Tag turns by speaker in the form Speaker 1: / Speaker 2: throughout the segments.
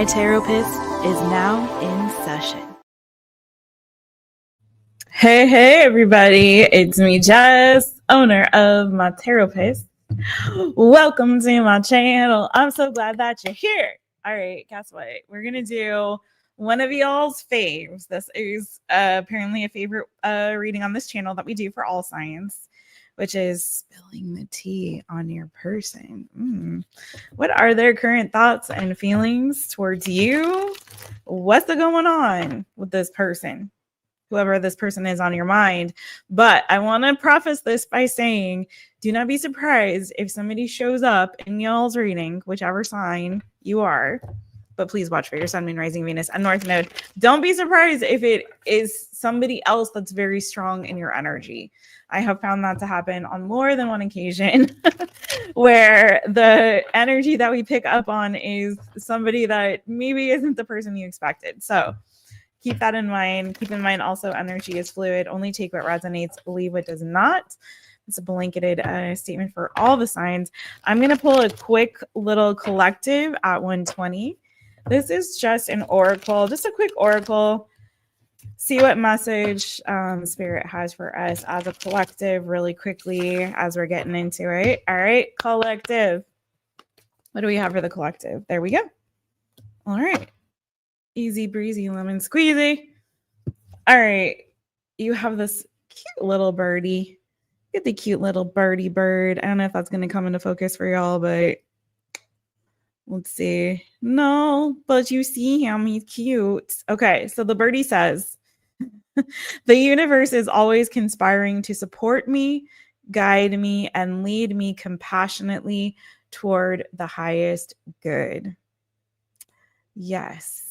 Speaker 1: Taropist is now in session. Hey, everybody. It's me, Jess, owner of MyTaropist. Welcome to my channel. I'm so glad that you're here. All right, guess what? We're going to do one of y'all's faves. This is apparently a favorite reading on this channel that we do for all signs, which is spilling the tea on your person. What are their current thoughts and feelings towards you? What's going on with this person? Whoever this person is on your mind. But I want to preface this by saying, do not be surprised if somebody shows up in y'all's reading, whichever sign you are. But please watch for your sun, moon, rising, Venus, and North Node. Don't be surprised if it is somebody else that's very strong in your energy. I have found that to happen on more than one occasion where the energy that we pick up on is somebody that maybe isn't the person you expected. So keep that in mind. Keep in mind also energy is fluid. Only take what resonates, leave what does not. It's a blanketed statement for all the signs. I'm going to pull a quick little collective at 120. This is just an oracle, just a quick oracle. See what message Spirit has for us as a collective really quickly as we're getting into it. All right, collective. What do we have for the collective? There we go. All right. Easy breezy lemon squeezy. All right. You have this cute little birdie. Get the cute little birdie bird. I don't know if that's going to come into focus for y'all, but let's see. No, but you see him. He's cute. Okay, so the birdie says, the universe is always conspiring to support me, guide me, and lead me compassionately toward the highest good. Yes.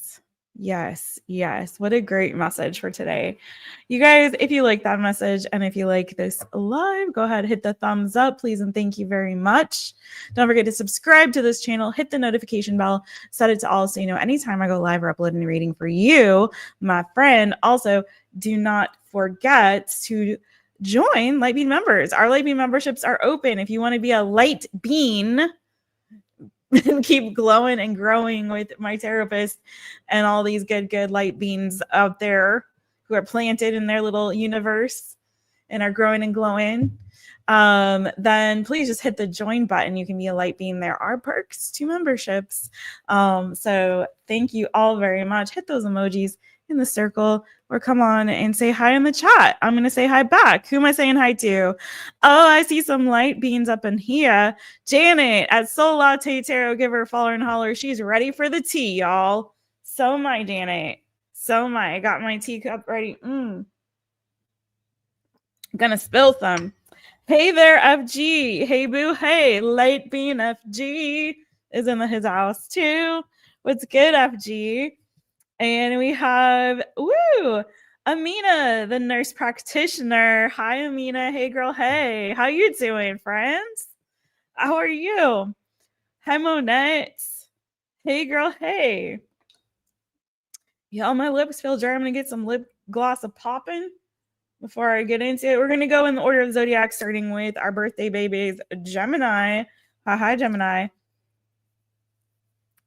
Speaker 1: Yes, yes. What a great message for today. You guys, if you like that message and if you like this live, go ahead, hit the thumbs up, please, and thank you very much. Don't forget to subscribe to this channel, hit the notification bell, set it to all so you know anytime I go live or upload a reading for you, my friend. Also, do not forget to join Light Bean members. Our Light Bean memberships are open. If you want to be a light bean and keep glowing and growing with MyTaropist and all these good light beans out there who are planted in their little universe and are growing and glowing, then please just hit the join button. You can be a light bean. There are perks to memberships. So thank you all very much. Hit those emojis in the circle or come on and say hi in the chat. I'm going to say hi back. Who am I saying hi to? Oh, I see some light beans up in here. Janet at Soul Latte Tarot, give her a follow and holler. She's ready for the tea, y'all. So am I, Janet. So am I. I got my teacup ready. I'm gonna spill some. Hey there, FG. Hey, boo. Hey, light bean FG is in his house too. What's good, FG? And we have, Amina, the nurse practitioner. Hi, Amina. Hey, girl. Hey, how you doing, friends? How are you? Hi, Monette. Hey, girl. Hey. Y'all, my lips feel dry. I'm going to get some lip gloss of popping before I get into it. We're going to go in the order of zodiac, starting with our birthday babies, Gemini. Hi, Gemini.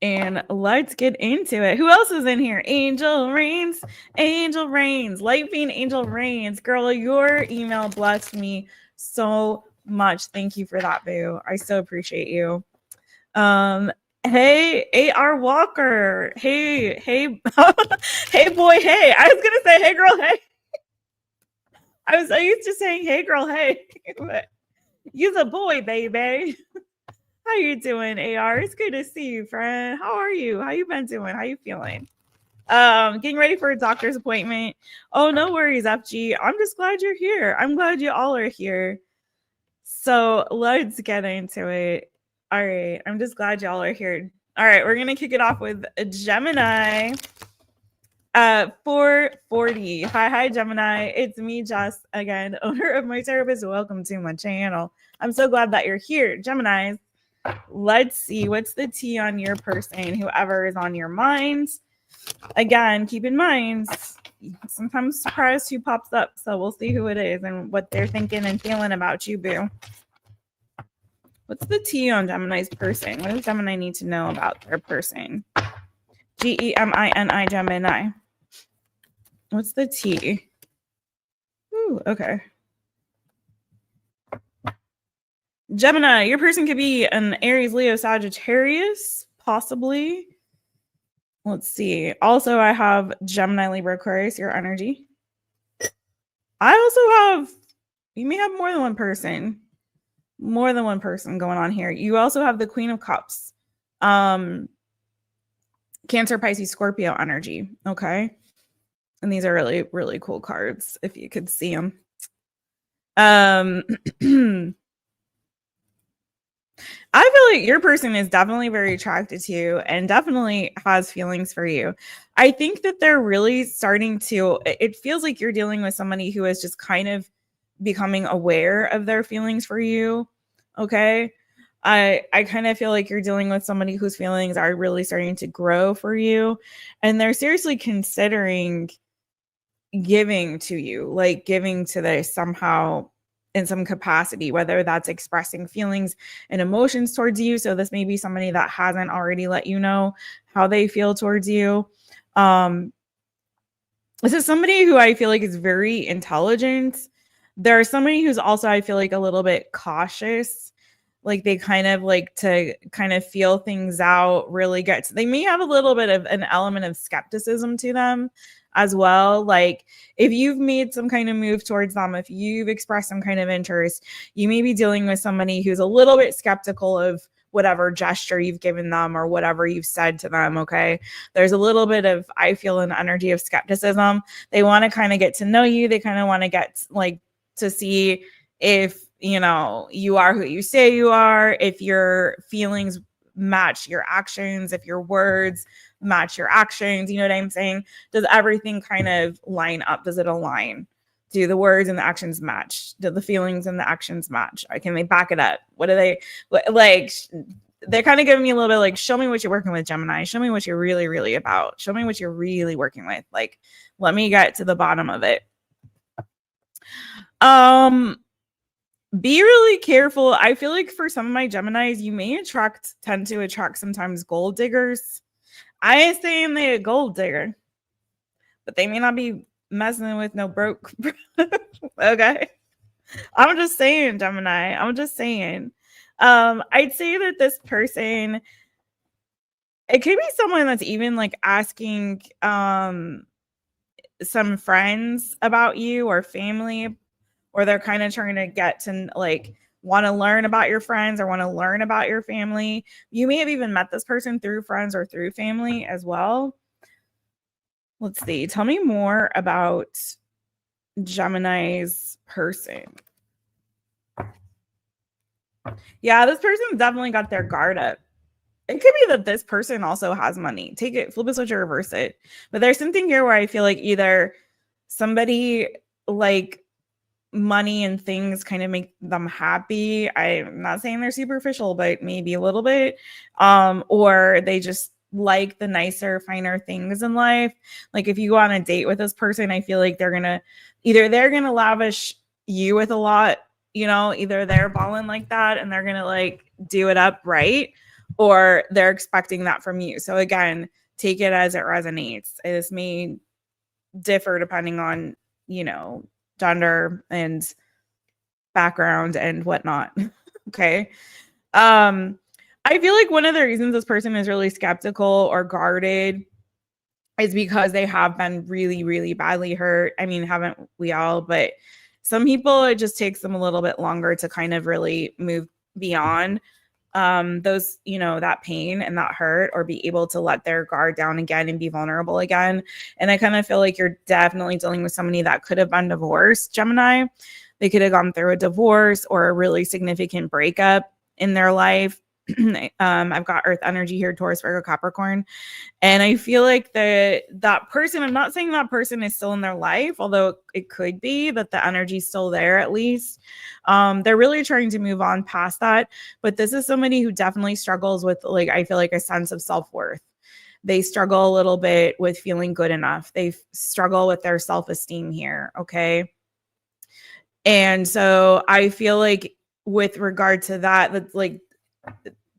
Speaker 1: And let's get into it. Who else is in here? Angel Rains. Angel Rains. Light Bean Angel Rains. Girl, your email blessed me so much. Thank you for that, boo. I so appreciate you. Hey, AR Walker. Hey. Hey, boy, hey. I was going to say, hey, girl, hey. I was used to saying, hey, girl, hey. But you're a boy, baby. How you doing, AR? It's good to see you, friend. How are you? How you been doing? How you feeling? Getting ready for a doctor's appointment. Oh, no worries, FG. I'm just glad you're here. I'm glad you all are here. So let's get into it. All right. I'm just glad y'all are here. All right. We're going to kick it off with a Gemini. 440. Hi, Gemini. It's me, Jess, again, owner of MyTaropist. Welcome to my channel. I'm so glad that you're here, Geminis. Let's see what's the tea on your person, whoever is on your mind. Again, keep in mind, sometimes surprised who pops up, so we'll see who it is and what they're thinking and feeling about you, boo. What's the tea on Gemini's person? What does Gemini need to know about their person? Gemini, Gemini. What's the T? Ooh, okay. Gemini, your person could be an Aries, Leo, Sagittarius, possibly. Let's see. Also, I have Gemini, Libra, Aquarius, your energy. I also have, you may have more than one person going on here. You also have the Queen of Cups, Cancer, Pisces, Scorpio energy. Okay. And these are really, really cool cards if you could see them. I feel like your person is definitely very attracted to you and definitely has feelings for you. I think that they're really starting to, it feels like you're dealing with somebody who is just kind of becoming aware of their feelings for you. Okay. I kind of feel like you're dealing with somebody whose feelings are really starting to grow for you. And they're seriously considering giving to you, like giving to this somehow in some capacity, whether that's expressing feelings and emotions towards you. So this may be somebody that hasn't already let you know how they feel towards you. This is somebody who I feel like is very intelligent. There's somebody who's also, I feel like, a little bit cautious. Like they kind of like to kind of feel things out, really they may have a little bit of an element of skepticism to them as well. Like if you've made some kind of move towards them, if you've expressed some kind of interest, you may be dealing with somebody who's a little bit skeptical of whatever gesture you've given them or whatever you've said to them. Okay. There's a little bit of, I feel, an energy of skepticism. They want to kind of get to know you. They kind of want to get like to see if, you know, you are who you say you are, if your feelings match your actions, if your words match your actions, you know what I'm saying? Does everything kind of line up? Does it align? Do the words and the actions match? Do the feelings and the actions match? Can they back it up? What do they like? They're kind of giving me a little bit like, show me what you're working with, Gemini. Show me what you're really, really about. Show me what you're really working with. Like, let me get to the bottom of it. Be really careful. I feel like for some of my Geminis, you may tend to attract sometimes gold diggers. I ain't saying they're a gold digger, but they may not be messing with no broke. Okay. I'm just saying, Gemini. I'm just saying. I'd say that this person, it could be someone that's even like asking some friends about you or family, or they're kind of trying to get to like want to learn about your friends or want to learn about your family. You may have even met this person through friends or through family as well. Let's see. Tell me more about Gemini's person. Yeah, this person definitely got their guard up. It could be that this person also has money. Take it, flip it, switch, or reverse it. But there's something here where I feel like either somebody like money and things kind of make them happy. I'm not saying they're superficial, but maybe a little bit. Or they just like the nicer, finer things in life. Like if you go on a date with this person, I feel like they're gonna lavish you with a lot, you know, either they're balling like that and they're gonna like do it up right, or they're expecting that from you. So again, take it as it resonates. This may differ depending on, you know, gender and background and whatnot. Okay. I feel like one of the reasons this person is really skeptical or guarded is because they have been really, really badly hurt. I mean, haven't we all? But some people, it just takes them a little bit longer to kind of really move beyond those, you know, that pain and that hurt, or be able to let their guard down again and be vulnerable again. And I kind of feel like you're definitely dealing with somebody that could have been divorced, Gemini. They could have gone through a divorce or a really significant breakup in their life. I've got Earth energy here, Taurus, Virgo, Capricorn. And I feel like that person, I'm not saying that person is still in their life, although it could be that the energy is still there at least. They're really trying to move on past that. But this is somebody who definitely struggles with, like, I feel like a sense of self-worth. They struggle a little bit with feeling good enough. They struggle with their self-esteem here. Okay. And so I feel like with regard to that, that's like,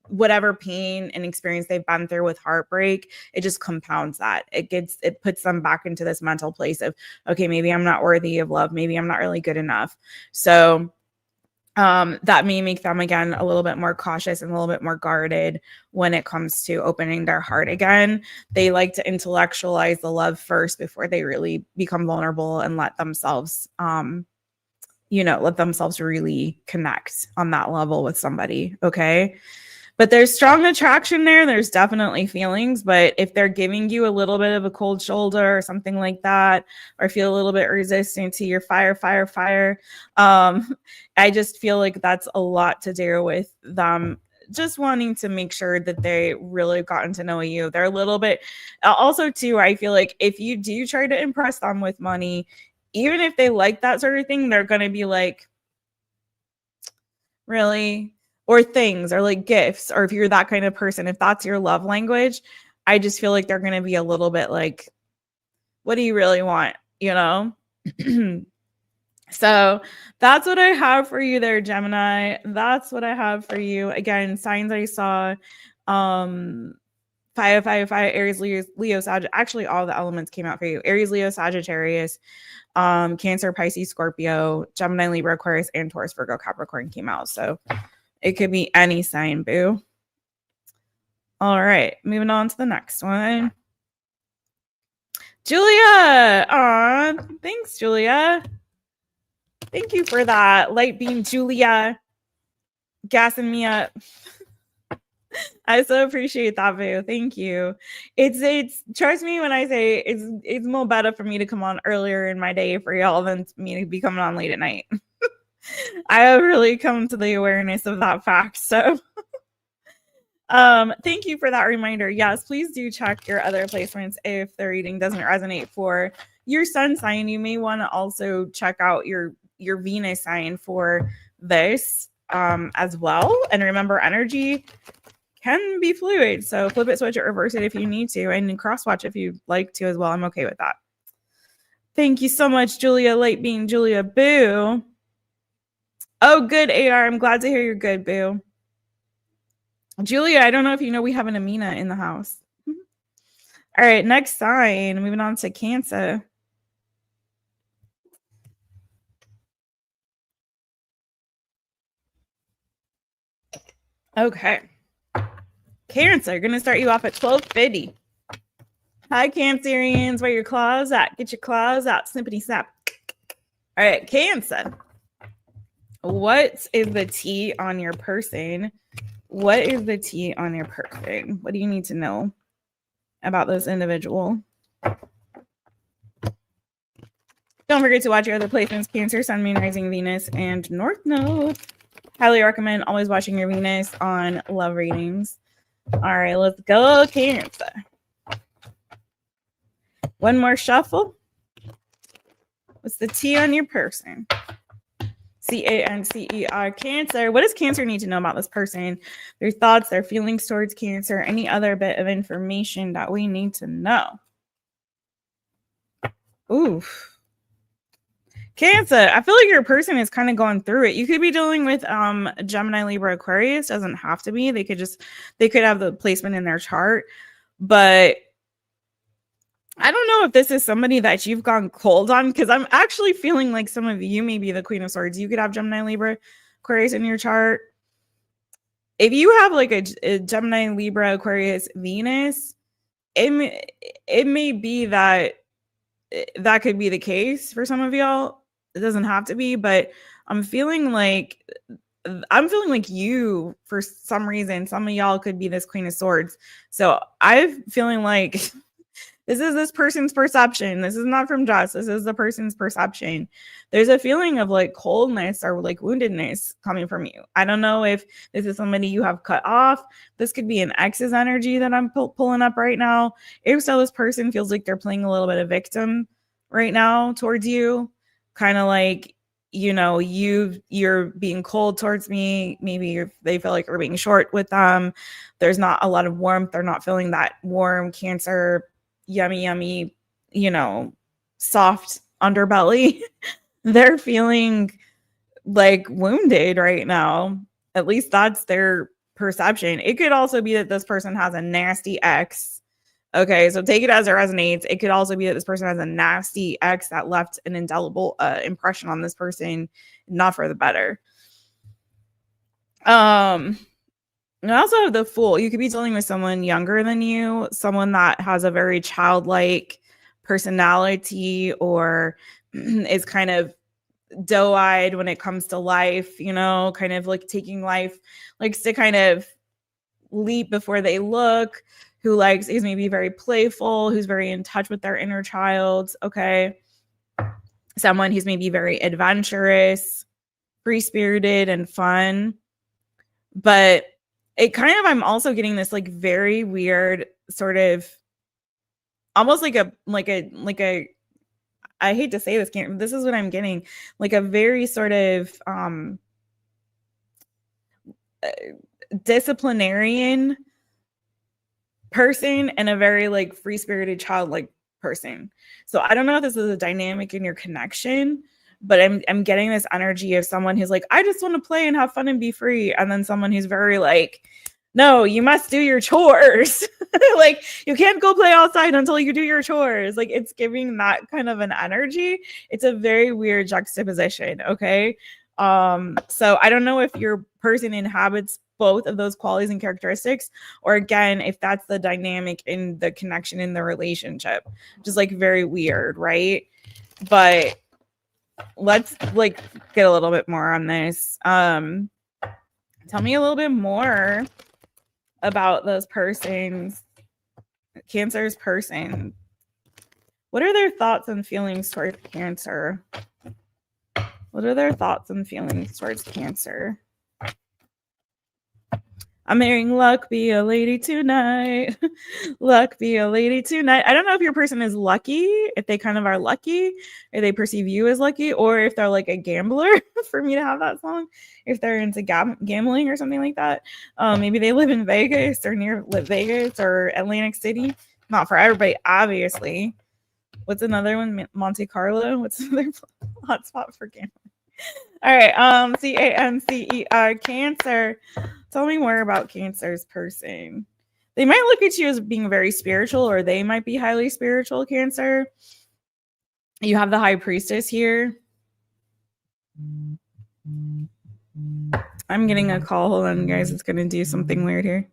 Speaker 1: whatever pain and experience they've been through with heartbreak, it just compounds that. It puts them back into this mental place of, okay, maybe I'm not worthy of love. Maybe I'm not really good enough. So that may make them again a little bit more cautious and a little bit more guarded when it comes to opening their heart again. They like to intellectualize the love first before they really become vulnerable and let themselves really connect on that level with somebody. Okay. But there's strong attraction there. There's definitely feelings, but if they're giving you a little bit of a cold shoulder or something like that, or feel a little bit resistant to your fire, I just feel like that's a lot to do with them just wanting to make sure that they really gotten to know you. They're a little bit, also too, I feel like if you do try to impress them with money, even if they like that sort of thing, they're going to be like, really? Or things, or like gifts, or if you're that kind of person, if that's your love language, I just feel like they're going to be a little bit like, what do you really want? You know? So that's what I have for you there, Gemini. That's what I have for you. Again, signs I saw, 5, Aries, Leo, Sagittarius. Actually, all the elements came out for you. Aries, Leo, Sagittarius, Cancer, Pisces, Scorpio, Gemini, Libra, Aquarius, and Taurus, Virgo, Capricorn came out. So it could be any sign, boo. All right, moving on to the next one. Julia. Aw, thanks, Julia. Thank you for that. Light beam, Julia. Gassing me up. I so appreciate that, boo. Thank you. It's trust me when I say it's more better for me to come on earlier in my day for y'all than me to be coming on late at night. I have really come to the awareness of that fact. So thank you for that reminder. Yes, please do check your other placements if the reading doesn't resonate for your sun sign. You may want to also check out your Venus sign for this as well. And remember, energy can be fluid. So flip it, switch it, reverse it if you need to, and cross watch if you'd like to as well. I'm okay with that. Thank you so much, Julia. Light being Julia, boo. Oh, good, AR. I'm glad to hear you're good, boo. Julia, I don't know if you know we have an Amina in the house. All right, next sign. Moving on to Cancer. Okay. Cancer, going to start you off at 1250. Hi, Cancerians. Where your claws at? Get your claws out. Snippity snap. All right, Cancer. What is the tea on your person? What is the tea on your person? What do you need to know about this individual? Don't forget to watch your other placements, Cancer, Sun, Moon, Rising, Venus, and North Node. Highly recommend always watching your Venus on love readings. All right, let's go, Cancer. One more shuffle. What's the tea on your person? Cancer. Cancer. What does Cancer need to know about this person? Their thoughts, their feelings towards Cancer, any other bit of information that we need to know. Oof. Cancer. I feel like your person is kind of going through it. You could be dealing with Gemini, Libra, Aquarius. Doesn't have to be. They could have the placement in their chart, but I don't know if this is somebody that you've gone cold on, because I'm actually feeling like some of you may be the Queen of Swords. You could have Gemini, Libra, Aquarius in your chart. If you have like a Gemini, Libra, Aquarius, Venus, it may be that could be the case for some of y'all. It doesn't have to be, but I'm feeling like you, for some reason, some of y'all could be this Queen of Swords. So I'm feeling like this is this person's perception. This is not from Jess. This is the person's perception. There's a feeling of like coldness or like woundedness coming from you. I don't know if this is somebody you have cut off. This could be an ex's energy that I'm pulling up right now. If so, this person feels like they're playing a little bit of victim right now towards you. Kind of like, you know, you're being cold towards me. Maybe they feel like you're being short with them. There's not a lot of warmth. They're not feeling that warm Cancer, yummy, you know, soft underbelly. They're feeling like wounded right now. At least that's their perception. It could also be that this person has a nasty ex. Okay, so take it as it resonates. It could also be that this person has a nasty ex that left an indelible impression on this person, not for the better. And I also have the Fool. You could be dealing with someone younger than you, someone that has a very childlike personality or is kind of doe-eyed when it comes to life, you know, kind of like taking life, likes to kind of leap before they look, who is maybe very playful, who's very in touch with their inner child. Okay. Someone who's maybe very adventurous, free-spirited, and fun. But it kind of, I'm also getting this like very weird sort of almost like a I hate to say this, this is what I'm getting, like a very sort of disciplinarian person and a very like free-spirited childlike person. So I don't know if this is a dynamic in your connection, but I'm getting this energy of someone who's like, I just want to play and have fun and be free. And then someone who's very like, no, you must do your chores. Like, you can't go play outside until you do your chores. Like, it's giving that kind of an energy. It's a very weird juxtaposition. Okay. So I don't know if your person inhabits both of those qualities and characteristics, or again, if that's the dynamic in the connection in the relationship. Just like very weird, right? But let's like get a little bit more on this. Tell me a little bit more about those persons, Cancer's person. What are their thoughts and feelings towards Cancer? What are their thoughts and feelings towards Cancer? I'm hearing luck be a lady tonight. Luck be a lady tonight. I don't know if your person is lucky, if they kind of are lucky, or they perceive you as lucky, or if they're like a gambler for me to have that song, if they're into gambling or something like that. Maybe they live in Vegas or near Vegas or Atlantic City. Not for everybody, obviously. What's another one? Monte Carlo. What's another hotspot for gambling? All right. Cancer. Cancer. Tell me more about Cancer's person. They might look at you as being very spiritual, or they might be highly spiritual, Cancer. You have the High Priestess here. I'm getting a call. Hold on, guys. It's going to do something weird here.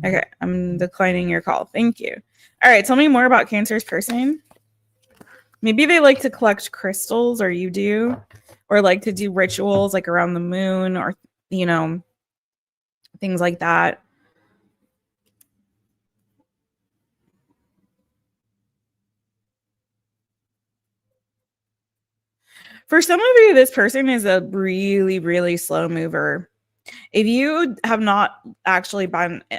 Speaker 1: Okay. I'm declining your call. Thank you. All right. Tell me more about Cancer's person. Maybe they like to collect crystals, or you do, or like to do rituals like around the moon, or, you know, things like that. For some of you, this person is a really, really slow mover. If you have not actually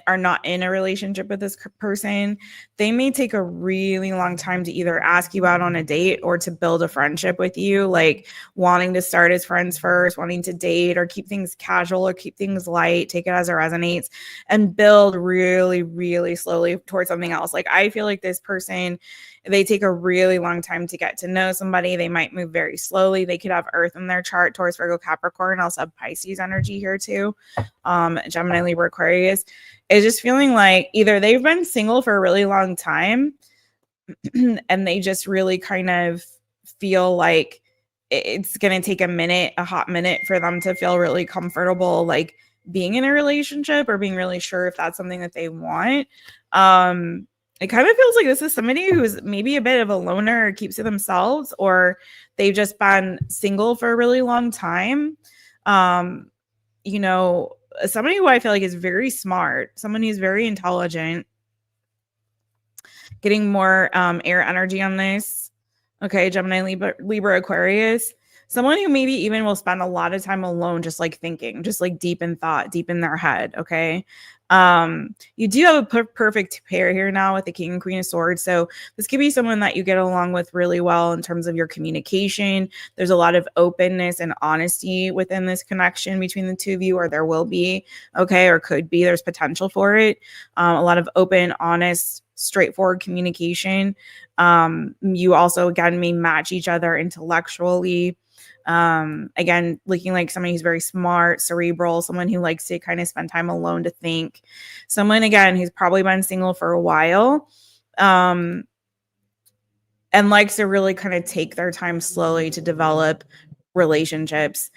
Speaker 1: are not in a relationship with this person, they may take a really long time to either ask you out on a date or to build a friendship with you, like wanting to start as friends first, wanting to date or keep things casual or keep things light, take it as it resonates, and build really, really slowly towards something else. Like, I feel like this person, they take a really long time to get to know somebody. They might move very slowly. They could have Earth in their chart, Taurus, Virgo, Capricorn, also have Pisces energy here too. Gemini, Libra, Aquarius. Is just feeling like either they've been single for a really long time and they just really kind of feel like it's going to take a hot minute for them to feel really comfortable, like being in a relationship or being really sure if that's something that they want. It kind of feels like this is somebody who's maybe a bit of a loner or keeps to themselves, or they've just been single for a really long time. You know, somebody who I feel like is very smart, someone who's very intelligent. Getting more air energy on this. Okay, Gemini, Libra, Aquarius. Someone who maybe even will spend a lot of time alone, just like thinking, just like deep in thought, deep in their head. Okay. You do have a perfect pair here now with the King and Queen of Swords. So this could be someone that you get along with really well in terms of your communication. There's a lot of openness and honesty within this connection between the two of you, or there will be, okay, or could be. There's potential for it. A lot of open, honest, straightforward communication. You also, again, may match each other intellectually. Again, looking like somebody who's very smart, cerebral, someone who likes to kind of spend time alone to think, someone, again, who's probably been single for a while, and likes to really kind of take their time slowly to develop relationships.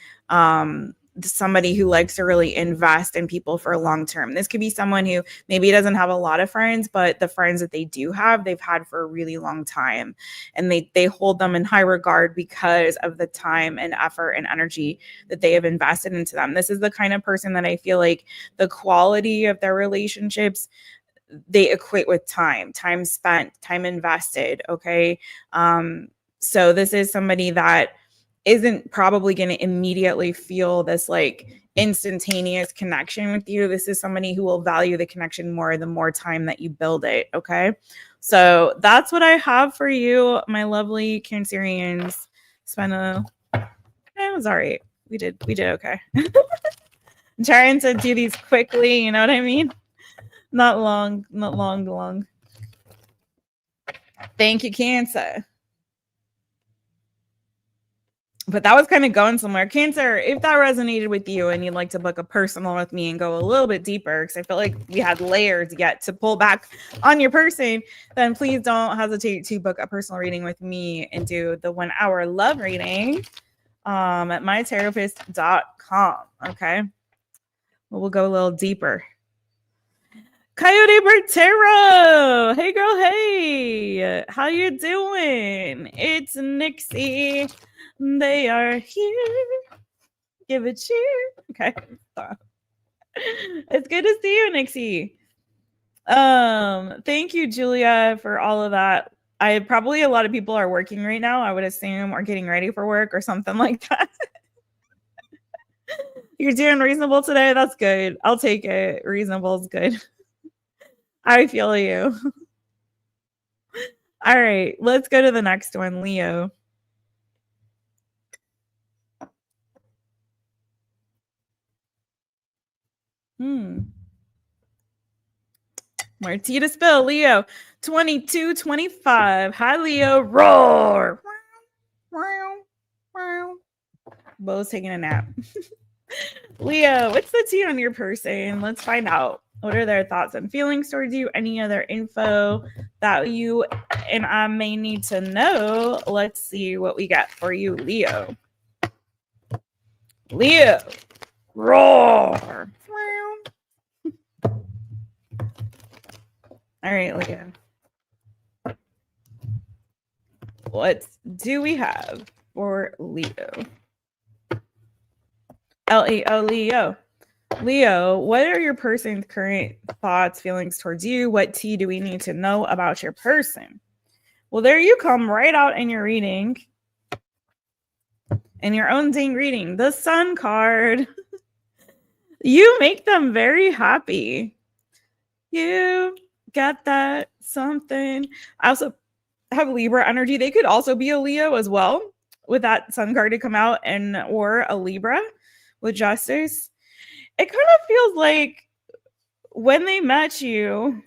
Speaker 1: Somebody who likes to really invest in people for long term. This could be someone who maybe doesn't have a lot of friends, but the friends that they do have, they've had for a really long time, and they hold them in high regard because of the time and effort and energy that they have invested into them. This is the kind of person that I feel like the quality of their relationships, they equate with time spent, time invested. Okay. So this is somebody that isn't probably going to immediately feel this like instantaneous connection with you. This is somebody who will value the connection more the more time that you build it. Okay. So that's what I have for you, my lovely Cancerians. It was all right. We did okay. I'm trying to do these quickly, you know what I mean? Not long. Thank you, Cancer. But that was kind of going somewhere. Cancer, if that resonated with you and you'd like to book a personal with me and go a little bit deeper, because I feel like we had layers yet to pull back on your person, then please don't hesitate to book a personal reading with me and do the 1 hour love reading at mytaropist.com. Okay. We'll go a little deeper. Coyote Bertero, hey girl, hey, how you doing? It's Nixie. They are here. Give a cheer. Okay. It's good to see you, Nixie. Thank you, Julia, for all of that. Probably a lot of people are working right now, I would assume, or getting ready for work or something like that. You're doing reasonable today. That's good. I'll take it. Reasonable is good. I feel you. All right, let's go to the next one, Leo. More tea to spill, Leo. 2225. Hi, Leo. Roar. Bo's taking a nap. Leo, what's the tea on your person? Let's find out. What are their thoughts and feelings towards you? Any other info that you and I may need to know? Let's see what we got for you, Leo. Leo, roar. All right, Leo. What do we have for Leo? Leo, Leo. Leo, what are your person's current thoughts, feelings towards you? What tea do we need to know about your person? Well, there you come, right out in your reading. In your own dang reading, the Sun card. You make them very happy. You got that something. I also have Libra energy. They could also be a Leo as well, with that Sun card to come out, and or a Libra with Justice. It kind of feels like when they met you,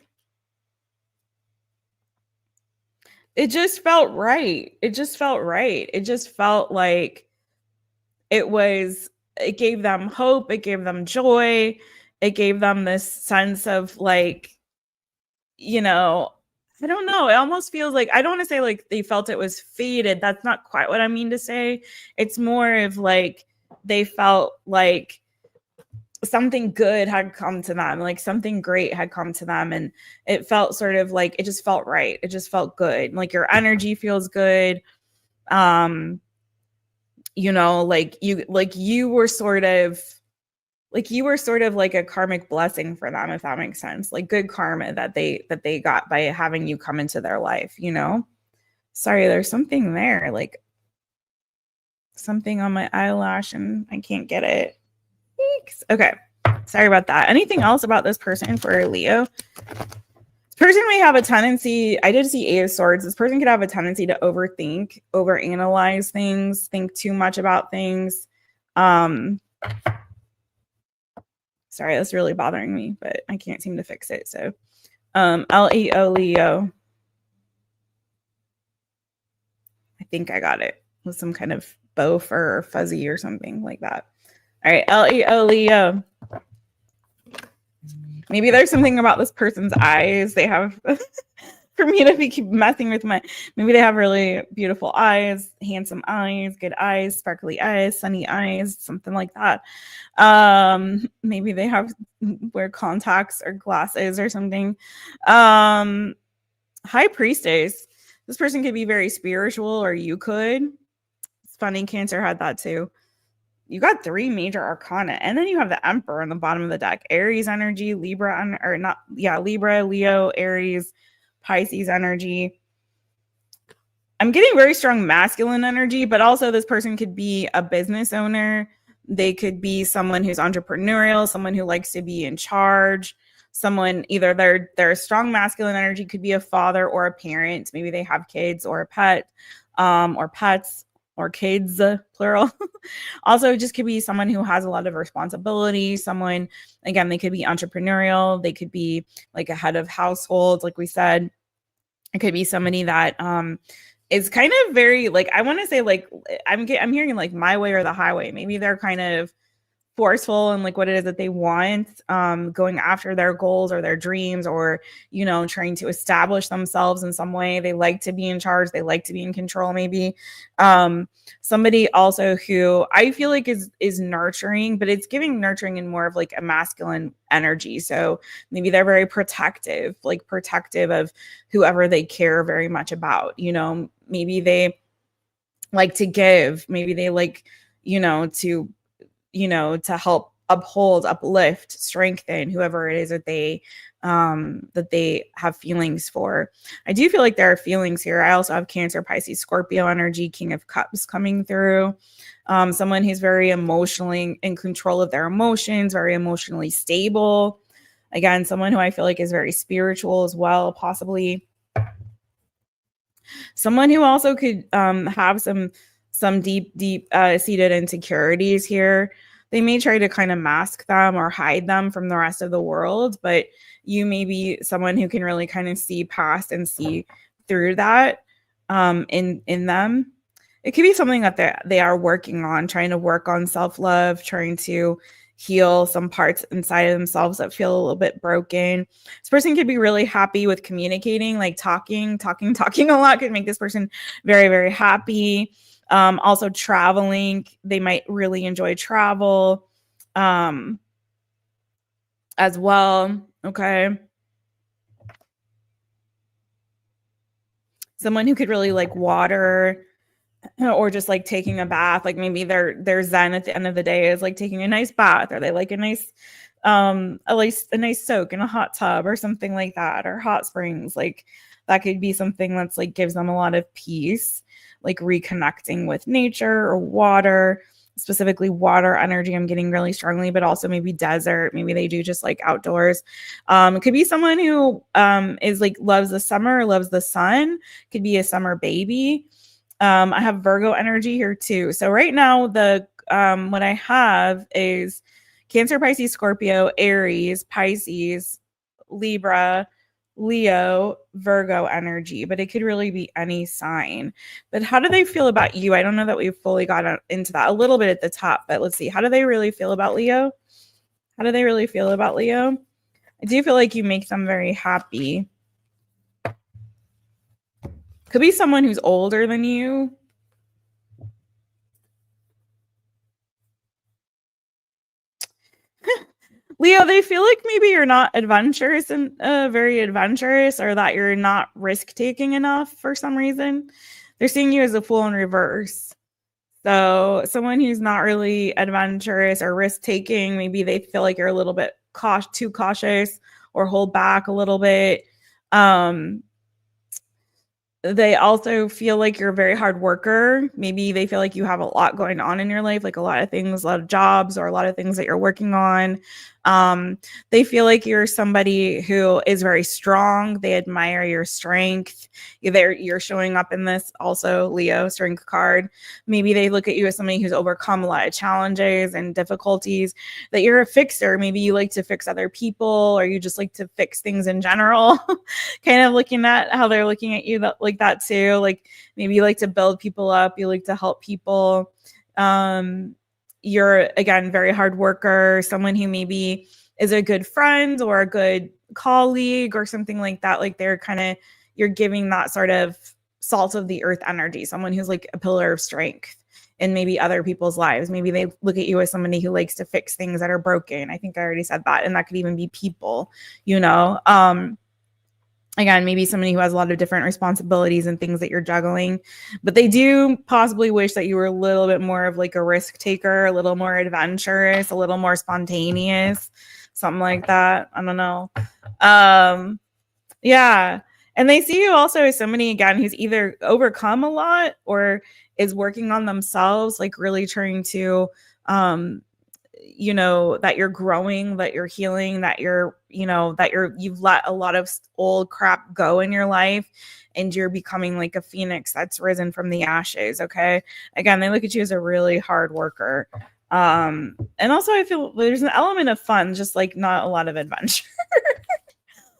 Speaker 1: it just felt right. It just felt right. It just felt like it gave them hope. It gave them joy. It gave them this sense of like, you know, I don't know. It almost feels like, I don't want to say like they felt it was fated. That's not quite what I mean to say. It's more of like they felt like something good had come to them, like something great had come to them, and it felt sort of like it just felt right. It just felt good. Like your energy feels good. You know, like you were sort of like a karmic blessing for them, if that makes sense. Like good karma that they got by having you come into their life, you know? Sorry, there's something there, like something on my eyelash and I can't get it. Okay, sorry about that. Anything else about this person for Leo? This person may have a tendency, I did see Eight of Swords. This person could have a tendency to overthink, overanalyze things, think too much about things. Sorry, that's really bothering me, but I can't seem to fix it. So Leo, Leo. I think I got it with some kind of bow fur or fuzzy or something like that. All right, Leo, Leo. Maybe there's something about this person's eyes. They have, for me to keep messing with maybe they have really beautiful eyes, handsome eyes, good eyes, sparkly eyes, sunny eyes, something like that. Maybe they wear contacts or glasses or something. High Priestess. This person could be very spiritual, or you could. It's funny, Cancer had that too. You got 3 major arcana, and then you have the Emperor on the bottom of the deck. Aries energy, Libra, Libra, Leo, Aries, Pisces energy. I'm getting very strong masculine energy, but also this person could be a business owner. They could be someone who's entrepreneurial, someone who likes to be in charge, someone, either their strong masculine energy could be a father or a parent. Maybe they have kids or a pet, or pets, or kids, plural. Also, just could be someone who has a lot of responsibility. Someone, again, they could be entrepreneurial. They could be like a head of household, like we said. It could be somebody that is kind of very, like, I want to say, like, I'm hearing like my way or the highway. Maybe they're kind of forceful and like what it is that they want, going after their goals or their dreams, or, you know, trying to establish themselves in some way. They like to be in charge. They like to be in control. Maybe somebody also who I feel like is nurturing, but it's giving nurturing in more of like a masculine energy. So maybe they're very protective of whoever they care very much about. You know, maybe they like to give. Maybe they like, to help uphold, uplift, strengthen whoever it is that they have feelings for. I do feel like there are feelings here. I also have Cancer, Pisces, Scorpio energy, King of Cups coming through. Someone who's very emotionally in control of their emotions, very emotionally stable. Again, someone who I feel like is very spiritual as well, possibly. Someone who also could have some deep seated insecurities here. They may try to kind of mask them or hide them from the rest of the world, but you may be someone who can really kind of see past and see through that in them. It could be something that they are working on, trying to work on self-love, trying to heal some parts inside of themselves that feel a little bit broken. This person could be really happy with communicating, like talking a lot could make this person very, very happy. Also traveling, they might really enjoy travel as well. Okay. Someone who could really like water, or just like taking a bath. Like maybe their zen at the end of the day is like taking a nice bath, or they like a nice soak in a hot tub or something like that, or hot springs. Like that could be something that's like gives them a lot of peace, like reconnecting with nature or water, specifically water energy. I'm getting really strongly, but also maybe desert. Maybe they do just like outdoors. It could be someone who is like loves the summer, loves the sun. Could be a summer baby. I have Virgo energy here too. So right now what I have is Cancer, Pisces, Scorpio, Aries, Pisces, Libra, Leo, Virgo energy, but it could really be any sign. But how do they feel about you? I don't know that we've fully got into that. A little bit at the top, but let's see. How do they really feel about Leo? How do they really feel about Leo? I do feel like you make them very happy. Could be someone who's older than you. Leo, they feel like maybe you're not adventurous and very adventurous, or that you're not risk-taking enough for some reason. They're seeing you as a fool in reverse. So someone who's not really adventurous or risk-taking, maybe they feel like you're a little bit too cautious or hold back a little bit. They also feel like you're a very hard worker. Maybe they feel like you have a lot going on in your life, like a lot of things, a lot of jobs, or a lot of things that you're working on. They feel like you're somebody who is very strong. They admire your strength. You're showing up in this also, Leo, strength card. Maybe they look at you as somebody who's overcome a lot of challenges and difficulties, that you're a fixer. Maybe you like to fix other people, or you just like to fix things in general. Kind of looking at how they're looking at you, that like like that too. Like maybe you like to build people up, you like to help people. You're again very hard worker, someone who maybe is a good friend or a good colleague or something like that. Like they're kind of, you're giving that sort of salt of the earth energy, someone who's like a pillar of strength in maybe other people's lives. Maybe they look at you as somebody who likes to fix things that are broken. I think I already said that. And that could even be people, you know. Again, maybe somebody who has a lot of different responsibilities and things that you're juggling, but they do possibly wish that you were a little bit more of like a risk taker, a little more adventurous, a little more spontaneous, something like that. I don't know. Yeah. And they see you also as somebody, again, who's either overcome a lot or is working on themselves, like really trying to, you know, that you're growing, that you're healing, that you're, you know, that you've let a lot of old crap go in your life and you're becoming like a phoenix that's risen from the ashes. Okay. Again, they look at you as a really hard worker. And also I feel there's an element of fun, just like not a lot of adventure.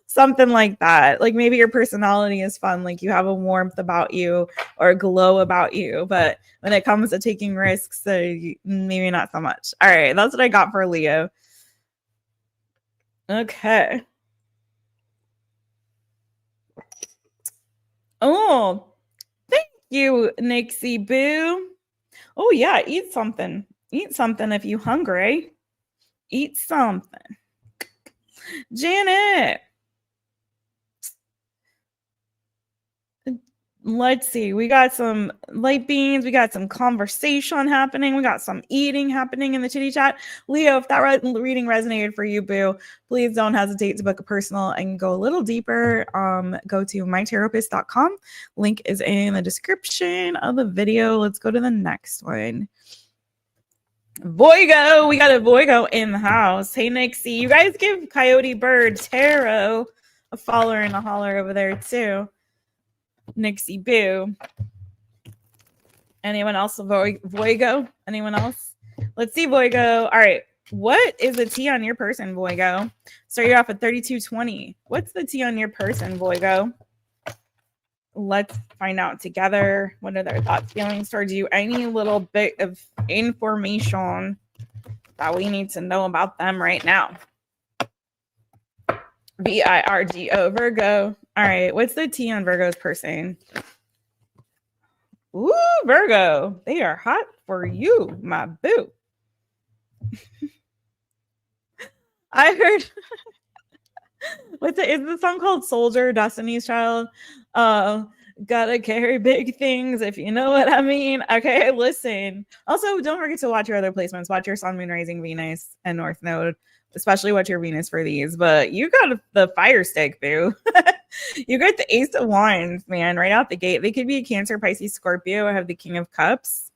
Speaker 1: Something like that. Like maybe your personality is fun, like you have a warmth about you or a glow about you, but when it comes to taking risks, maybe not so much. All right, that's what I got for Leo. Okay. Oh, thank you, Nixie Boo. Oh yeah, eat something. Eat something if you hungry. Eat something. Janet. Let's see. We got some light beans. We got some conversation happening. We got some eating happening in the chitty chat. Leo, if that reading resonated for you, boo, please don't hesitate to book a personal and go a little deeper. Go to mytaropist.com. Link is in the description of the video. Let's go to the next one. Voigo. We got a Voigo in the house. Hey, Nixie. You guys give Coyote Bird Tarot a follower and a holler over there, too. Nixie Boo. Anyone else? Voigo? Anyone else? Let's see, Voigo. All right. What is the T on your person, Voigo? Start you off at 3220. What's the T on your person, Voigo? Let's find out together. What are their thoughts, feelings towards you? Any little bit of information that we need to know about them right now. VIRGO, Virgo. All right. What's the T on Virgo's person? Ooh, Virgo. They are hot for you, my boo. I heard is the song called Soldier, Destiny's Child? Gotta carry big things, if you know what I mean. Okay, listen. Also, don't forget to watch your other placements. Watch your Sun, Moon, Rising, Venus, and North Node. Especially watch your Venus for these. But you got the fire stick, boo. You got the Ace of Wands, man, right out the gate. They could be a Cancer, Pisces, Scorpio. I have the King of Cups.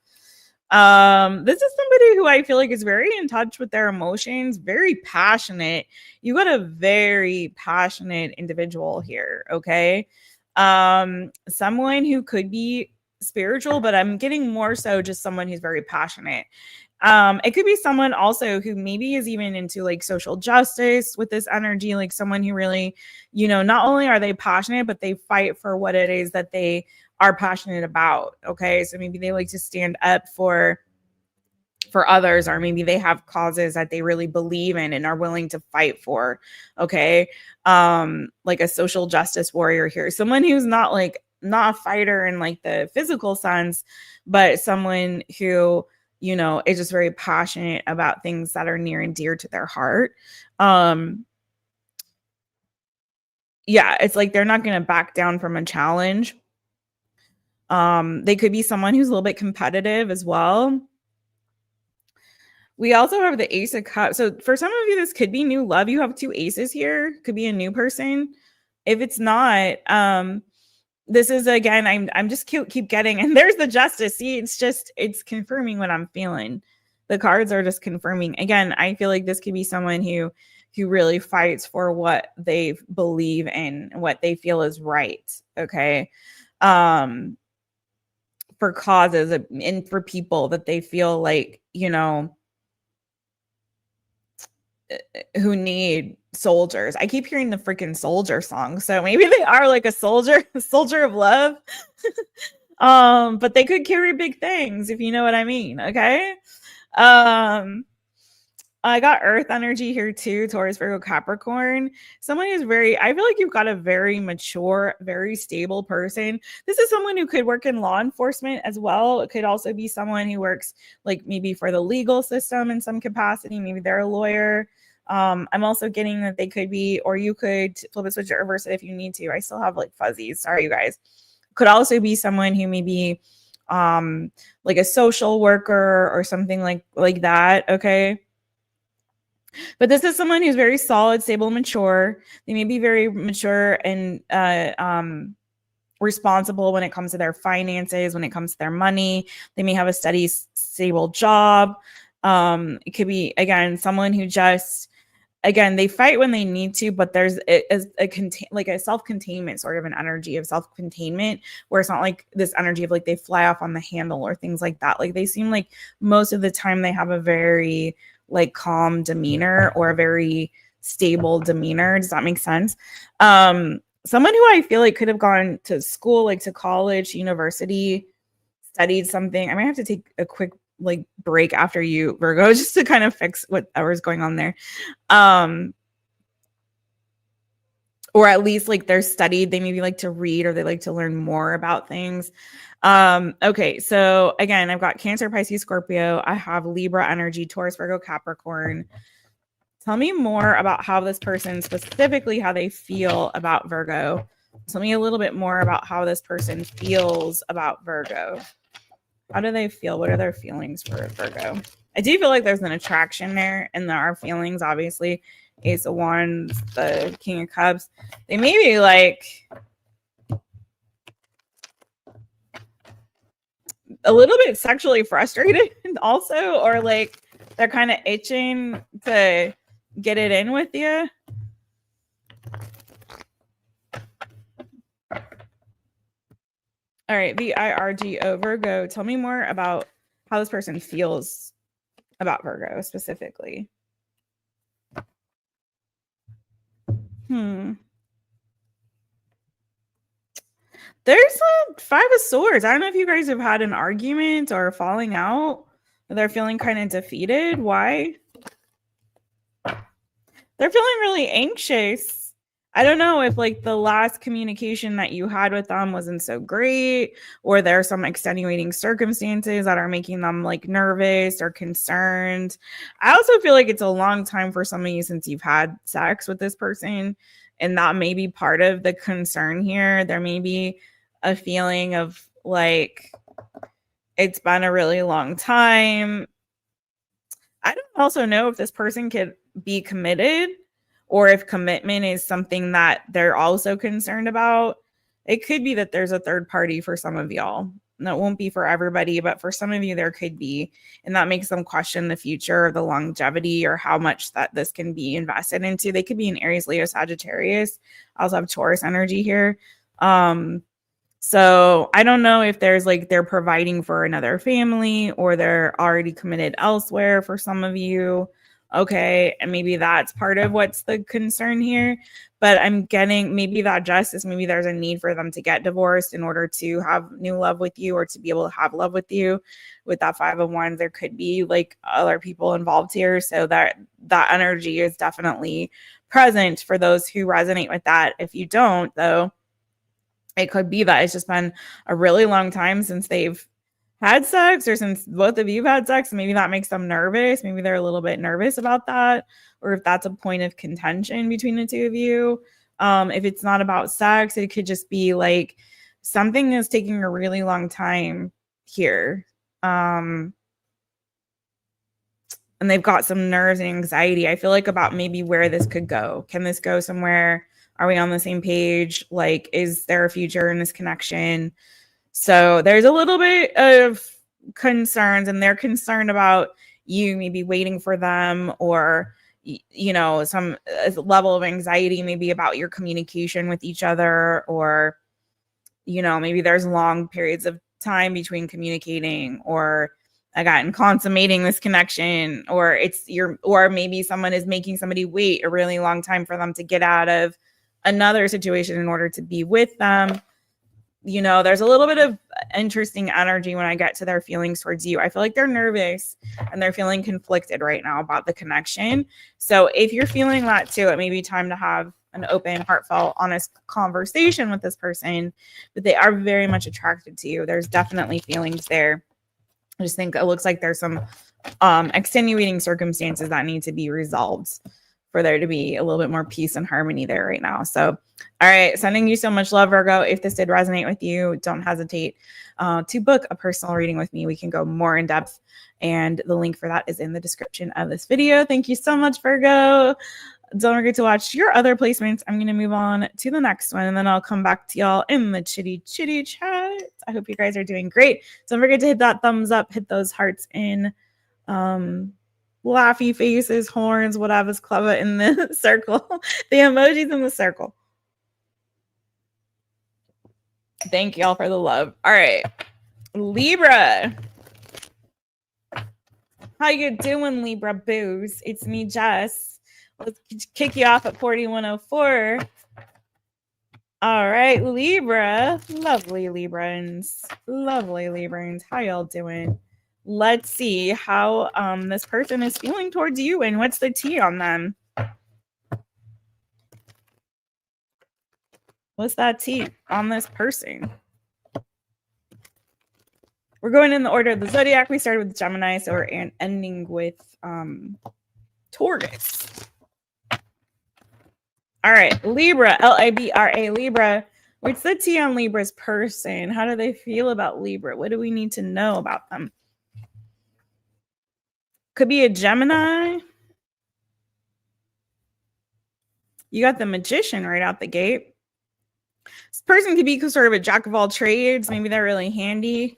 Speaker 1: This is somebody who I feel like is very in touch with their emotions, very passionate. You got a very passionate individual here, okay? Someone who could be spiritual, but I'm getting more so just someone who's very passionate. It could be someone also who maybe is even into like social justice with this energy, like someone who really, you know, not only are they passionate, but they fight for what it is that they are passionate about. Okay. So maybe they like to stand up for others, or maybe they have causes that they really believe in and are willing to fight for. Okay. Like a social justice warrior here, someone who's not a fighter in like the physical sense, but someone who, you know, is just very passionate about things that are near and dear to their heart. Yeah, it's like they're not going to back down from a challenge. They could be someone who's a little bit competitive as well. We also have the Ace of Cups. So for some of you, this could be new love. You have two aces here. Could be a new person. If it's not, this is, again, I'm just keep getting, and there's the Justice. See, it's confirming what I'm feeling. The cards are just confirming. Again, I feel like this could be someone who really fights for what they believe in, what they feel is right. Okay. For causes and for people that they feel like, you know, who need soldiers. I keep hearing the freaking soldier song. So maybe they are like a soldier, a soldier of love. But they could carry big things, if you know what I mean. Okay. I got earth energy here too, Taurus, Virgo, Capricorn. Someone who's I feel like you've got a very mature, very stable person. This is someone who could work in law enforcement as well. It could also be someone who works like maybe for the legal system in some capacity. Maybe they're a lawyer. I'm also getting that they could be, or you could flip it, switch it, reverse it if you need to. I still have like fuzzies. Sorry, you guys. Could also be someone who maybe like a social worker or something like that. Okay. But this is someone who's very solid, stable, mature. They may be very mature and responsible when it comes to their finances, when it comes to their money. They may have a steady, stable job. It could be, again, someone who just, again, they fight when they need to, but there's like a self-containment, sort of an energy of self-containment, where it's not like this energy of like they fly off on the handle or things like that. Like they seem like most of the time they have a very like calm demeanor or a very stable demeanor. Does that make sense? Someone who I feel like could have gone to school, like to college, university, studied something. I might have to take a quick like break after you, Virgo, just to kind of fix whatever's going on there. Or at least like they're studied, they maybe like to read or they like to learn more about things. Okay, so again, I've got Cancer, Pisces, Scorpio. I have Libra energy, Taurus, Virgo, Capricorn. Tell me more about how this person, specifically how they feel about Virgo. Tell me a little bit more about how this person feels about Virgo. How do they feel? What are their feelings for Virgo? I do feel like there's an attraction there, and there are feelings, obviously. Ace of Wands, the King of Cups. They may be like a little bit sexually frustrated also, or like they're kind of itching to get it in with you. All right, VIRGO, Virgo. Tell me more about how this person feels about Virgo specifically. There's a Five of Swords. I don't know if you guys have had an argument or a falling out. They're feeling kind of defeated. Why? They're feeling really anxious. I don't know if like the last communication that you had with them wasn't so great, or there are some extenuating circumstances that are making them like nervous or concerned. I also feel like it's a long time for some of you since you've had sex with this person, and that may be part of the concern here. There may be a feeling of like it's been a really long time. I don't also know if this person could be committed, or if commitment is something that they're also concerned about. It could be that there's a third party for some of y'all. That won't be for everybody, but for some of you, there could be. And that makes them question the future, the longevity, or how much that this can be invested into. They could be an Aries, Leo, Sagittarius. I also have Taurus energy here. So I don't know if there's like they're providing for another family, or they're already committed elsewhere for some of you. Okay, and maybe that's part of what's the concern here. But I'm getting maybe that justice, maybe there's a need for them to get divorced in order to have new love with you, or to be able to have love with you. With that Five of Wands, there could be like other people involved here. So that energy is definitely present for those who resonate with that. If you don't, though, it could be that it's just been a really long time since they've had sex, or since both of you have had sex. Maybe that makes them nervous. Maybe they're a little bit nervous about that, or if that's a point of contention between the two of you. If it's not about sex, it could just be like something is taking a really long time here. And they've got some nerves and anxiety, I feel like, about maybe where this could go. Can this go somewhere? Are we on the same page? Like, is there a future in this connection? So there's a little bit of concerns, and they're concerned about you maybe waiting for them, or, you know, some level of anxiety maybe about your communication with each other, or, you know, maybe there's long periods of time between communicating, or I got in consummating this connection, or or maybe someone is making somebody wait a really long time for them to get out of another situation in order to be with them. You know, there's a little bit of interesting energy when I get to their feelings towards you. I feel like they're nervous and they're feeling conflicted right now about the connection. So if you're feeling that too, it may be time to have an open, heartfelt, honest conversation with this person, but they are very much attracted to you. There's definitely feelings there. I just think it looks like there's some extenuating circumstances that need to be resolved for there to be a little bit more peace and harmony there right now. So, all right, sending you so much love, Virgo. If this did resonate with you, don't hesitate to book a personal reading with me. We can go more in depth, and the link for that is in the description of this video. Thank you so much, Virgo. Don't forget to watch your other placements. I'm going to move on to the next one, and then I'll come back to y'all in the chitty chat. I hope you guys are doing great. Don't forget to hit that thumbs up, hit those hearts in, laughy faces, horns, whatever's clever in the circle, the emojis in the circle. Thank y'all for the love. All right, Libra. How you doing, Libra boos? It's me, Jess. Let's kick you off at 4104. All right, Libra. Lovely Librans. Lovely Librans. How y'all doing? Let's see how this person is feeling towards you and what's the tea on them. What's that tea on this person? We're going in the order of the zodiac. We started with Gemini, so we're ending with Taurus. All right, Libra, L-I-B-R-A, Libra. What's the tea on Libra's person? How do they feel about Libra? What do we need to know about them? Could be a Gemini. You got the Magician right out the gate. This person could be sort of a jack of all trades. Maybe they're really handy,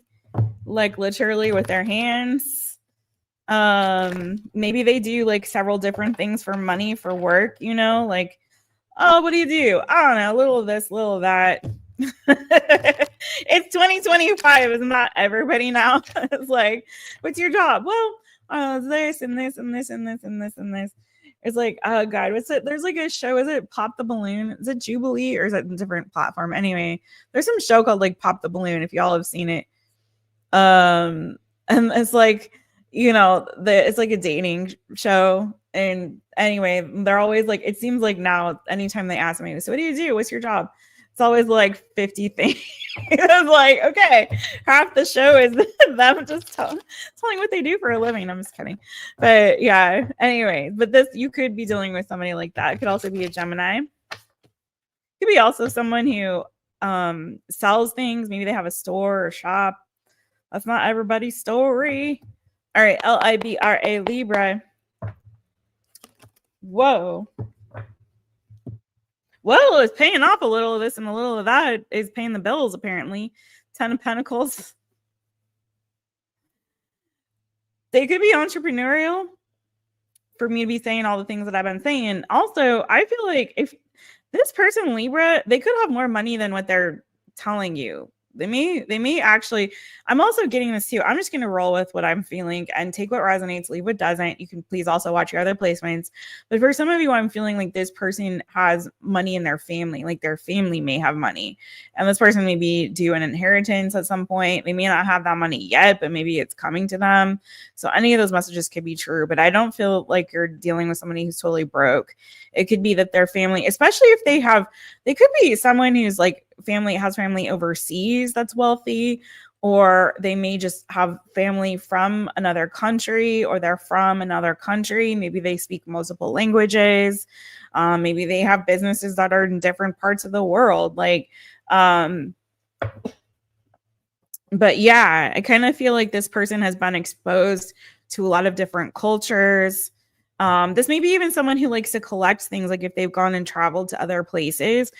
Speaker 1: like literally with their hands. Maybe they do like several different things for money, for work, you know, like, oh, what do you do? I don't know, a little of this, a little of that. It's 2025. Isn't that everybody now? It's like, what's your job? Well, this and this and this and this and this and this. It's like, oh God, what's it? There's like a show. Is it Pop the Balloon? Is it Jubilee or is it a different platform? Anyway, there's some show called like Pop the Balloon, if y'all have seen it. And it's like, you know, it's like a dating show. And anyway, they're always like, it seems like now, anytime they ask me, so what do you do? What's your job? It's always like 50 things. It's like, okay, half the show is them just telling what they do for a living. I'm just kidding. But yeah, anyway, but this, you could be dealing with somebody like that. It could also be a Gemini. It could be also someone who sells things. Maybe they have a store or shop. That's not everybody's story. All right, L-I-B-R-A, Libra. Whoa. Well, it's paying off a little of this and a little of that is paying the bills, apparently. 10 of Pentacles. They could be entrepreneurial for me to be saying all the things that I've been saying. Also, I feel like if this person, Libra, they could have more money than what they're telling you. They may actually, I'm also getting this too. I'm just going to roll with what I'm feeling and take what resonates, leave what doesn't. You can please also watch your other placements. But for some of you, I'm feeling like this person has money in their family, like their family may have money. And this person may be due an inheritance at some point. They may not have that money yet, but maybe it's coming to them. So any of those messages could be true, but I don't feel like you're dealing with somebody who's totally broke. It could be that their family, especially if they could be someone who's like, has family overseas that's wealthy, or they may just have family from another country, or they're from another country. Maybe they speak multiple languages. Maybe they have businesses that are in different parts of the world. Like, but yeah, I kind of feel like this person has been exposed to a lot of different cultures. This may be even someone who likes to collect things. Like if they've gone and traveled to other places,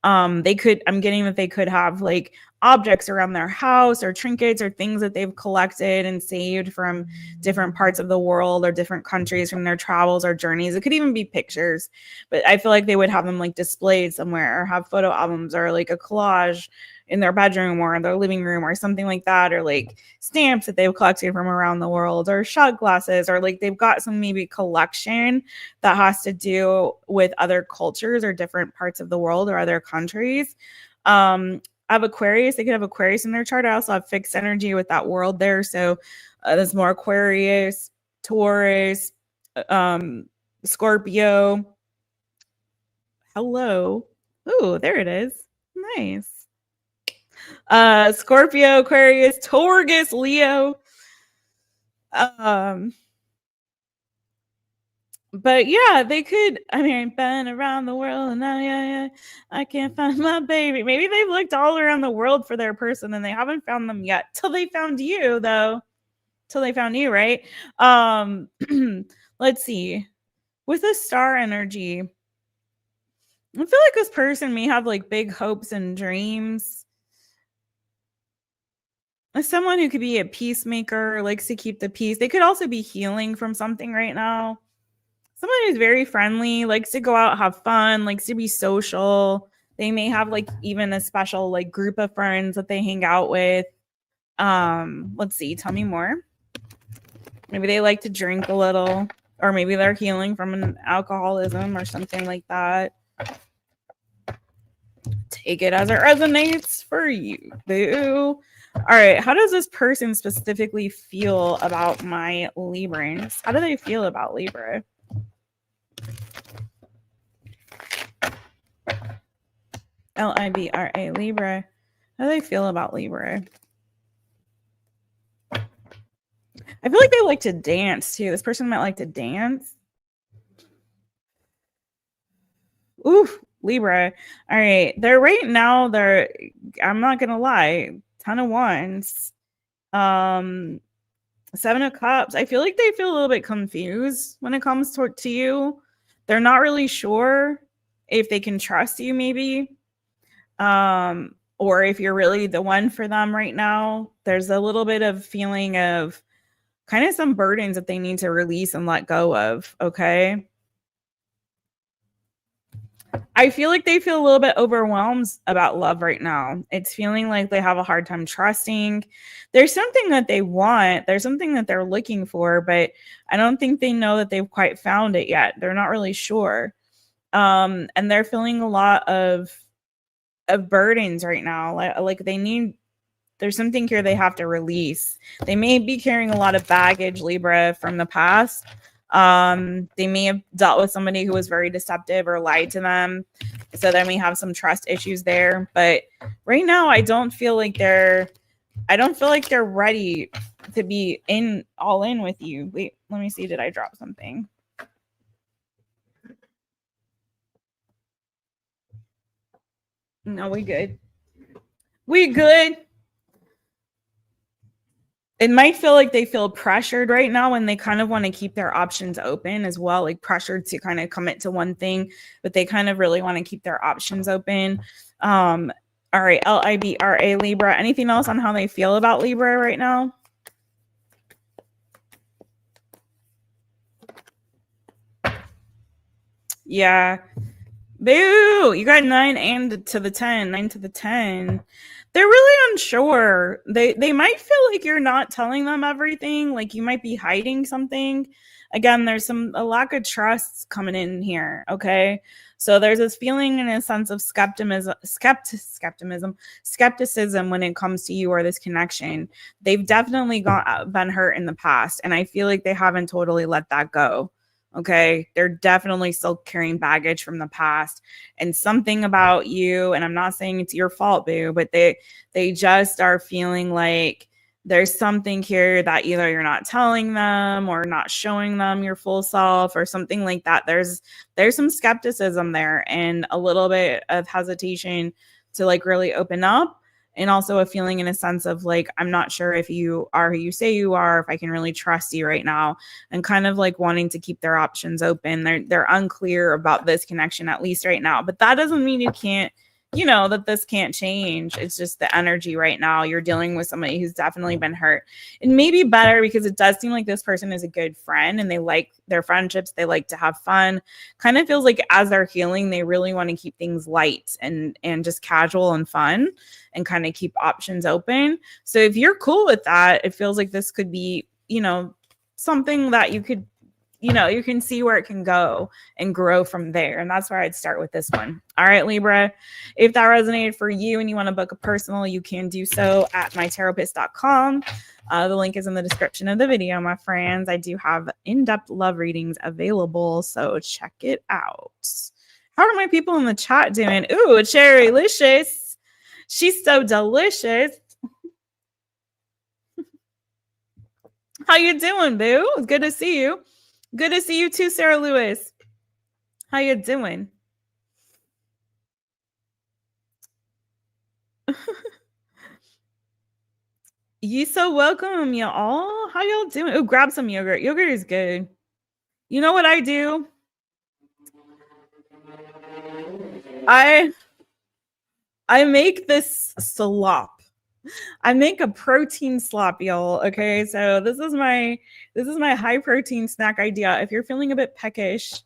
Speaker 1: I'm getting that they could have like objects around their house or trinkets or things that they've collected and saved from different parts of the world or different countries from their travels or journeys. It could even be pictures, but I feel like they would have them like displayed somewhere or have photo albums or like a collage in their bedroom or in their living room or something like that, or like stamps that they've collected from around the world, or shot glasses, or like they've got some maybe collection that has to do with other cultures or different parts of the world or other countries. I have Aquarius. They could have Aquarius in their chart. I also have fixed energy with that world there. So there's more Aquarius, Taurus, Scorpio. Hello. Oh, there it is. Nice. Scorpio, Aquarius, Taurus, Leo. But yeah, they could. I mean, been around the world and now, I can't find my baby. Maybe they've looked all around the world for their person and they haven't found them yet. Till they found you, though. Till they found you, right? Let's see. With the star energy, I feel like this person may have like big hopes and dreams. Someone who could be a peacemaker, likes to keep the peace. They could also be healing from something right now. Someone who's very friendly, likes to go out, have fun, likes to be social. They may have like even a special like group of friends that they hang out with. Let's see, tell me more. Maybe they like to drink a little, or maybe they're healing from an alcoholism or something like that. Take it as it resonates for you, boo. All right, how does this person specifically feel about my Librans? How do they feel about Libra? LIBRA, Libra. How do they feel about Libra? I feel like they like to dance too. This person might like to dance. Ooh, Libra. All right. They're right now, I'm not gonna lie, 10 of Wands. 7 of Cups. I feel like they feel a little bit confused when it comes to you. They're not really sure if they can trust you, maybe. Or if you're really the one for them right now. There's a little bit of feeling of kind of some burdens that they need to release and let go of, okay? I feel like they feel a little bit overwhelmed about love right now. It's feeling like they have a hard time trusting. There's something that they want. There's something that they're looking for, but I don't think they know that they've quite found it yet. They're not really sure. And they're feeling a lot of burdens right now. Like there's something here they have to release. They may be carrying a lot of baggage, Libra, from the past. They may have dealt with somebody who was very deceptive or lied to them. So they may have some trust issues there. But right now, I don't feel like they're ready to be all in with you. Wait, let me see. Did I drop something? No, we good. We good. It might feel like they feel pressured right now and they kind of want to keep their options open as well, like pressured to kind of commit to one thing, but they kind of really want to keep their options open. All right, LIBRA, Libra. Anything else on how they feel about Libra right now? Yeah. Boo! You got 9 and to the 10. 9 to the 10. They're really unsure. They might feel like you're not telling them everything, like you might be hiding something. Again, there's a lack of trust coming in here, okay? So there's this feeling and a sense of skepticism when it comes to you or this connection. They've definitely been hurt in the past, and I feel like they haven't totally let that go. Okay, they're definitely still carrying baggage from the past and something about you. And I'm not saying it's your fault, boo, but they just are feeling like there's something here that either you're not telling them or not showing them your full self or something like that. There's some skepticism there and a little bit of hesitation to like really open up. And also a feeling in a sense of like, I'm not sure if you are who you say you are, if I can really trust you right now, and kind of like wanting to keep their options open. They're unclear about this connection, at least right now. But that doesn't mean you can't you know, that this can't change. It's just the energy right now. You're dealing with somebody who's definitely been hurt. It may be better because it does seem like this person is a good friend and they like their friendships. They like to have fun. Kind of feels like as they're healing, they really want to keep things light and just casual and fun and kind of keep options open. So if you're cool with that, it feels like this could be, you know, something that you could, you know, you can see where it can go and grow from there. And that's where I'd start with this one. All right, Libra, if that resonated for you and you want to book a personal, you can do so at mytaropist.com. The link is in the description of the video, my friends. I do have in-depth love readings available, so check it out. How are my people in the chat doing? Ooh, Cherrylicious. She's so delicious. How you doing, boo? It's good to see you. Good to see you too, Sarah Lewis. How you doing? You so welcome, y'all. How y'all doing? Oh, grab some yogurt. Yogurt is good. You know what I do? I make this slop. I make a protein slop, y'all. Okay, so this is my high protein snack idea. If you're feeling a bit peckish,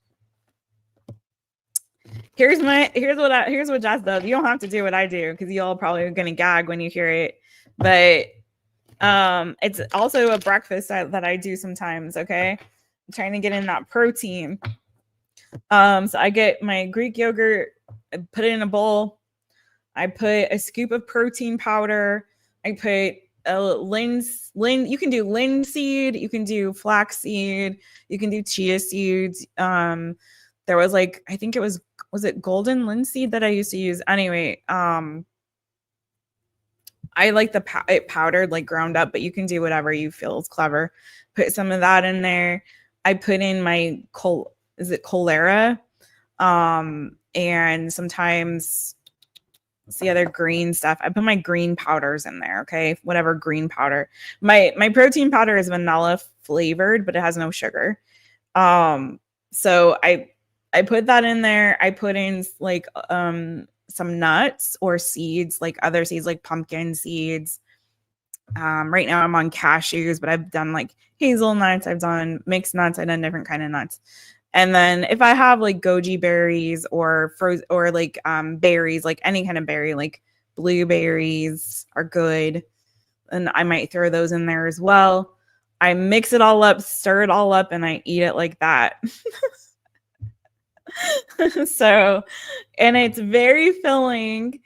Speaker 1: here's what Jess does. You don't have to do what I do because y'all probably are gonna gag when you hear it. But it's also a breakfast that I do sometimes. Okay, I'm trying to get in that protein. So I get my Greek yogurt, I put it in a bowl. I put a scoop of protein powder. I put a you can do linseed, you can do flaxseed, you can do chia seeds. There was like, I think it was it golden linseed that I used to use? Anyway, I like it powdered, like ground up, but you can do whatever you feel is clever. Put some of that in there. I put in my cholera? And sometimes the other green stuff. I put my green powders in there. Okay. Whatever green powder. My protein powder is vanilla flavored, but it has no sugar. So I put that in there. I put in like some nuts or seeds, like other seeds, like pumpkin seeds. Right now I'm on cashews, but I've done like hazelnuts, I've done mixed nuts, I've done different kind of nuts. And then if I have like goji berries or like berries, like any kind of berry, like blueberries are good. And I might throw those in there as well. I mix it all up, stir it all up, and I eat it like that. So, and it's very filling.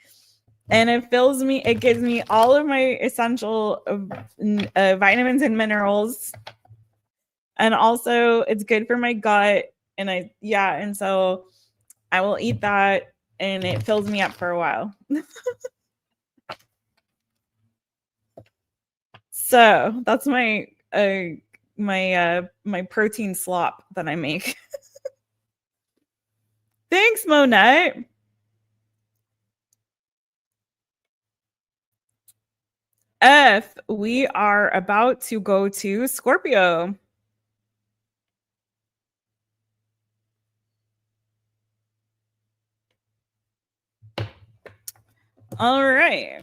Speaker 1: And it fills me, it gives me all of my essential vitamins and minerals. And also it's good for my gut. And and so I will eat that and it fills me up for a while. So that's my my protein slop that I make. Thanks, Monette. F, we are about to go to Scorpio. All right.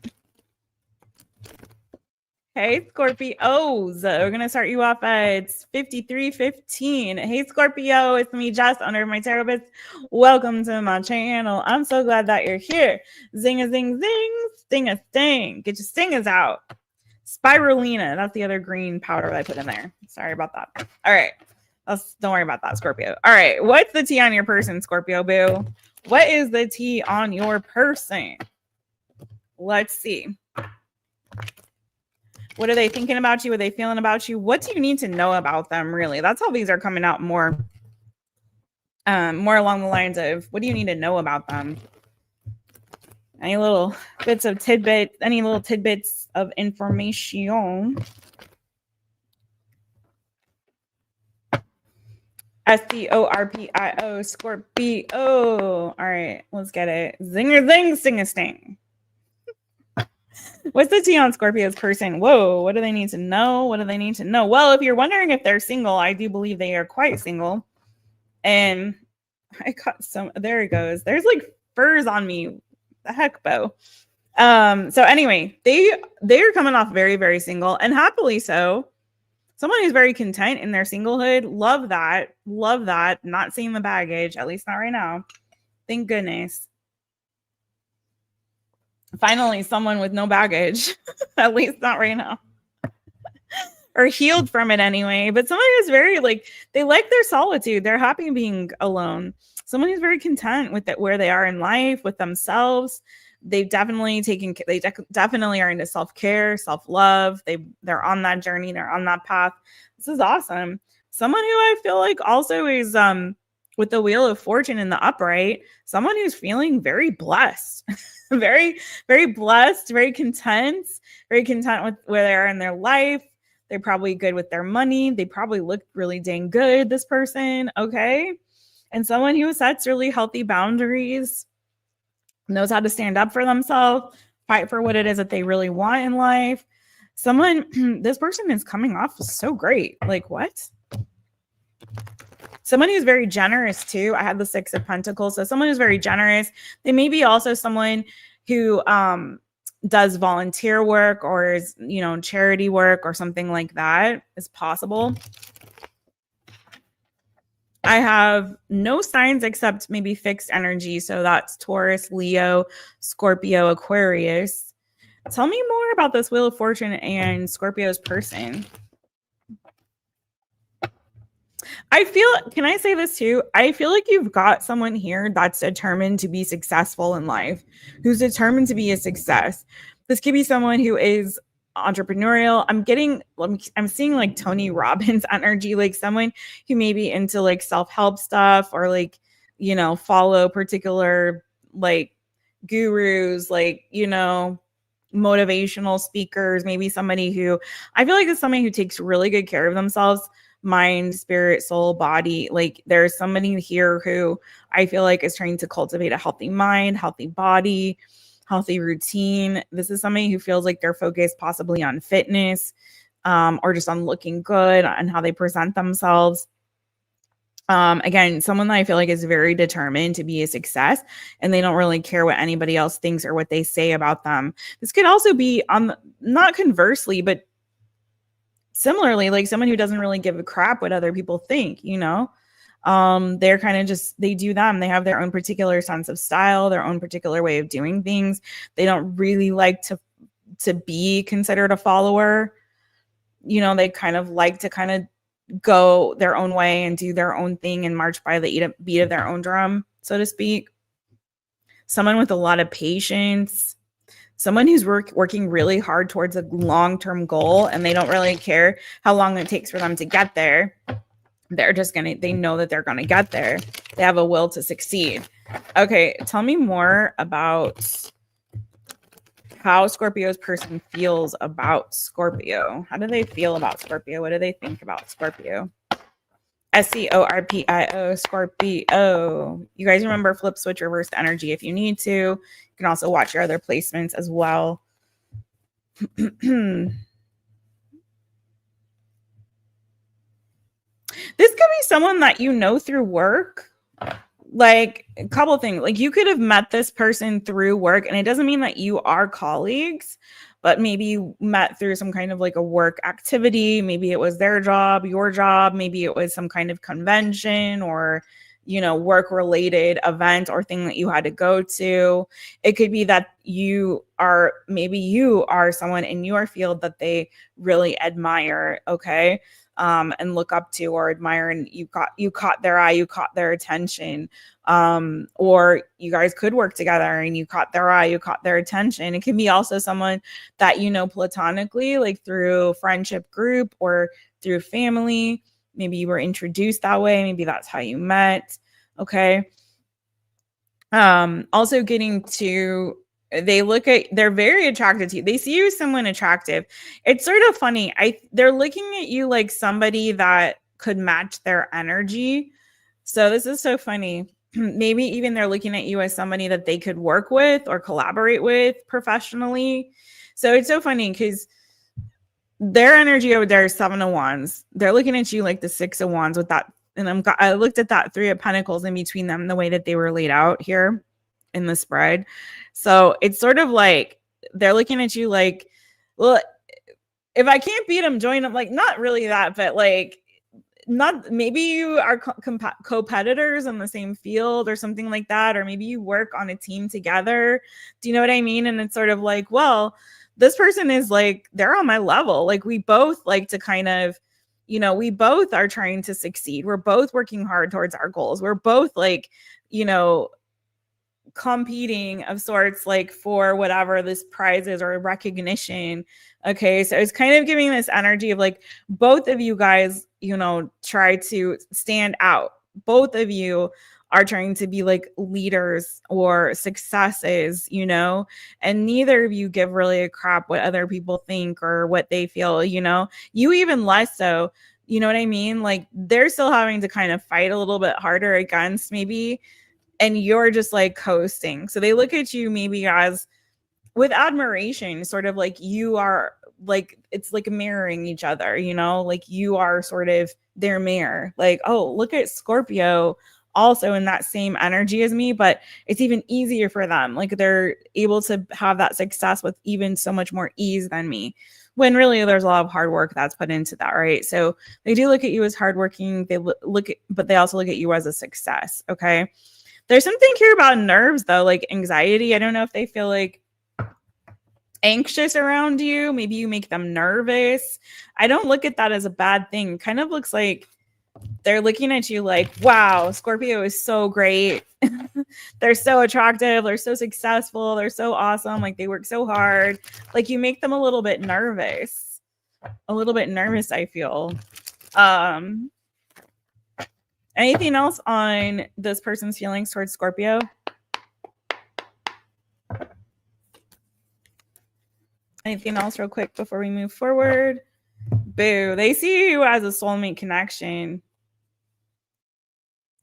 Speaker 1: Hey, Scorpios. We're going to start you off at 5315. Hey, Scorpio. It's me, Jess, owner of mytaropist. Welcome to my channel. I'm so glad that you're here. Zing a zing zing. Sting a sting. Get your stingers out. Spirulina. That's the other green powder that I put in there. Sorry about that. All right. Don't worry about that, Scorpio. All right. What's the tea on your person, Scorpio boo? What is the tea on your person? Let's see. What are they thinking about you? What are they feeling about you? What do you need to know about them, really? That's how these are coming out more along the lines of what do you need to know about them? Any little bits of tidbits, any little tidbits of information? SCORPIO, Scorpio. All right, let's get it. Zinger zing, sing a sting. What's the tea on Scorpio's person? Whoa, what do they need to know? What do they need to know? Well, if you're wondering if they're single, I do believe they are quite single. And I got some, there it goes. There's like furs on me. The heck, Bo. So anyway, they're coming off very, very single and happily so. Someone who's very content in their singlehood. Love that. Love that. Not seeing the baggage, at least not right now. Thank goodness. Finally, someone with no baggage, at least not right now. Or healed from it anyway. But someone who's very like, they like their solitude. They're happy being alone. Someone who's very content with it, where they are in life, with themselves. They've definitely definitely are into self-care, self-love. They're on that journey. They're on that path. This is awesome. Someone who I feel like also is with the Wheel of Fortune in the upright, someone who's feeling very blessed, very, very blessed, very content with where they are in their life. They're probably good with their money. They probably look really dang good, this person. Okay. And someone who sets really healthy boundaries, knows how to stand up for themselves, fight for what it is that they really want in life. Someone, this person is coming off so great. Like what? Someone who's very generous too. I had the 6 of Pentacles. So someone who's very generous. They may be also someone who does volunteer work or is, charity work or something like that is possible. I have no signs except maybe fixed energy. So that's Taurus, Leo, Scorpio, Aquarius. Tell me more about this Wheel of Fortune and Scorpio's person. Can I say this too? I feel like you've got someone here that's determined to be successful in life, who's determined to be a success. This could be someone who is entrepreneurial. I'm seeing like Tony Robbins energy, like someone who may be into like self-help stuff or like, follow particular like gurus, like, motivational speakers, maybe somebody who I feel like is somebody who takes really good care of themselves, mind, spirit, soul, body. Like there's somebody here who I feel like is trying to cultivate a healthy mind, healthy body, healthy routine. This is somebody who feels like they're focused possibly on fitness or just on looking good and how they present themselves. Again, someone that I feel like is very determined to be a success and they don't really care what anybody else thinks or what they say about them. This could also be not conversely, but similarly, like someone who doesn't really give a crap what other people think, they're kind of just, they do them. They have their own particular sense of style, their own particular way of doing things. They don't really like to be considered a follower. They kind of like to kind of go their own way and do their own thing and march by the beat of their own drum, so to speak. Someone with a lot of patience, someone who's working really hard towards a long-term goal and they don't really care how long it takes for them to get there. They know that they're going to get there. They have a will to succeed. Okay. Tell me more about how Scorpio's person feels about Scorpio. How do they feel about Scorpio? What do they think about Scorpio? SCORPIO, Scorpio. You guys remember flip, switch, reverse energy if you need to. You can also watch your other placements as well. This could be someone that through work. Like a couple things, like you could have met this person through work and it doesn't mean that you are colleagues, but maybe you met through some kind of like a work activity. Maybe it was their job, your job. Maybe it was some kind of convention or, work related event or thing that you had to go to. It could be that you are someone in your field that they really admire. Okay. And look up to or admire, and you caught their eye, you caught their attention, or you guys could work together and you caught their eye, you caught their attention. It can be also someone that platonically, like through friendship group or through family. Maybe you were introduced that way. Maybe that's how you met. Okay. Also getting to, they're very attracted to you. They see you as someone attractive. It's sort of funny. They're looking at you like somebody that could match their energy. So this is so funny. Maybe even they're looking at you as somebody that they could work with or collaborate with professionally. So it's so funny because their energy over there is 7 of Wands. They're looking at you like the 6 of Wands with that. And I looked at that 3 of Pentacles in between them, the way that they were laid out here. in the spread. So it's sort of like they're looking at you like, well, if I can't beat them, join them. Like, not really that, but like, not, maybe you are co-competitors in the same field or something like that, or maybe you work on a team together. Do you know what I mean? And it's sort of like, well, this person is like, they're on my level. Like, we both like to kind of, you know, we both are trying to succeed. We're both working hard towards our goals. We're both like, you know, competing of sorts, like for whatever this prize is or recognition. Okay, so it's kind of giving this energy of like both of you guys, you know, try to stand out. Both of you are trying to be like leaders or successes, you know, and neither of you give really a crap what other people think or what they feel, you know, you even less so. You know what I mean? Like, they're still having to kind of fight a little bit harder against maybe, and you're just like coasting. So they look at you maybe as with admiration, sort of like you are like, it's like mirroring each other, you know, like you are sort of their mirror. Like, oh, look at Scorpio also in that same energy as me, but it's even easier for them. Like, they're able to have that success with even so much more ease than me, when really there's a lot of hard work that's put into that, right? So they do look at you as hardworking. They look at, but they also look at you as a success. Okay. There's something here about nerves though, like anxiety. I don't know if they feel like anxious around you. Maybe you make them nervous. I don't look at that as a bad thing. Kind of looks like they're looking at you like, wow, Scorpio is so great. They're so attractive. They're so successful. They're so awesome. Like, they work so hard. Like, you make them a little bit nervous. I feel. Anything else on this person's feelings towards Scorpio? Anything else real quick before we move forward? Boo. They see you as a soulmate connection.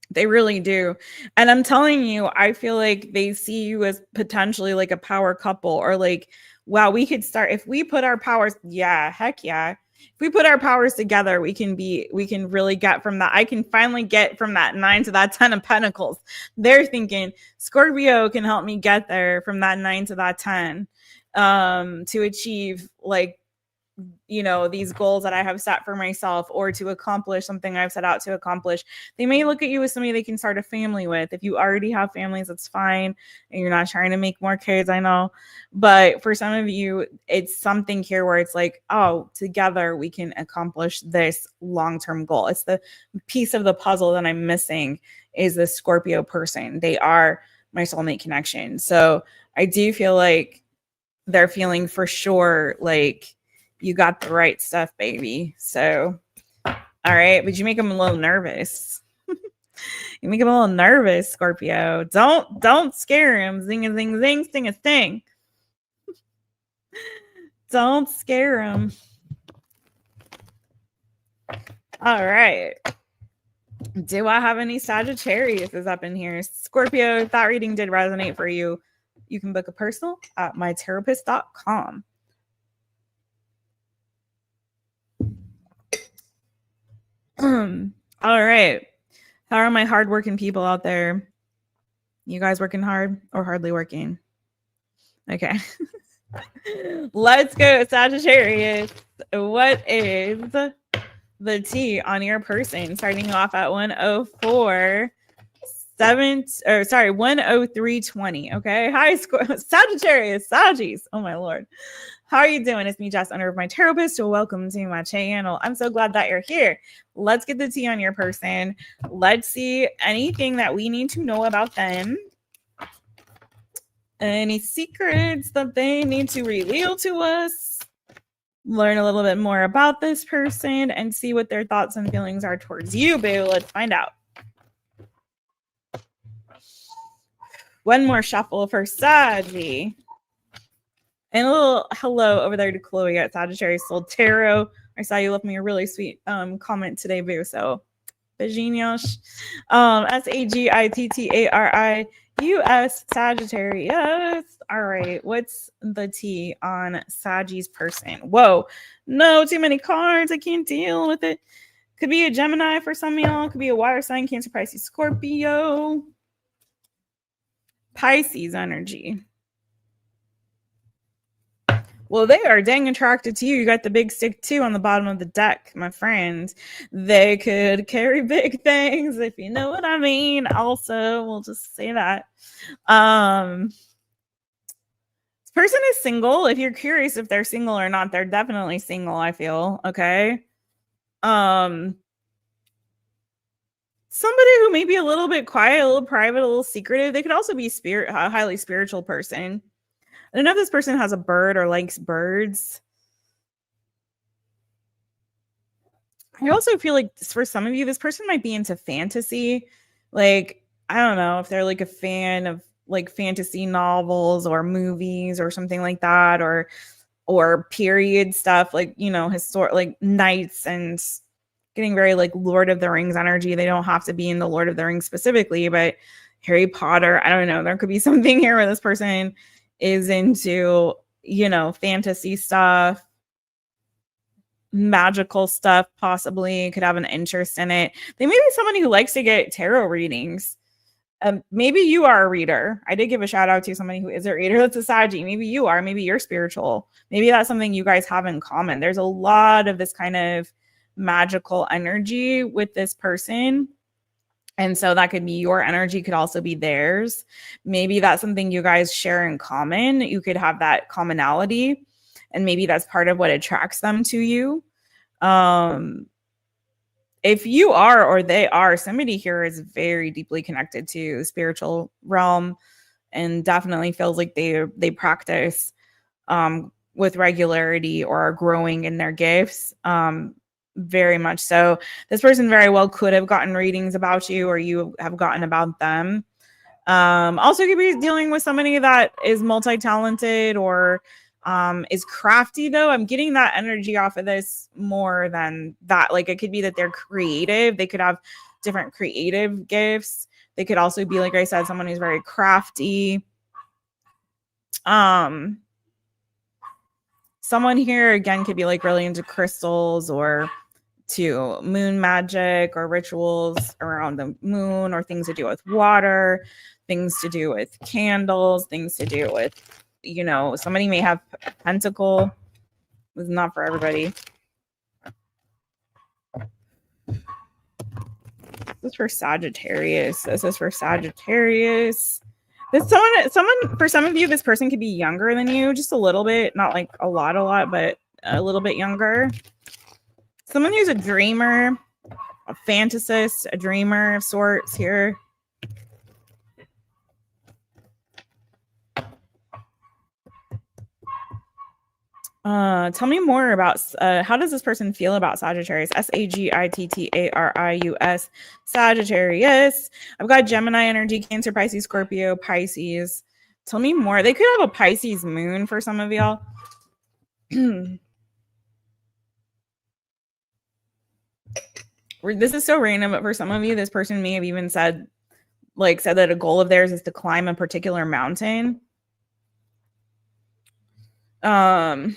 Speaker 1: They really do. And I'm telling you, I feel like they see you as potentially like a power couple, or like, wow, we could start, if we put our powers, yeah, heck yeah. If we put our powers together, we can really get from that. I can finally get from that 9 to that 10 of Pentacles. They're thinking Scorpio can help me get there from that 9 to that 10, to achieve, like, you know, these goals that I have set for myself, or to accomplish something I've set out to accomplish. They may look at you as somebody they can start a family with. If you already have families, that's fine. And you're not trying to make more kids, I know. But for some of you, it's something here where it's like, oh, together we can accomplish this long-term goal. It's the piece of the puzzle that I'm missing, is the Scorpio person. They are my soulmate connection. So I do feel like they're feeling for sure like, you got the right stuff, baby. So, all right. But you make them a little nervous. You make them a little nervous, Scorpio. Don't scare him. Zing a zing zing, sting a sting. Don't scare him. All right. Do I have any Sagittarius is up in here? Scorpio, if that reading did resonate for you, you can book a personal at mytaropist.com. All right. How are my hardworking people out there? You guys working hard or hardly working? Okay. Let's go, Sagittarius. What is the T on your person? Starting off at 103:20. Okay. Hi, Sagittarius, Saggies. Oh my Lord. How are you doing? It's me, Jess, owner of My Taropist. So welcome to my channel. I'm so glad that you're here. Let's get the tea on your person. Let's see anything that we need to know about them. Any secrets that they need to reveal to us. Learn a little bit more about this person and see what their thoughts and feelings are towards you, boo. Let's find out. One more shuffle for Saggy. And a little hello over there to Chloe at Sagittarius Soul Tarot. I saw you left me a really sweet comment today, boo. So, beijinhos. Sagittarius, Sagittarius. All right. What's the T on Saggy's person? Whoa. No, too many cards. I can't deal with it. Could be a Gemini for some of y'all. Could be a water sign, Cancer, Pisces, Scorpio. Pisces energy. Well, they are dang attracted to you. You got the big stick too on the bottom of the deck, my friend. They could carry big things, if you know what I mean. Also, we'll just say that. This person is single. If you're curious if they're single or not, they're definitely single, I feel. Okay. Somebody who may be a little bit quiet, a little private, a little secretive. They could also be a highly spiritual person. I don't know if this person has a bird or likes birds. I also feel like for some of you, this person might be into fantasy. Like, I don't know if they're like a fan of like fantasy novels or movies or something like that, or period stuff, like, you know, historic, like knights and getting very like Lord of the Rings energy. They don't have to be in the Lord of the Rings specifically, but Harry Potter, I don't know. There could be something here where this person is into, you know, fantasy stuff, magical stuff, possibly could have an interest in it. They may be somebody who likes to get tarot readings. Maybe you are a reader. I did give a shout out to somebody who is a reader. That's a Saggy. Maybe you are. Maybe you're spiritual. Maybe that's something you guys have in common. There's a lot of this kind of magical energy with this person. And so that could be your energy, could also be theirs. Maybe that's something you guys share in common. You could have that commonality, and maybe that's part of what attracts them to you. If you are, or they are, somebody here is very deeply connected to spiritual realm and definitely feels like they practice with regularity or are growing in their gifts. Very much so. This person very well could have gotten readings about you, or you have gotten about them. Also could be dealing with somebody that is multi-talented or is crafty, though. I'm getting that energy off of this more than that. Like, it could be that they're creative. They could have different creative gifts. They could also be, like I said, someone who's very crafty. Someone here again could be like really into crystals or to moon magic or rituals around the moon, or things to do with water, things to do with candles, things to do with, you know, somebody may have pentacle. It's not for everybody. This is for Sagittarius. This is for Sagittarius. This someone for some of you, this person could be younger than you, just a little bit, not like a lot, but a little bit younger. Someone who's a dreamer, a fantasist, a dreamer of sorts here. Tell me more about how does this person feel about Sagittarius? Sagittarius, Sagittarius. I've got Gemini energy, Cancer, Pisces, Scorpio, Pisces. Tell me more. They could have a Pisces moon for some of y'all. This is so random, but for some of you, this person may have even said that a goal of theirs is to climb a particular mountain. I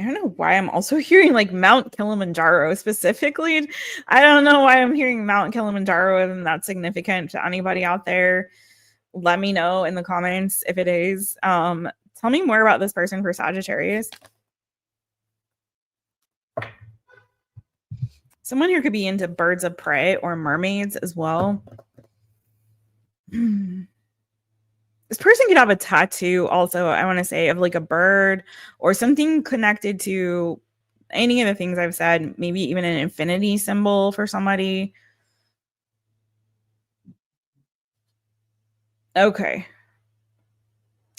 Speaker 1: don't know why I'm also hearing like Mount Kilimanjaro specifically. I don't know why I'm hearing Mount Kilimanjaro and that's significant to anybody out there. Let me know in the comments if it is. Tell me more about this person for Sagittarius. Someone here could be into birds of prey or mermaids as well. This person could have a tattoo also, I want to say, of like a bird or something connected to any of the things I've said, maybe even an infinity symbol for somebody. Okay.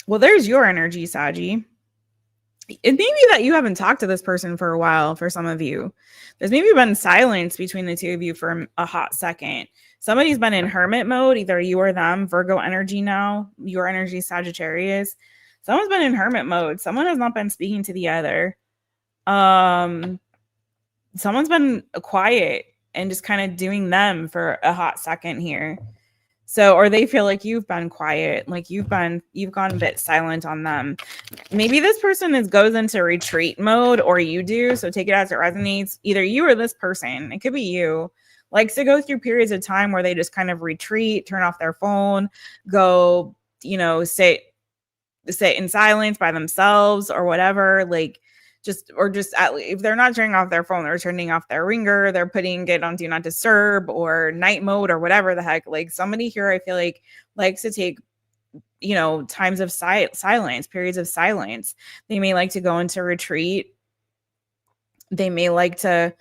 Speaker 1: Well, there's your energy, Saggy. It may be that you haven't talked to this person for a while for some of you. There's maybe been silence between the two of you for a hot second. Somebody's been in hermit mode, either you or them. Virgo energy now. Your energy, Sagittarius. Someone's been in hermit mode. Someone has not been speaking to the other. Someone's been quiet and just kind of doing them for a hot second here. So, or they feel like you've been quiet, like you've gone a bit silent on them. Maybe this person goes into retreat mode, or you do. So take it as it resonates. Either you or this person. It could be you. likes to go through periods of time where they just kind of retreat, turn off their phone, go, you know, sit in silence by themselves or whatever, like just if they're not turning off their phone, they're turning off their ringer, they're putting it on do not disturb or night mode or whatever the heck. Like somebody here, I feel like likes to take, you know, times of silence, periods of silence. They may like to go into retreat. They may like to,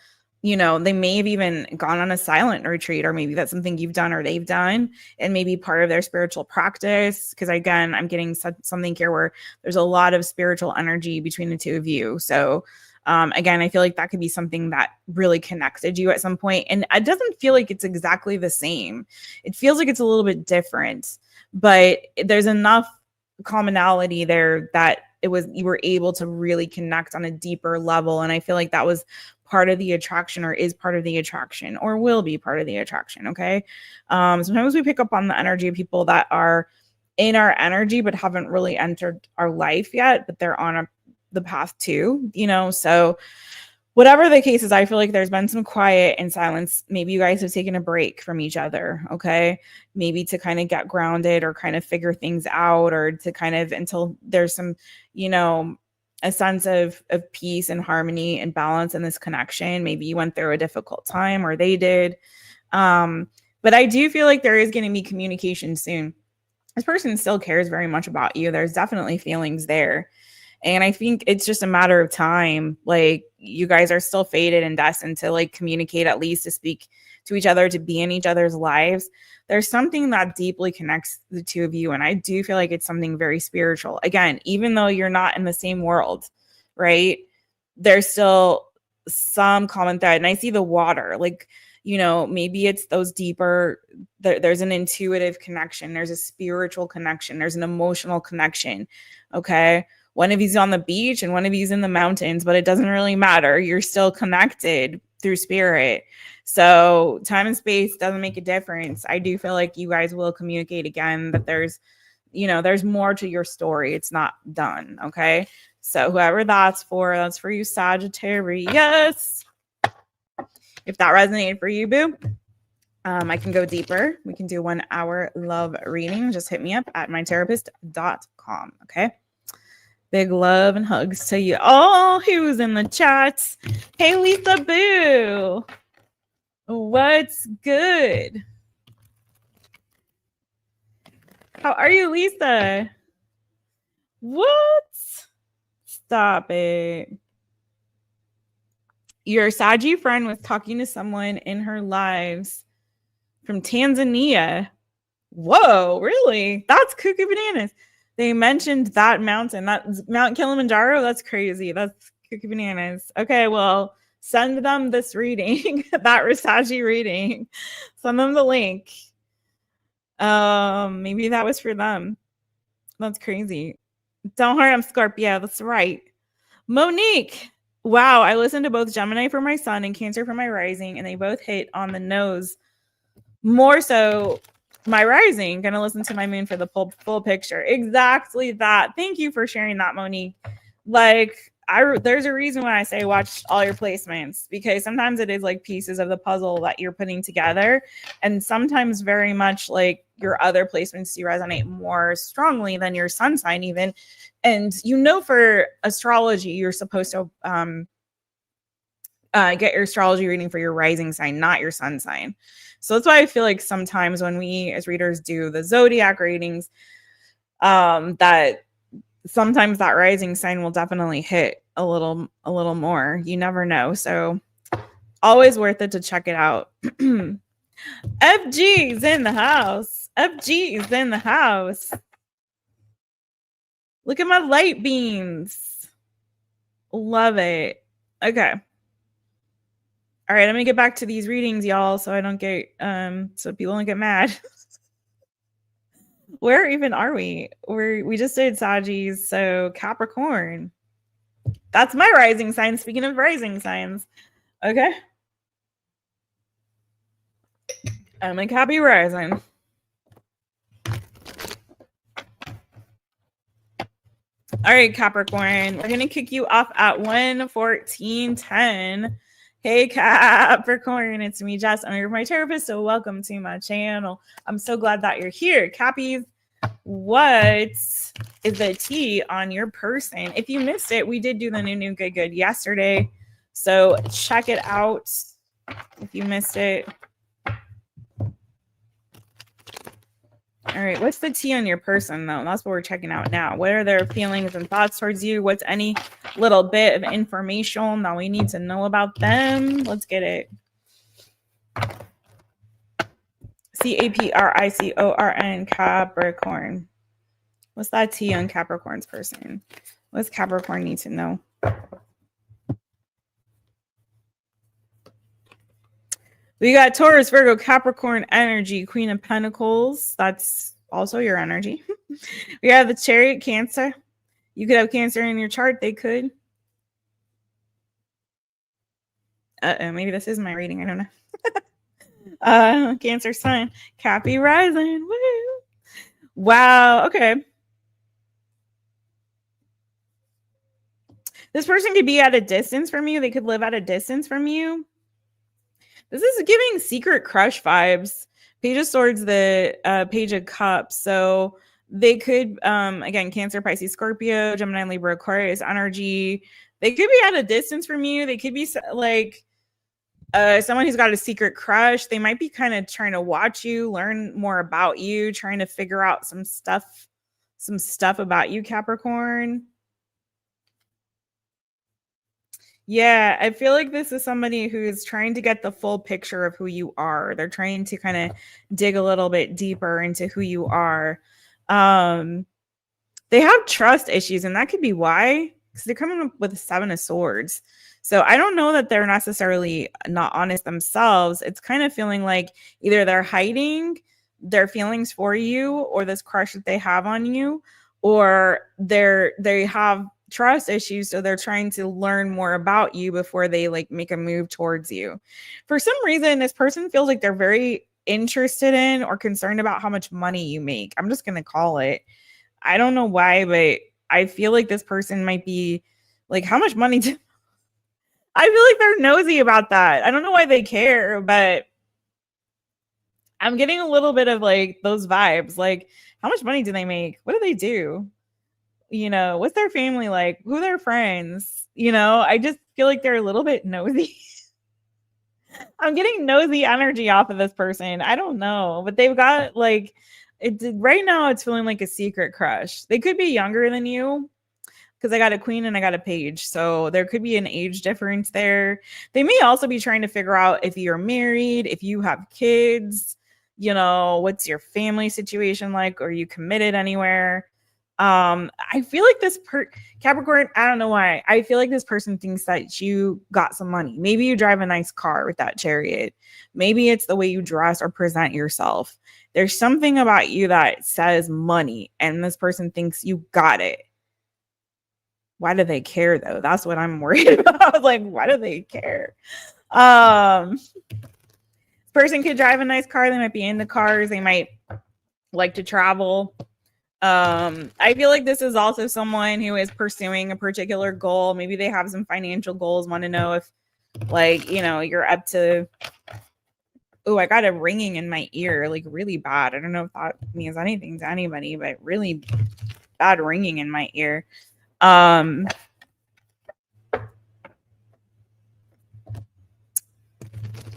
Speaker 1: you know, they may have even gone on a silent retreat, or maybe that's something you've done or they've done, and maybe part of their spiritual practice. Because again, I'm getting something here where there's a lot of spiritual energy between the two of you. So again, I feel like that could be something that really connected you at some point. And it doesn't feel like it's exactly the same. It feels like it's a little bit different, but there's enough commonality there that you were able to really connect on a deeper level. And I feel like that was part of the attraction, or is part of the attraction, or will be part of the attraction. Okay. Sometimes we pick up on the energy of people that are in our energy, but haven't really entered our life yet, but they're on the path too, you know? So whatever the case is, I feel like there's been some quiet and silence. Maybe you guys have taken a break from each other. Okay. Maybe to kind of get grounded or kind of figure things out, or to kind of, until there's some, you know, a sense of peace and harmony and balance in this connection. Maybe you went through a difficult time, or they did. But I do feel like there is going to be communication soon. This person still cares very much about you. There's definitely feelings there. And I think it's just a matter of time. Like, you guys are still fated and destined to like communicate, at least to speak to each other, to be in each other's lives. There's something that deeply connects the two of you. And I do feel like it's something very spiritual. Again, even though you're not in the same world, right? There's still some common thread. And I see the water, like, you know, maybe it's those deeper, there's an intuitive connection. There's a spiritual connection. There's an emotional connection. Okay. One of you's on the beach and one of you's in the mountains, but it doesn't really matter. You're still connected through spirit. So time and space doesn't make a difference. I do feel like you guys will communicate again, that there's, you know, there's more to your story. It's not done. Okay. So whoever that's for you, Sagittarius. If that resonated for you, boo, I can go deeper. We can do 1 hour love reading. Just hit me up at mytaropist.com. Okay. Big love and hugs to you all who's in the chats. Hey, Lisa Boo. What's good? How are you, Lisa? What? Stop it. Your Saji friend was talking to someone in her lives from Tanzania. Whoa, really? That's cuckoo bananas. They mentioned that mountain, that's Mount Kilimanjaro. That's crazy. That's cuckoo bananas. Okay, well, send them this reading, that Rasaji reading. Send them the link. Maybe that was for them. That's crazy. Don't hurt them, Scorpio. That's right. Monique. Wow, I listened to both Gemini for my sun and Cancer for my rising, and they both hit on the nose. More so my rising, gonna listen to my moon for the full picture. Exactly that. Thank you for sharing that, Monique. Like, there's a reason why I say watch all your placements, because sometimes it is like pieces of the puzzle that you're putting together, and sometimes very much like your other placements do resonate more strongly than your sun sign even. And you know, for astrology, you're supposed to get your astrology reading for your rising sign, not your sun sign. So that's why I feel like sometimes when we as readers do the zodiac readings, that sometimes that rising sign will definitely hit a little more. You never know. So always worth it to check it out. FG's in the house. FG's in the house. Look at my light beams. Love it. Okay. All right, I'm gonna get back to these readings, y'all, so I don't get so people don't get mad. Where even are we? We just did Sagis, so Capricorn. That's my rising sign. Speaking of rising signs, okay. I'm a Cappy rising. All right, Capricorn, we're gonna kick you off at 1:14:10. Hey Capricorn, it's me, Jess. I'm your therapist, so welcome to my channel. I'm so glad that you're here. Cappies, what is the tea on your person? If you missed it, we did do the new good yesterday, so check it out if you missed it. All right, what's the tea on your person, though? That's what we're checking out now. What are their feelings and thoughts towards you? What's any little bit of information that we need to know about them? Let's get it. CAPRICORN, Capricorn. What's that tea on Capricorn's person? What's Capricorn need to know? We got Taurus, Virgo, Capricorn energy, Queen of Pentacles. That's also your energy. We have the Chariot, Cancer. You could have Cancer in your chart. They could. Maybe this is my reading. I don't know. Cancer Sun, Cappy rising. Woo! Wow. Okay. This person could be at a distance from you. They could live at a distance from you. This is giving secret crush vibes. Page of Swords, the Page of Cups. So they could, again, Cancer, Pisces, Scorpio, Gemini, Libra, Aquarius energy. They could be at a distance from you. They could be like someone who's got a secret crush. They might be kind of trying to watch you, learn more about you, trying to figure out some stuff about you, Capricorn. Yeah, I feel like this is somebody who's trying to get the full picture of who you are. They're trying to kind of dig a little bit deeper into who you are. They have trust issues, and that could be why, because they're coming up with 7 of Swords. So I don't know that they're necessarily not honest themselves. It's kind of feeling like either they're hiding their feelings for you or this crush that they have on you, or they have trust issues, so they're trying to learn more about you before they like make a move towards you. For some reason, this person feels like they're very interested in or concerned about how much money you make. I'm just gonna call it. I don't know why, but I feel like this person might be like, how much money do I feel like they're nosy about that. I don't know why they care, but I'm getting a little bit of like those vibes. Like, how much money do they make? What do they do? You know, what's their family like? Who are their friends? You know, I just feel like they're a little bit nosy. I'm getting nosy energy off of this person. I don't know, but they've got like right now it's feeling like a secret crush. They could be younger than you because I got a queen and I got a page. So there could be an age difference there. They may also be trying to figure out if you're married, if you have kids, you know, what's your family situation like? Are you committed anywhere? I feel like this Capricorn, I don't know why. I feel like this person thinks that you got some money. Maybe you drive a nice car with that Chariot. Maybe it's the way you dress or present yourself. There's something about you that says money, and this person thinks you got it. Why do they care though? That's what I'm worried about. Like, why do they care? This person could drive a nice car. They might be into cars. They might like to travel. I feel like this is also someone who is pursuing a particular goal. Maybe they have some financial goals, want to know if, like, you know, you're up to. Oh, I got a ringing in my ear, like really bad. I don't know if that means anything to anybody, but really bad ringing in my ear. But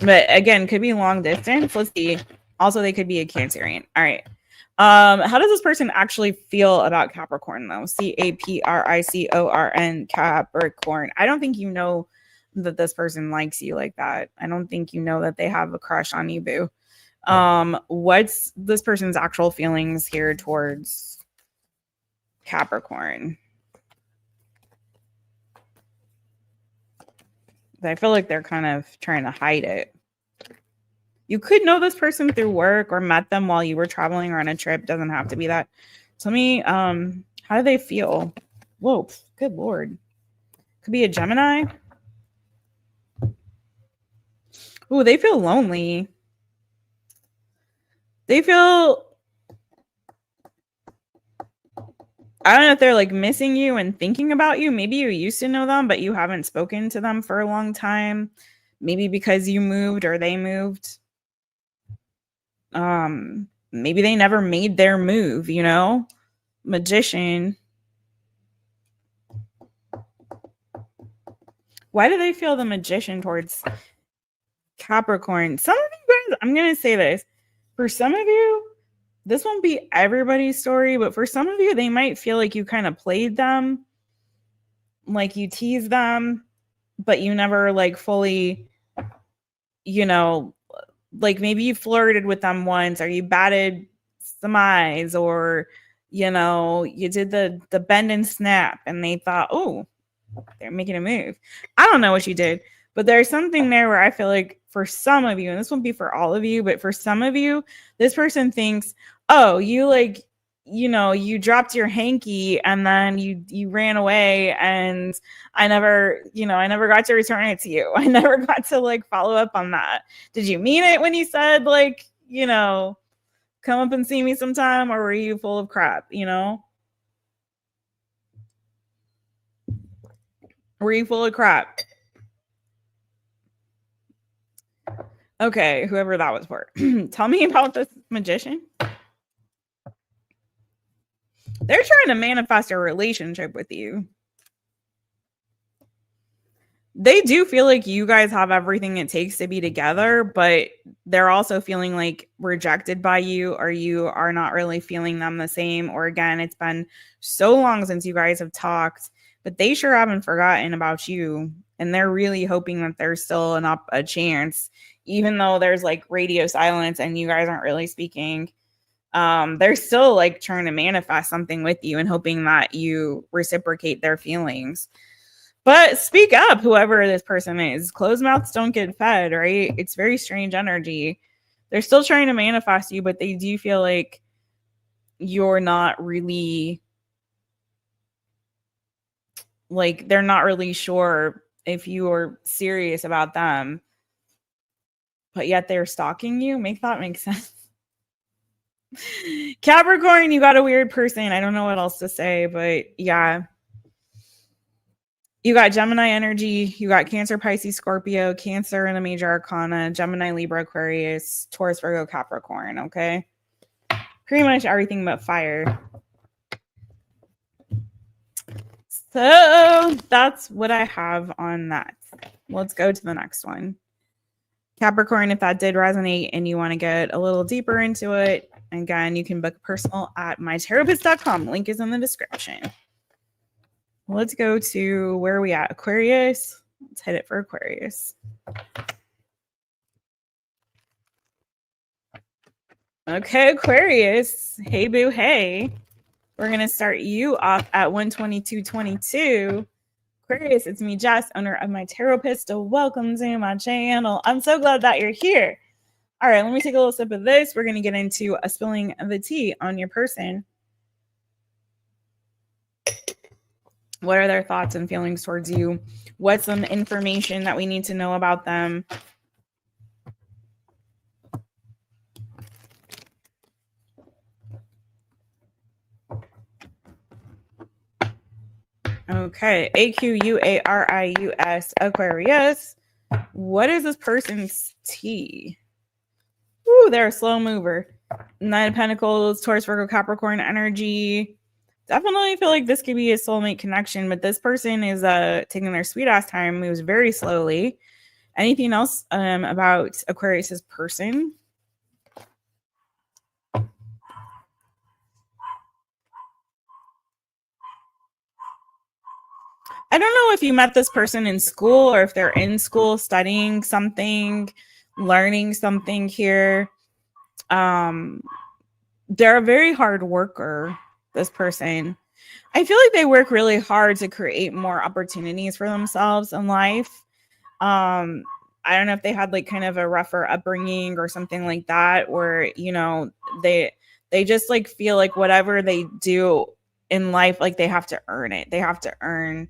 Speaker 1: again, could be long distance. Let's see. Also, they could be a Cancerian. All right. How does this person actually feel about Capricorn though? CAPRICORN, Capricorn. I don't think you know that this person likes you like that. I don't think you know that they have a crush on you, boo. What's this person's actual feelings here towards Capricorn? I feel like they're kind of trying to hide it. You could know this person through work or met them while you were traveling or on a trip. Doesn't have to be that. Tell me, how do they feel? Whoa, good Lord. Could be a Gemini. Ooh, they feel lonely. They feel, I don't know if they're like missing you and thinking about you. Maybe you used to know them, but you haven't spoken to them for a long time. maybe because you moved or they moved. Maybe they never made their move, you know? Magician. Why do they feel the magician towards Capricorn? Some of you guys, I'm going to say this. For some of you, this won't be everybody's story, but for some of you, they might feel like you kind of played them, like you teased them, but you never like fully, you know, like maybe you flirted with them once, or you batted some eyes, or, you know, you did the bend and snap and they thought, oh, they're making a move. I don't know what you did, but there's something there where I feel like for some of you, and this won't be for all of you, but for some of you, this person thinks, oh, you like, you know, you dropped your hanky and then you ran away, and I never got to return it to you. I never got to like follow up on that. Did you mean it when you said like, you know, come up and see me sometime, or were you full of crap, you know? Were you full of crap? Okay, whoever that was for. Tell me about this magician. They're trying to manifest a relationship with you. They do feel like you guys have everything it takes to be together, but they're also feeling like rejected by you, or you are not really feeling them the same. Or again, it's been so long since you guys have talked, but they sure haven't forgotten about you. And they're really hoping that there's still a chance, even though there's like radio silence and you guys aren't really speaking. They're still like trying to manifest something with you and hoping that you reciprocate their feelings. But speak up, whoever this person is. Closed mouths don't get fed, right? It's very strange energy. They're still trying to manifest you, but they do feel like you're not really, like, they're not really sure if you're serious about them. But yet they're stalking you. Make that make sense. Capricorn, you got a weird person. I don't know what else to say, but yeah. You got Gemini energy, you got Cancer, Pisces, Scorpio, Cancer in the major arcana, Gemini, Libra, Aquarius, Taurus, Virgo, Capricorn, okay? Pretty much everything but fire. So that's what I have on that. Let's go to the next one. Capricorn, if that did resonate and you want to get a little deeper into it, again, you can book personal at mytaropist.com. Link is in the description. Let's go to, where are we at? Aquarius. Let's hit it for Aquarius. Okay, Aquarius. Hey, boo, hey. We're going to start you off at 122.22. Aquarius, it's me, Jess, owner of Taropist. Welcome to my channel. I'm so glad that you're here. All right, let me take a little sip of this. We're going to get into a spilling the tea on your person. What are their thoughts and feelings towards you? What's some information that we need to know about them? Okay, AQUARIUS, Aquarius. What is this person's tea? Ooh, they're a slow mover. Nine of Pentacles, Taurus, Virgo, Capricorn energy. Definitely feel like this could be a soulmate connection, but this person is taking their sweet ass time, moves very slowly. Anything else about Aquarius's person? I don't know if you met this person in school or if they're in school studying something, learning something here. They're a very hard worker, this person. I feel like they work really hard to create more opportunities for themselves in life. I don't know if they had like kind of a rougher upbringing or something like that, or, you know, they just like feel like whatever they do in life, like they have to earn it. They have to earn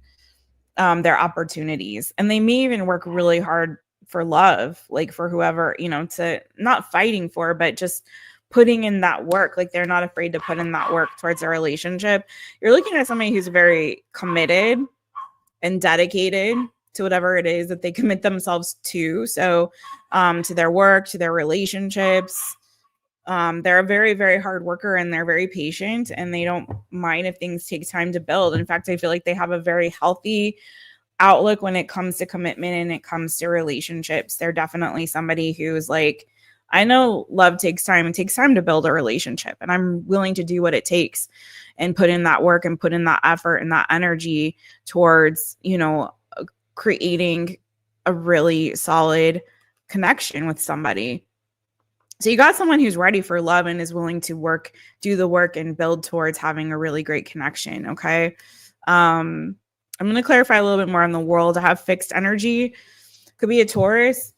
Speaker 1: their opportunities, and they may even work really hard for love, like for whoever, you know, to not fighting for, but just putting in that work. Like they're not afraid to put in that work towards a relationship. You're looking at somebody who's very committed and dedicated. to whatever it is that they commit themselves to. So to their work, to their relationships. They're a very, very hard worker, and they're very patient, and they don't mind if things take time to build. In fact, I feel like they have a very healthy outlook when it comes to commitment and it comes to relationships. They're definitely somebody who's like, I know love takes time. It takes time to build a relationship, and I'm willing to do what it takes and put in that work and put in that effort and that energy towards, you know, creating a really solid connection with somebody. So you got someone who's ready for love and is willing to do the work and build towards having a really great connection. Okay. I'm going to clarify a little bit more on the world. I have fixed energy. Could be a Taurus.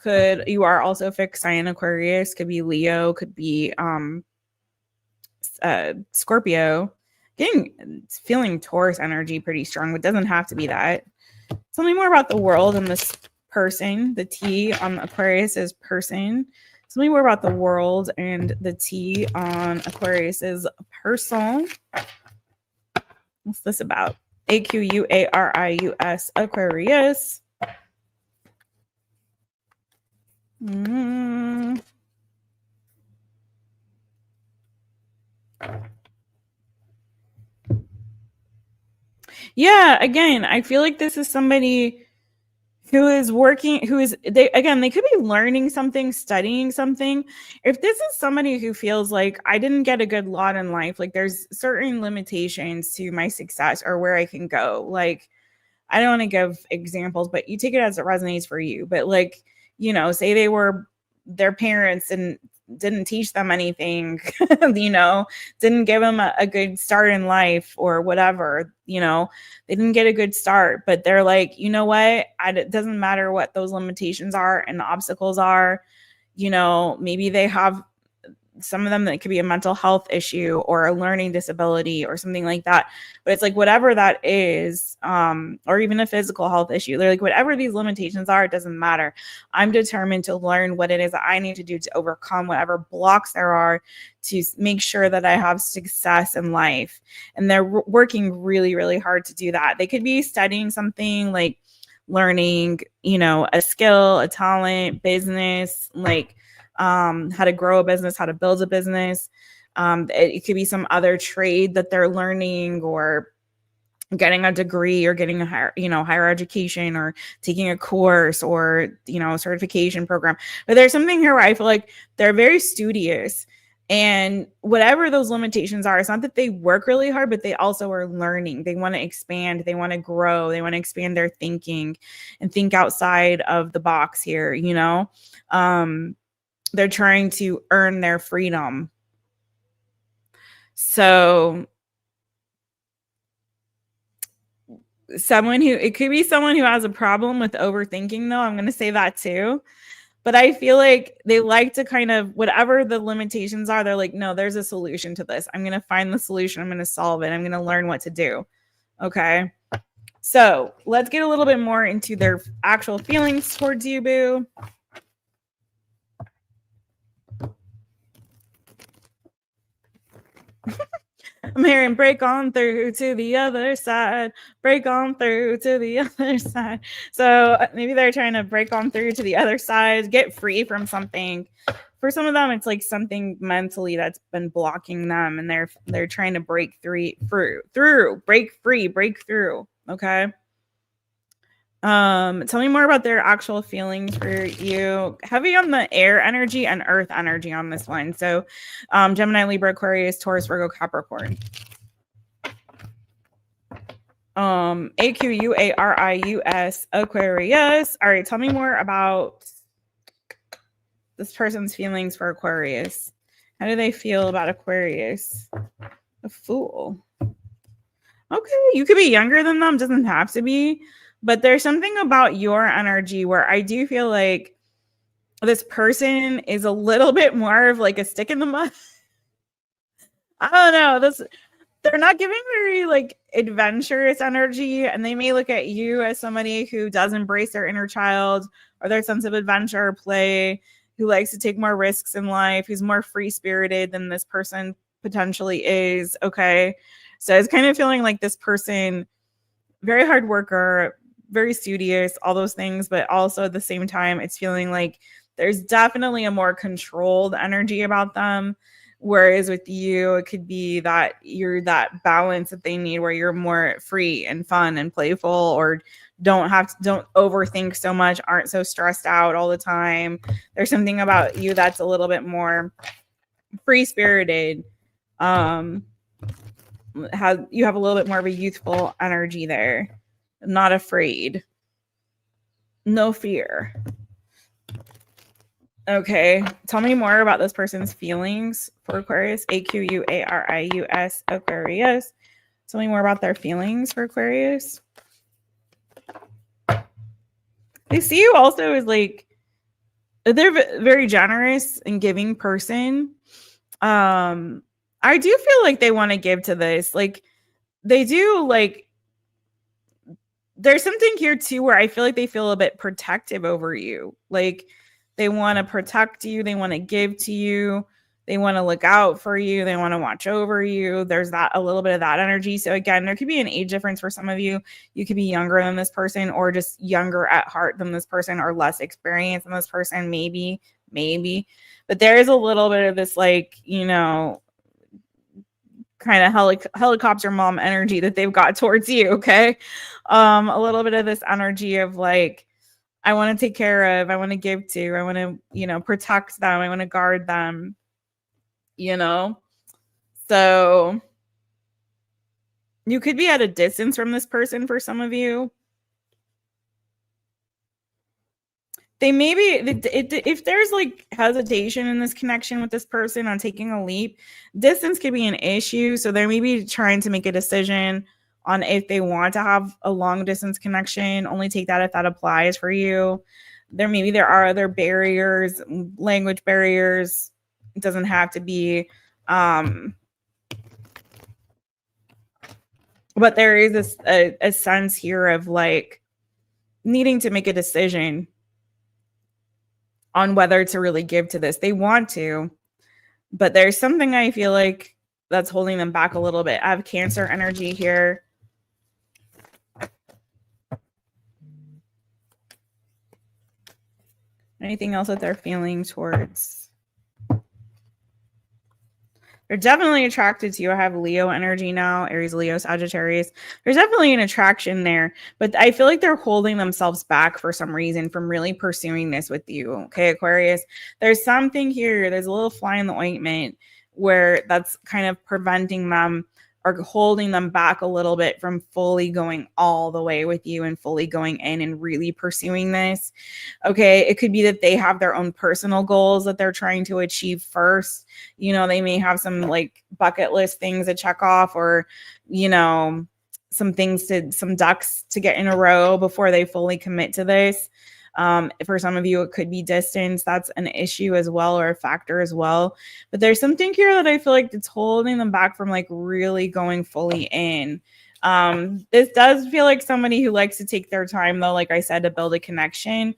Speaker 1: You are also fixed sign Aquarius. Could be Leo. Could be Scorpio. Feeling Taurus energy pretty strong, but doesn't have to be that. Tell me more about the world and this person. The T on Aquarius is person. Tell me more about the world and the T on Aquarius is person. What's this about? AQUARIUS Aquarius. Yeah, again, I feel like this is somebody who is working, they could be learning something, studying something. If this is somebody who feels like I didn't get a good lot in life, like there's certain limitations to my success or where I can go. Like, I don't want to give examples, but you take it as it resonates for you. But like, you know, say their parents and didn't teach them anything, you know, didn't give them a good start in life or whatever, you know, they didn't get a good start, but they're like, you know what, it doesn't matter what those limitations are and the obstacles are, you know, maybe they have some of them that could be a mental health issue or a learning disability or something like that. But it's like, whatever that is, or even a physical health issue, they're like, whatever these limitations are, it doesn't matter. I'm determined to learn what it is that I need to do to overcome whatever blocks there are to make sure that I have success in life. And they're working really, really hard to do that. They could be studying something like learning, you know, a skill, a talent, business, like, how to grow a business, how to build a business. It could be some other trade that they're learning, or getting a degree, or getting a higher education, or taking a course, or, you know, certification program. But there's something here where I feel like they're very studious, and whatever those limitations are, it's not that they work really hard, but they also are learning. They want to expand, they want to grow, they want to expand their thinking and think outside of the box here, you know. They're trying to earn their freedom. So it could be someone who has a problem with overthinking, though. I'm going to say that too. But I feel like they like to kind of, whatever the limitations are, they're like, no, there's a solution to this. I'm going to find the solution. I'm going to solve it. I'm going to learn what to do. Okay. So let's get a little bit more into their actual feelings towards you, boo. I'm hearing break on through to the other side, break on through to the other side. So maybe they're trying to break on through to the other side, get free from something. For some of them, it's like something mentally that's been blocking them, and they're trying to break break through. Okay. Tell me more about their actual feelings for you. Heavy on the air energy and earth energy on this one. So Gemini, Libra, Aquarius, Taurus, Virgo, Capricorn. AQUARIUS Aquarius. All right, tell me more about this person's feelings for Aquarius. How do they feel about Aquarius? A Fool. Okay, you could be younger than them, doesn't have to be. But there's something about your energy where I do feel like this person is a little bit more of like a stick in the mud. I don't know. They're not giving very like adventurous energy, and they may look at you as somebody who does embrace their inner child or their sense of adventure or play, who likes to take more risks in life, who's more free-spirited than this person potentially is. Okay. So it's kind of feeling like this person, very hard worker, very studious, all those things, but also at the same time, it's feeling like there's definitely a more controlled energy about them. Whereas with you, it could be that you're that balance that they need where you're more free and fun and playful, or don't overthink so much, aren't so stressed out all the time. There's something about you that's a little bit more free-spirited. You have a little bit more of a youthful energy there. Not afraid. No fear. Okay, tell me more about this person's feelings for Aquarius. AQUARIUS, Aquarius. Tell me more about their feelings for Aquarius. They see you also as like, they're very generous and giving person. I do feel like they want to give to this. Like, they do, like, there's something here too where I feel like they feel a bit protective over you. Like, they want to protect you. They want to give to you. They want to look out for you. They want to watch over you. There's that, a little bit of that energy. So again, there could be an age difference for some of you. You could be younger than this person, or just younger at heart than this person, or less experienced than this person. Maybe. But there is a little bit of this, like, you know, kind of helicopter mom energy that they've got towards you. Okay. A little bit of this energy of like, I want to take care of, I want to give to, I want to, you know, protect them. I want to guard them, you know? So you could be at a distance from this person for some of you. They maybe, if there's like hesitation in this connection with this person on taking a leap, distance could be an issue. So they're maybe trying to make a decision on if they want to have a long distance connection. Only take that if that applies for you. There are other barriers, language barriers. It doesn't have to be. But there is a sense here of like needing to make a decision on whether to really give to this. They want to, but there's something I feel like that's holding them back a little bit. I have Cancer energy here. Anything else that they're feeling towards? They're definitely attracted to you. I have Leo energy now, Aries, Leo, Sagittarius. There's definitely an attraction there, but I feel like they're holding themselves back for some reason from really pursuing this with you. Okay, Aquarius, there's something here. There's a little fly in the ointment where that's kind of preventing them or holding them back a little bit from fully going all the way with you and fully going in and really pursuing this. Okay, it could be that they have their own personal goals that they're trying to achieve first. You know, they may have some like bucket list things to check off, or, you know, some ducks to get in a row before they fully commit to this. For some of you, it could be distance. That's an issue as well, or a factor as well. But there's something here that I feel like it's holding them back from like really going fully in. This does feel like somebody who likes to take their time, though, like I said, to build a connection.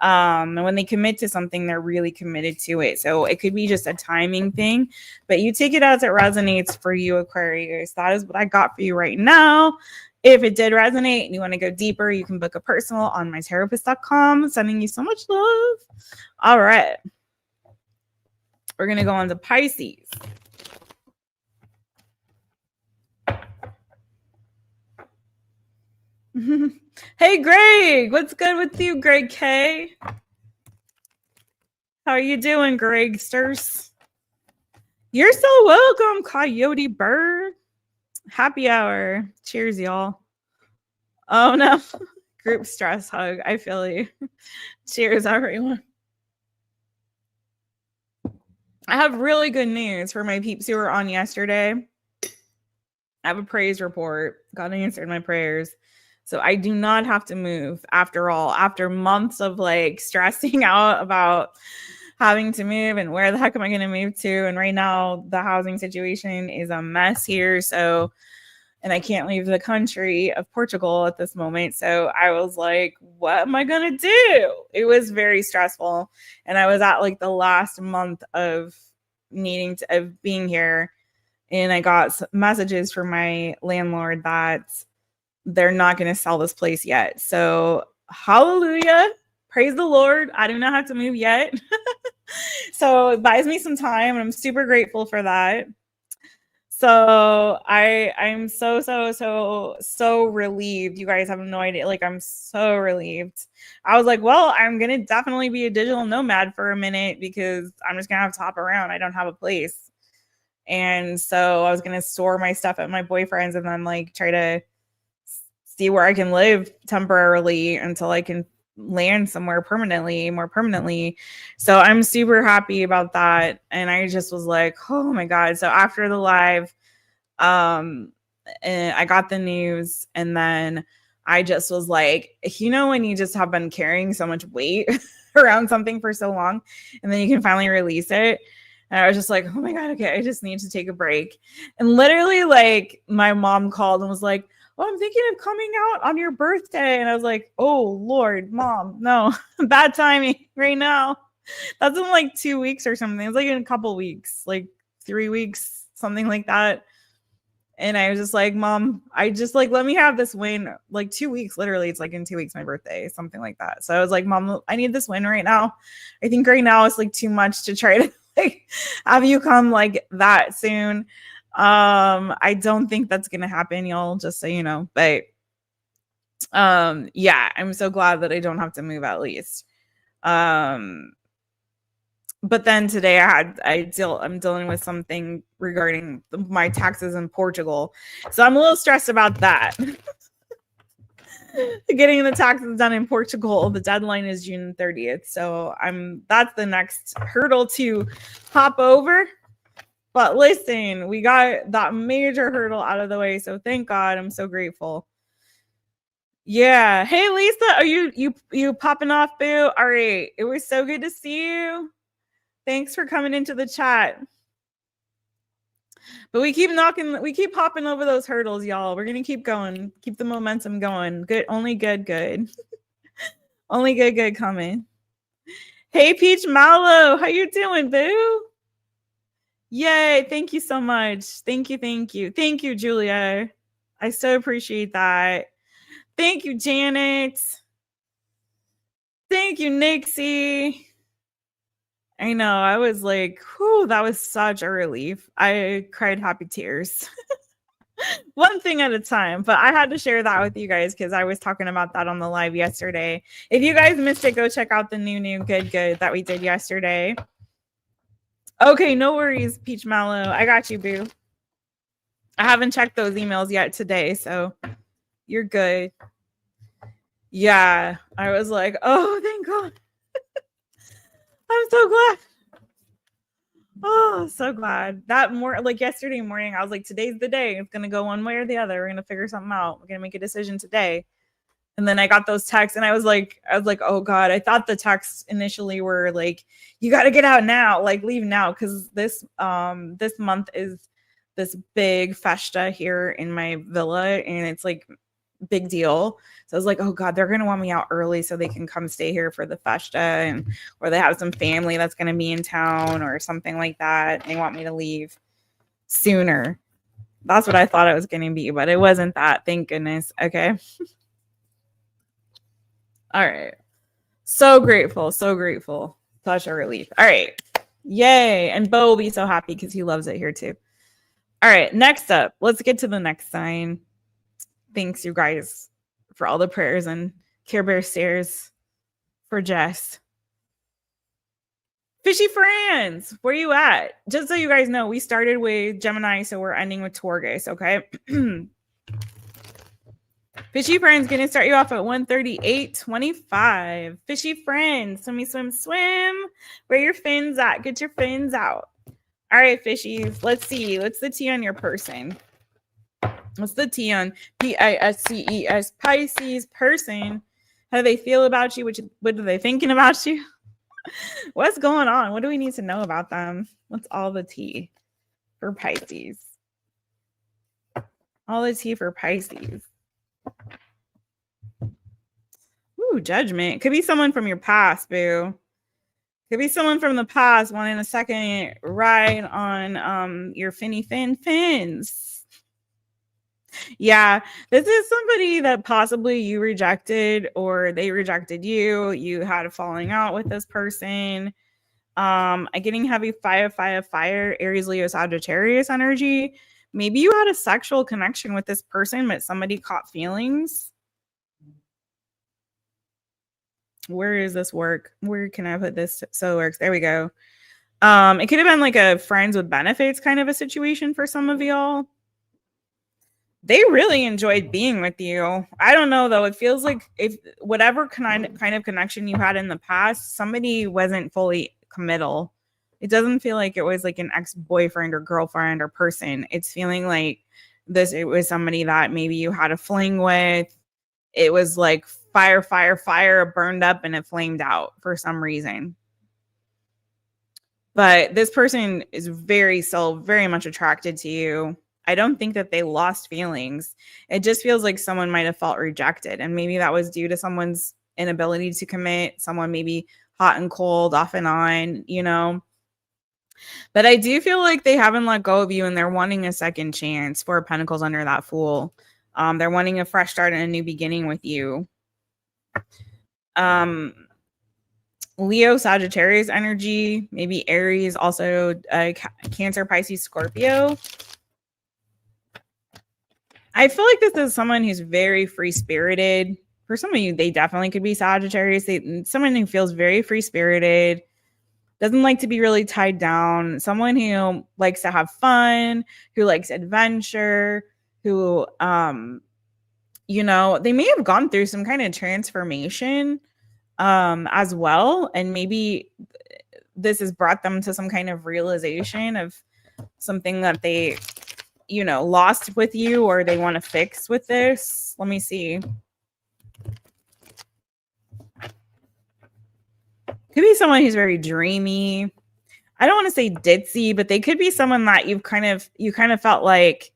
Speaker 1: And when they commit to something, they're really committed to it. So it could be just a timing thing, but you take it as it resonates for you, Aquarius. That is what I got for you right now. If it did resonate and you want to go deeper, you can book a personal on mytaropist.com. Sending you so much love. All right. We're going to go on to Pisces. Hey, Greg. What's good with you, Greg K? How are you doing, Gregsters? You're so welcome, Coyote Bird. Happy hour. Cheers, y'all. Oh, no. Group stress hug. I feel you. Cheers, everyone. I have really good news for my peeps who were on yesterday. I have a praise report. God answered my prayers. So I do not have to move after all. After months of like stressing out about having to move and where the heck am I going to move to? And right now the housing situation is a mess here. So, and I can't leave the country of Portugal at this moment. So I was like, what am I going to do? It was very stressful. And I was at like the last month of being here. And I got messages from my landlord that they're not going to sell this place yet. So hallelujah. Praise the Lord. I do not have to move yet. So it buys me some time, and I'm super grateful for that. So I'm so relieved. You guys have no idea. Like, I'm so relieved. I was like, well, I'm gonna definitely be a digital nomad for a minute because I'm just gonna have to hop around. I don't have a place. And so I was gonna store my stuff at my boyfriend's and then like try to see where I can live temporarily until I can land somewhere more permanently. So I'm super happy about that. And I just was like, oh my God. So after the live, and I got the news, and then I just was like, when you just have been carrying so much weight around something for so long, and then you can finally release it. And I was just like, oh my God, okay, I just need to take a break. And literally, like, my mom called and was like, oh, I'm thinking of coming out on your birthday. And I was like, oh Lord, Mom, no, bad timing right now. That's in like 2 weeks or something. It's like in a couple weeks, like 3 weeks, something like that. And I was just like, Mom, I just like, let me have this win. Like 2 weeks, literally. It's like in 2 weeks, my birthday, something like that. So I was like, Mom, I need this win right now. I think right now it's like too much to try to like have you come like that soon. I don't think that's gonna happen, y'all, just so you know. But yeah, I'm so glad that I don't have to move at least. But then today I'm dealing with something regarding my taxes in Portugal. So I'm a little stressed about that. Getting the taxes done in Portugal. The deadline is June 30th. So that's the next hurdle to hop over. But listen, we got that major hurdle out of the way. So thank God. I'm so grateful. Yeah. Hey Lisa, are you popping off, boo? All right. It was so good to see you. Thanks for coming into the chat. But we keep hopping over those hurdles, y'all. We're gonna keep going, keep the momentum going. Good, only good. Only good coming. Hey Peach Mallow, how you doing, boo? Yay, thank you so much. Thank you, Julia. I so appreciate that. Thank you, Janet. Thank you, Nixie. I know. I was like, whew, that was such a relief. I cried happy tears. One thing at a time, but I had to share that with you guys because I was talking about that on the live yesterday. If you guys missed it, go check out the new good that we did yesterday. Okay, no worries, Peach Mallow. I got you, boo. I haven't checked those emails yet today, so you're good. Yeah, I was like, oh, thank God. I'm so glad. Oh, so glad. Like yesterday morning, I was like, today's the day. It's going to go one way or the other. We're going to figure something out. We're going to make a decision today. And then I got those texts and I was like, oh God, I thought the texts initially were like, you got to get out now, like leave now. Cause this month is this big festa here in my villa and it's like big deal. So I was like, oh God, they're going to want me out early so they can come stay here for the festa and, or they have some family that's going to be in town or something like that. They want me to leave sooner. That's what I thought it was going to be, but it wasn't that. Thank goodness. Okay. All right. So grateful. Such a relief. All right. Yay. And Bo will be so happy because he loves it here too. All right. Next up, let's get to the next sign. Thanks, you guys, for all the prayers and Care Bear stares for Jess. Fishy friends, where you at? Just so you guys know, we started with Gemini, so we're ending with Taurus, okay? Fishy friends gonna start you off at 138.25. Fishy friends, swim. Where your fins at? Get your fins out. All right, fishies. Let's see. What's the T on your person? What's the T on PISCES? Pisces person. How do they feel about you? What are they thinking about you? What's going on? What do we need to know about them? What's all the T for Pisces? All the T for Pisces. Ooh, judgment. Could be someone from your past, boo. Could be someone from the past wanting a second ride on your fins. Yeah, this is somebody that possibly you rejected or they rejected you. You had a falling out with this person. I'm getting heavy fire, Aries, Leo, Sagittarius energy. Maybe you had a sexual connection with this person, but somebody caught feelings. Where is this work? Where can I put this so it works? There we go. It could have been like a friends with benefits kind of a situation for some of y'all. They really enjoyed being with you. I don't know though. It feels like if whatever kind of connection you had in the past, somebody wasn't fully committal. It doesn't feel like it was like an ex-boyfriend or girlfriend or person. It's feeling like it was somebody that maybe you had a fling with. It was like fire, burned up and it flamed out for some reason. But this person is still very much attracted to you. I don't think that they lost feelings. It just feels like someone might have felt rejected. And maybe that was due to someone's inability to commit, someone maybe hot and cold, off and on, you know. But I do feel like they haven't let go of you and they're wanting a second chance. Four of Pentacles under that Fool. They're wanting a fresh start and a new beginning with you. Leo, Sagittarius energy, maybe Aries, also Cancer, Pisces, Scorpio. I feel like this is someone who's very free-spirited. For some of you, they definitely could be Sagittarius. Someone who feels very free-spirited, doesn't like to be really tied down, someone who likes to have fun, who likes adventure, who, you know, they may have gone through some kind of transformation as well. And maybe this has brought them to some kind of realization of something that they, you know, lost with you or they want to fix with this. Let me see. Could be someone who's very dreamy. I don't want to say ditzy, but they could be someone that you kind of felt like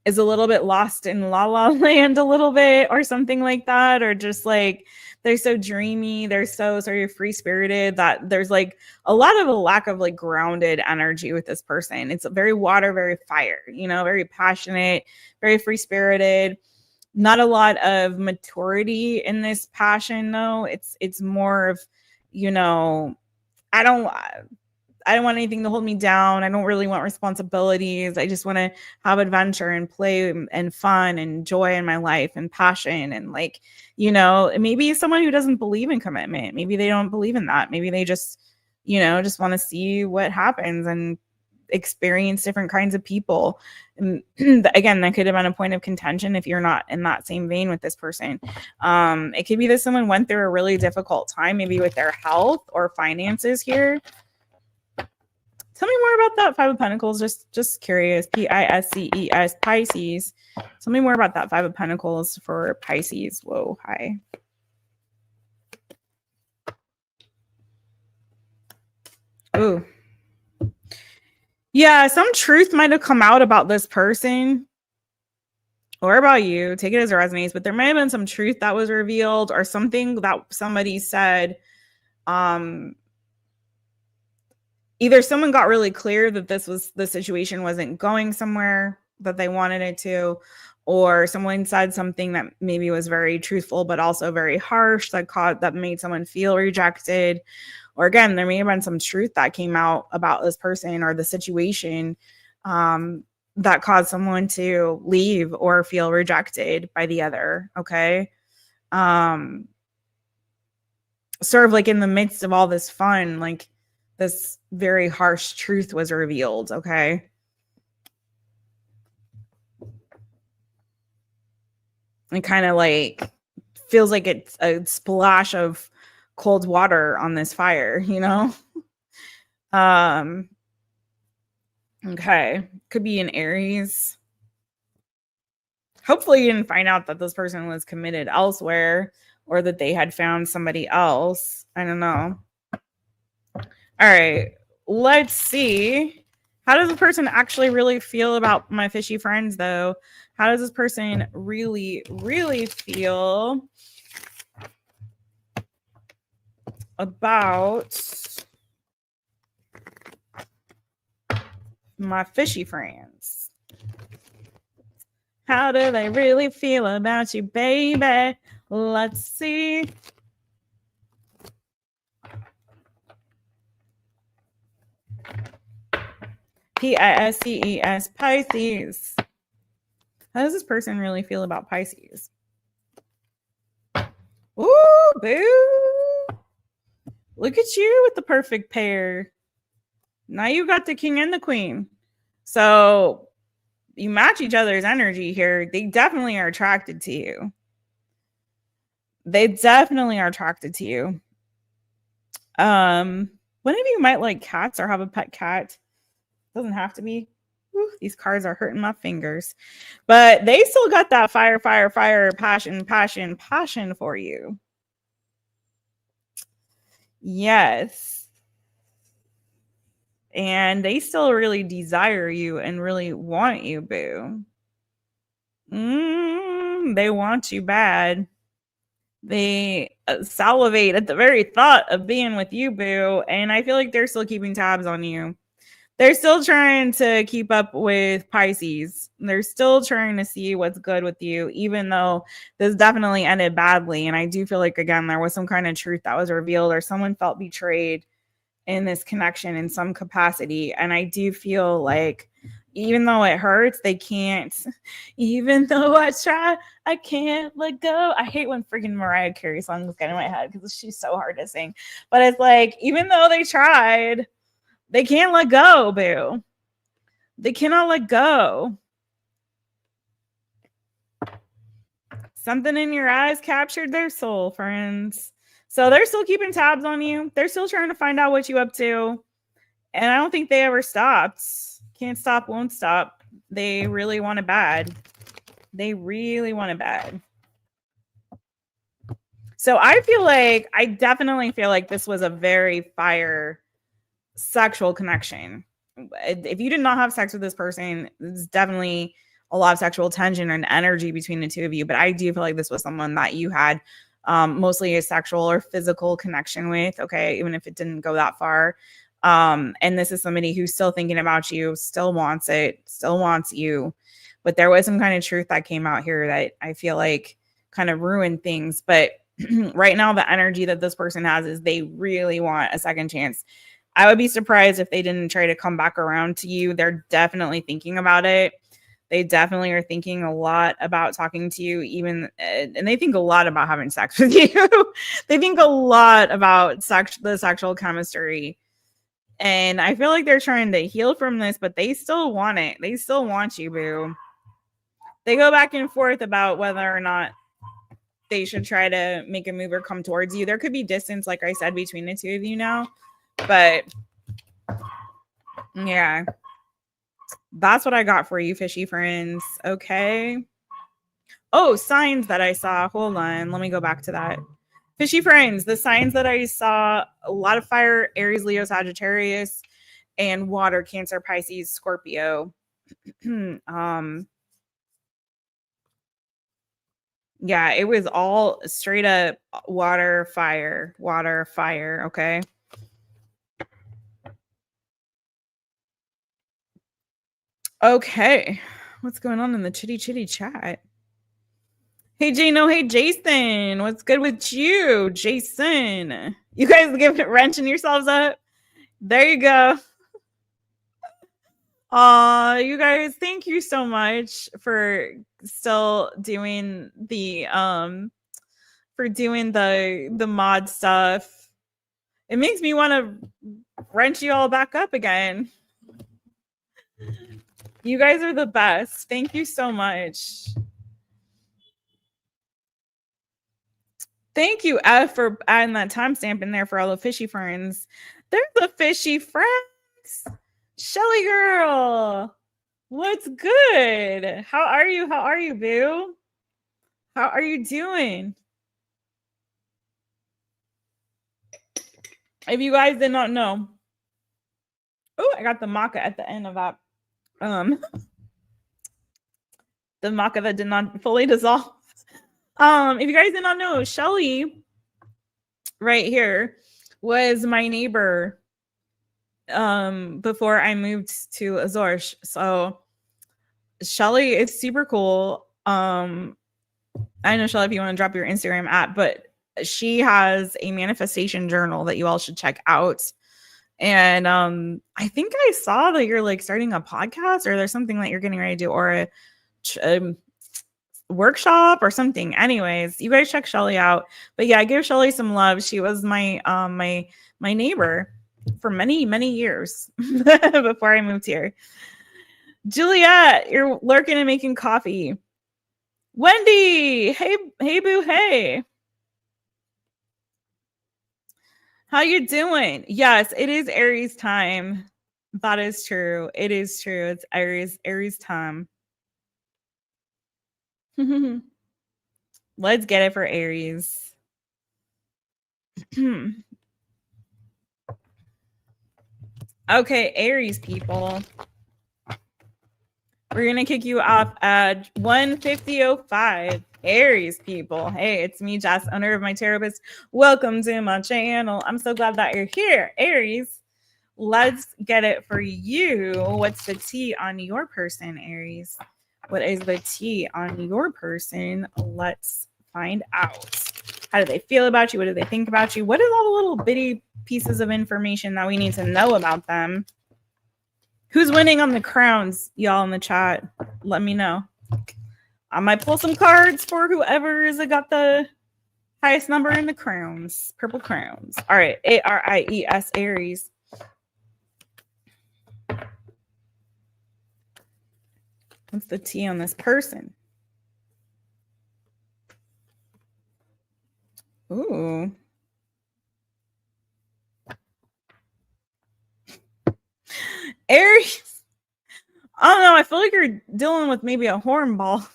Speaker 1: is a little bit lost in la la land a little bit or something like that. Or just like, they're so dreamy. They're so sort of free spirited that there's like a lot of a lack of like grounded energy with this person. It's very water, very fire, you know, very passionate, very free spirited. Not a lot of maturity in this passion though. It's more of, you know, I don't want anything to hold me down. I don't really want responsibilities. I just want to have adventure and play and fun and joy in my life and passion. And like, you know, maybe someone who doesn't believe in commitment. Maybe they don't believe in that. Maybe they just, you know, just want to see what happens and experience different kinds of people. And again, that could have been a point of contention if you're not in that same vein with this person. It could be that someone went through a really difficult time, maybe with their health or finances here. Tell me more about that Five of Pentacles. Just curious. Pisces, Pisces. Tell me more about that Five of Pentacles for Pisces. Whoa, hi. Ooh. Yeah, some truth might have come out about this person or about you. Take it as it resonates, but there may have been some truth that was revealed or something that somebody said. Either someone got really clear that the situation wasn't going somewhere that they wanted it to, or someone said something that maybe was very truthful but also very harsh that made someone feel rejected. Or again, there may have been some truth that came out about this person or the situation that caused someone to leave or feel rejected by the other. Okay. Sort of like in the midst of all this fun, like this very harsh truth was revealed. Okay. It kind of like feels like it's a splash of cold water on this fire, you know? Okay. Could be an Aries. Hopefully you didn't find out that this person was committed elsewhere or that they had found somebody else. I don't know. All right. Let's see. How does the person actually really feel about my fishy friends, though? How does this person really, really feel about my fishy friends? How do they really feel about you, baby? Let's see. Pisces, Pisces. How does this person really feel about Pisces? Ooh, boo. Look at you with the perfect pair. Now you got the king and the queen. So you match each other's energy here. They definitely are attracted to you. They definitely are attracted to you. One of you might like cats or have a pet cat. Doesn't have to be. Ooh, these cards are hurting my fingers. But they still got that fire, fire, fire, passion, passion, passion for you. Yes. And they still really desire you and really want you, boo. They want you bad. They salivate at the very thought of being with you, boo. And I feel like they're still keeping tabs on you. They're still trying to keep up with Pisces. They're still trying to see what's good with you, even though this definitely ended badly. And I do feel like, again, there was some kind of truth that was revealed or someone felt betrayed in this connection in some capacity. And I do feel like even though it hurts, they can't, even though I try, I can't let go. I hate when freaking Mariah Carey songs get in my head because she's so hard to sing. But it's like, even though they tried, they can't let go, boo. They cannot let go. Something in your eyes captured their soul, friends. So they're still keeping tabs on you. They're still trying to find out what you up to. And I don't think they ever stopped. Can't stop, won't stop. They really want it bad. They really want it bad. So I definitely feel like this was a very fire sexual connection. If you did not have sex with this person, it's definitely a lot of sexual tension and energy between the two of you. But I do feel like this was someone that you had mostly a sexual or physical connection with. Okay, even if it didn't go that far. And this is somebody who's still thinking about you, still wants it, still wants you. But there was some kind of truth that came out here that I feel like kind of ruined things. But right now, the energy that this person has is they really want a second chance. I would be surprised if they didn't try to come back around to you. They're definitely thinking about it. They definitely are thinking a lot about talking to you, even, and they think a lot about having sex with you. They think a lot about the sexual chemistry. And I feel like they're trying to heal from this, but they still want it. They still want you, boo. They go back and forth about whether or not they should try to make a move or come towards you. There could be distance, like I said, between the two of you now. But yeah, that's what I got for you, fishy friends. Okay. Oh, signs that I saw. Hold on. Let me go back to that. Fishy friends, the signs that I saw, a lot of fire, Aries, Leo, Sagittarius, and water, Cancer, Pisces, Scorpio. Yeah, it was all straight up water, fire, okay? Okay. What's going on in the chitty chat? Hey, Jano. Hey, Jason. What's good with you, Jason? You guys give it wrenching yourselves up? There you go. You guys, thank you so much for still doing the mod stuff. It makes me want to wrench you all back up again. You guys are the best. Thank you so much. Thank you, F, for adding that timestamp in there for all the fishy friends. There's the fishy friends. Shelly girl, what's good? How are you? How are you, boo? How are you doing? If you guys did not know, oh, I got the maca at the end of that. The maca that did not fully dissolve. If you guys did not know, Shelly right here was my neighbor before I moved to Azores. So Shelly is super cool. I know, Shelly, if you want to drop your Instagram at, but she has a manifestation journal that you all should check out. And I think I saw that you're like starting a podcast, or there's something that you're getting ready to do, or a workshop or something. Anyways, you guys check Shelly out. But yeah, give Shelly some love. She was my my neighbor for many years before I moved here. Juliet, you're lurking and making coffee. Wendy, hey boo, hey. How you doing? Yes, it is Aries time. That is true. It is true. It's Aries time. Let's get it for Aries. Okay, Aries people. We're going to kick you off at 1:50:05. Aries people. Hey, it's me, Jess, owner of My Taropist. Welcome to my channel. I'm so glad that you're here. Aries, let's get it for you. What's the tea on your person, Aries? What is the tea on your person? Let's find out. How do they feel about you? What do they think about you? What is all the little bitty pieces of information that we need to know about them? Who's winning on the crowns, y'all in the chat? Let me know. I might pull some cards for whoever has got the highest number in the crowns. Purple crowns. All right. ARIES, Aries. What's the tea on this person? Ooh. Aries. I don't know. I feel like you're dealing with maybe a hornball.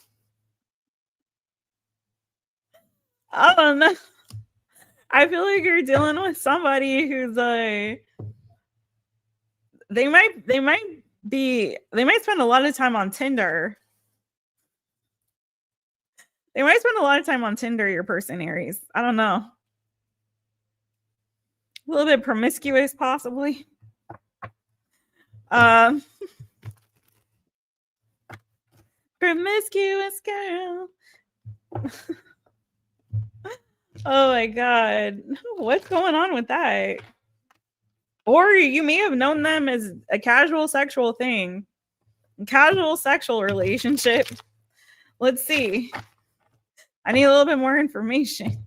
Speaker 1: I don't know. I feel like you're dealing with somebody who's they might spend a lot of time on Tinder. They might spend a lot of time on Tinder, your person, Aries. I don't know. A little bit promiscuous, possibly. Promiscuous girl. Oh my God. What's going on with that? Or you may have known them as a casual sexual thing. Casual sexual relationship. Let's see. I need a little bit more information.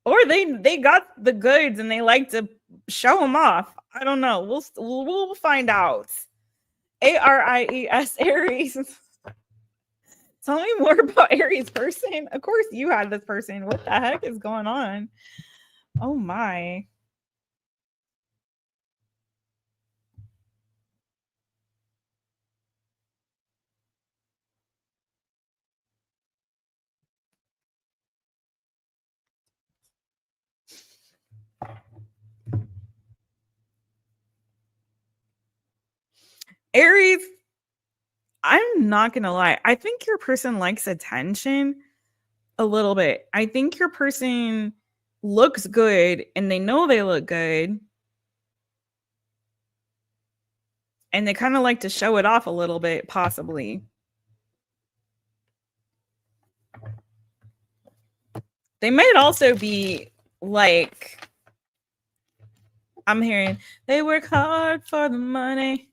Speaker 1: Or they got the goods and they like to show them off. I don't know. We'll find out. ARIES, Aries. Tell me more about Aries person. Of course you had this person. What the heck is going on? Oh my. Aries, I'm not going to lie. I think your person likes attention a little bit. I think your person looks good and they know they look good. And they kind of like to show it off a little bit, possibly. They might also be like, I'm hearing, they work hard for the money.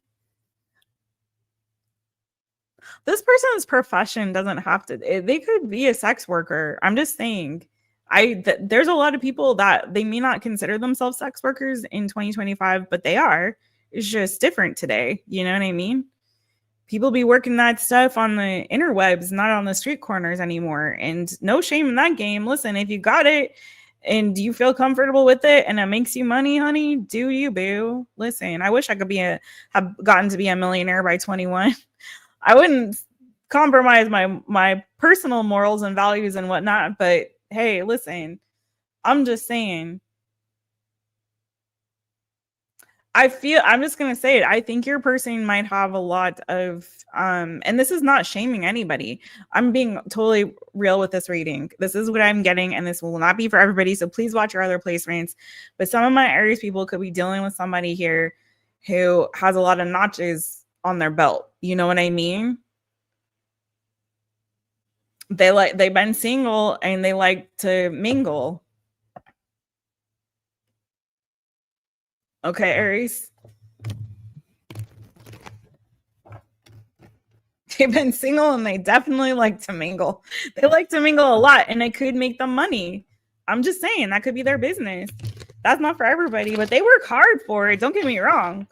Speaker 1: This person's profession doesn't have to, they could be a sex worker. I'm just saying, there's a lot of people that they may not consider themselves sex workers in 2025, but they are. It's just different today. You know what I mean? People be working that stuff on the interwebs, not on the street corners anymore. And no shame in that game. Listen, if you got it and you feel comfortable with it and it makes you money, honey, do you, boo? Listen, I wish I could have gotten to be a millionaire by 21. I wouldn't compromise my personal morals and values and whatnot. But hey, listen, I'm just saying. I'm just going to say it. I think your person might have a lot of, and this is not shaming anybody. I'm being totally real with this reading. This is what I'm getting, and this will not be for everybody. So please watch your other placements. But some of my Aries people could be dealing with somebody here who has a lot of notches on their belt. You know what I mean? They've been single and they like to mingle. Okay, Aries. They've been single and they definitely like to mingle. They like to mingle a lot and it could make them money. I'm just saying that could be their business. That's not for everybody, but they work hard for it. Don't get me wrong.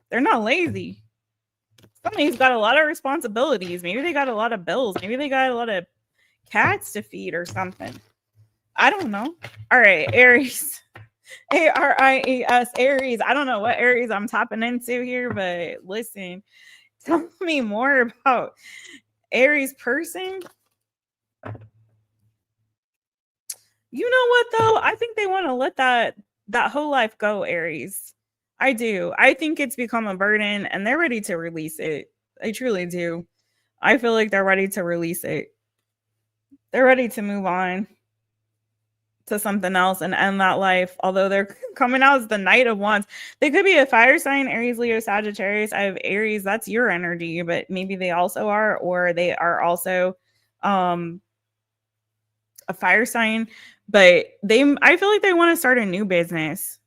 Speaker 1: They're not lazy. Somebody's got a lot of responsibilities. Maybe they got a lot of bills. Maybe they got a lot of cats to feed or something. I don't know. All right, Aries. ARIES, Aries. I don't know what Aries I'm tapping into here, but listen, tell me more about Aries person. You know what though? I think they want to let that whole life go, Aries. I do. I think it's become a burden and they're ready to release it. I truly do. I feel like they're ready to release it. They're ready to move on to something else and end that life. Although they're coming out as the Knight of Wands. They could be a fire sign, Aries, Leo, Sagittarius. I have Aries. That's your energy, but maybe they also are, or they are also a fire sign. But I feel like they want to start a new business.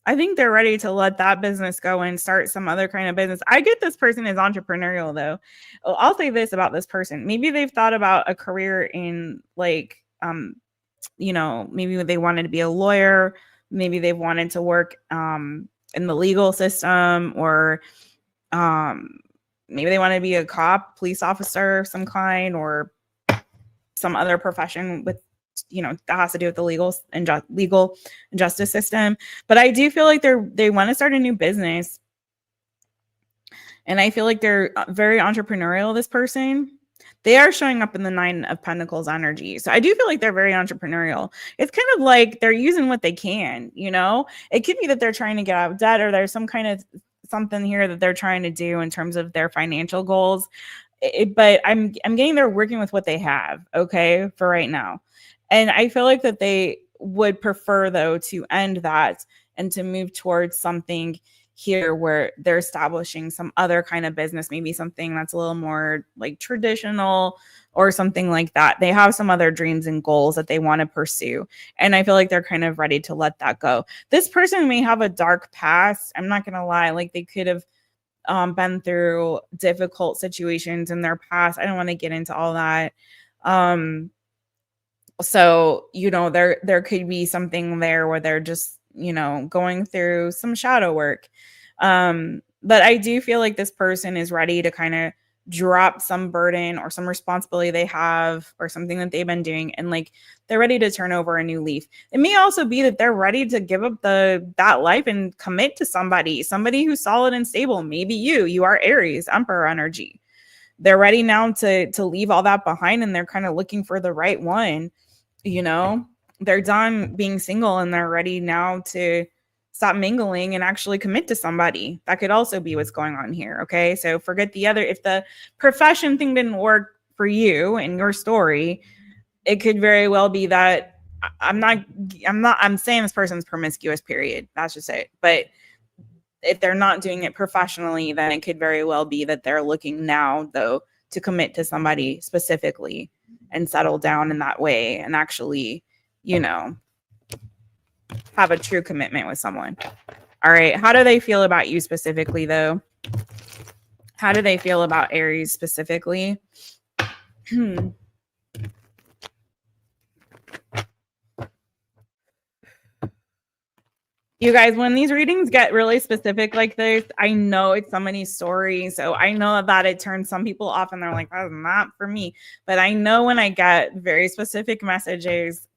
Speaker 1: I think they're ready to let that business go and start some other kind of business. I get this person is entrepreneurial though. I'll say this about this person. Maybe they've thought about a career in like, maybe they wanted to be a lawyer. Maybe they've wanted to work in the legal system, or maybe they want to be a cop, police officer of some kind, or some other profession with, that has to do with the legal and justice system. But I do feel like they want to start a new business. And I feel like they're very entrepreneurial, this person. They are showing up in the 9 of Pentacles energy. So I do feel like they're very entrepreneurial. It's kind of like they're using what they can, It could be that they're trying to get out of debt, or there's some kind of something here that they're trying to do in terms of their financial goals. But I'm getting they're working with what they have, okay, for right now. And I feel like that they would prefer, though, to end that and to move towards something here where they're establishing some other kind of business, maybe something that's a little more like traditional or something like that. They have some other dreams and goals that they want to pursue. And I feel like they're kind of ready to let that go. This person may have a dark past. I'm not going to lie. Like they could have been through difficult situations in their past. I don't want to get into all that. So, there could be something there where they're just, going through some shadow work. But I do feel like this person is ready to kind of drop some burden or some responsibility they have or something that they've been doing, and like they're ready to turn over a new leaf. It may also be that they're ready to give up that life and commit to somebody who's solid and stable. Maybe you are Aries, Emperor energy. They're ready now to leave all that behind, and they're kind of looking for the right one. They're done being single and they're ready now to stop mingling and actually commit to somebody. That could also be what's going on here. Okay. So forget if the profession thing didn't work for you in your story, it could very well be that I'm saying this person's promiscuous, period. That's just it. But if they're not doing it professionally, then it could very well be that they're looking now, though, to commit to somebody specifically and settle down in that way and actually, have a true commitment with someone. All right. How do they feel about you specifically, though? How do they feel about Aries specifically? You guys, when these readings get really specific like this, I know it's somebody's story. So I know that it turns some people off and they're like, that's not for me. But I know when I get very specific messages,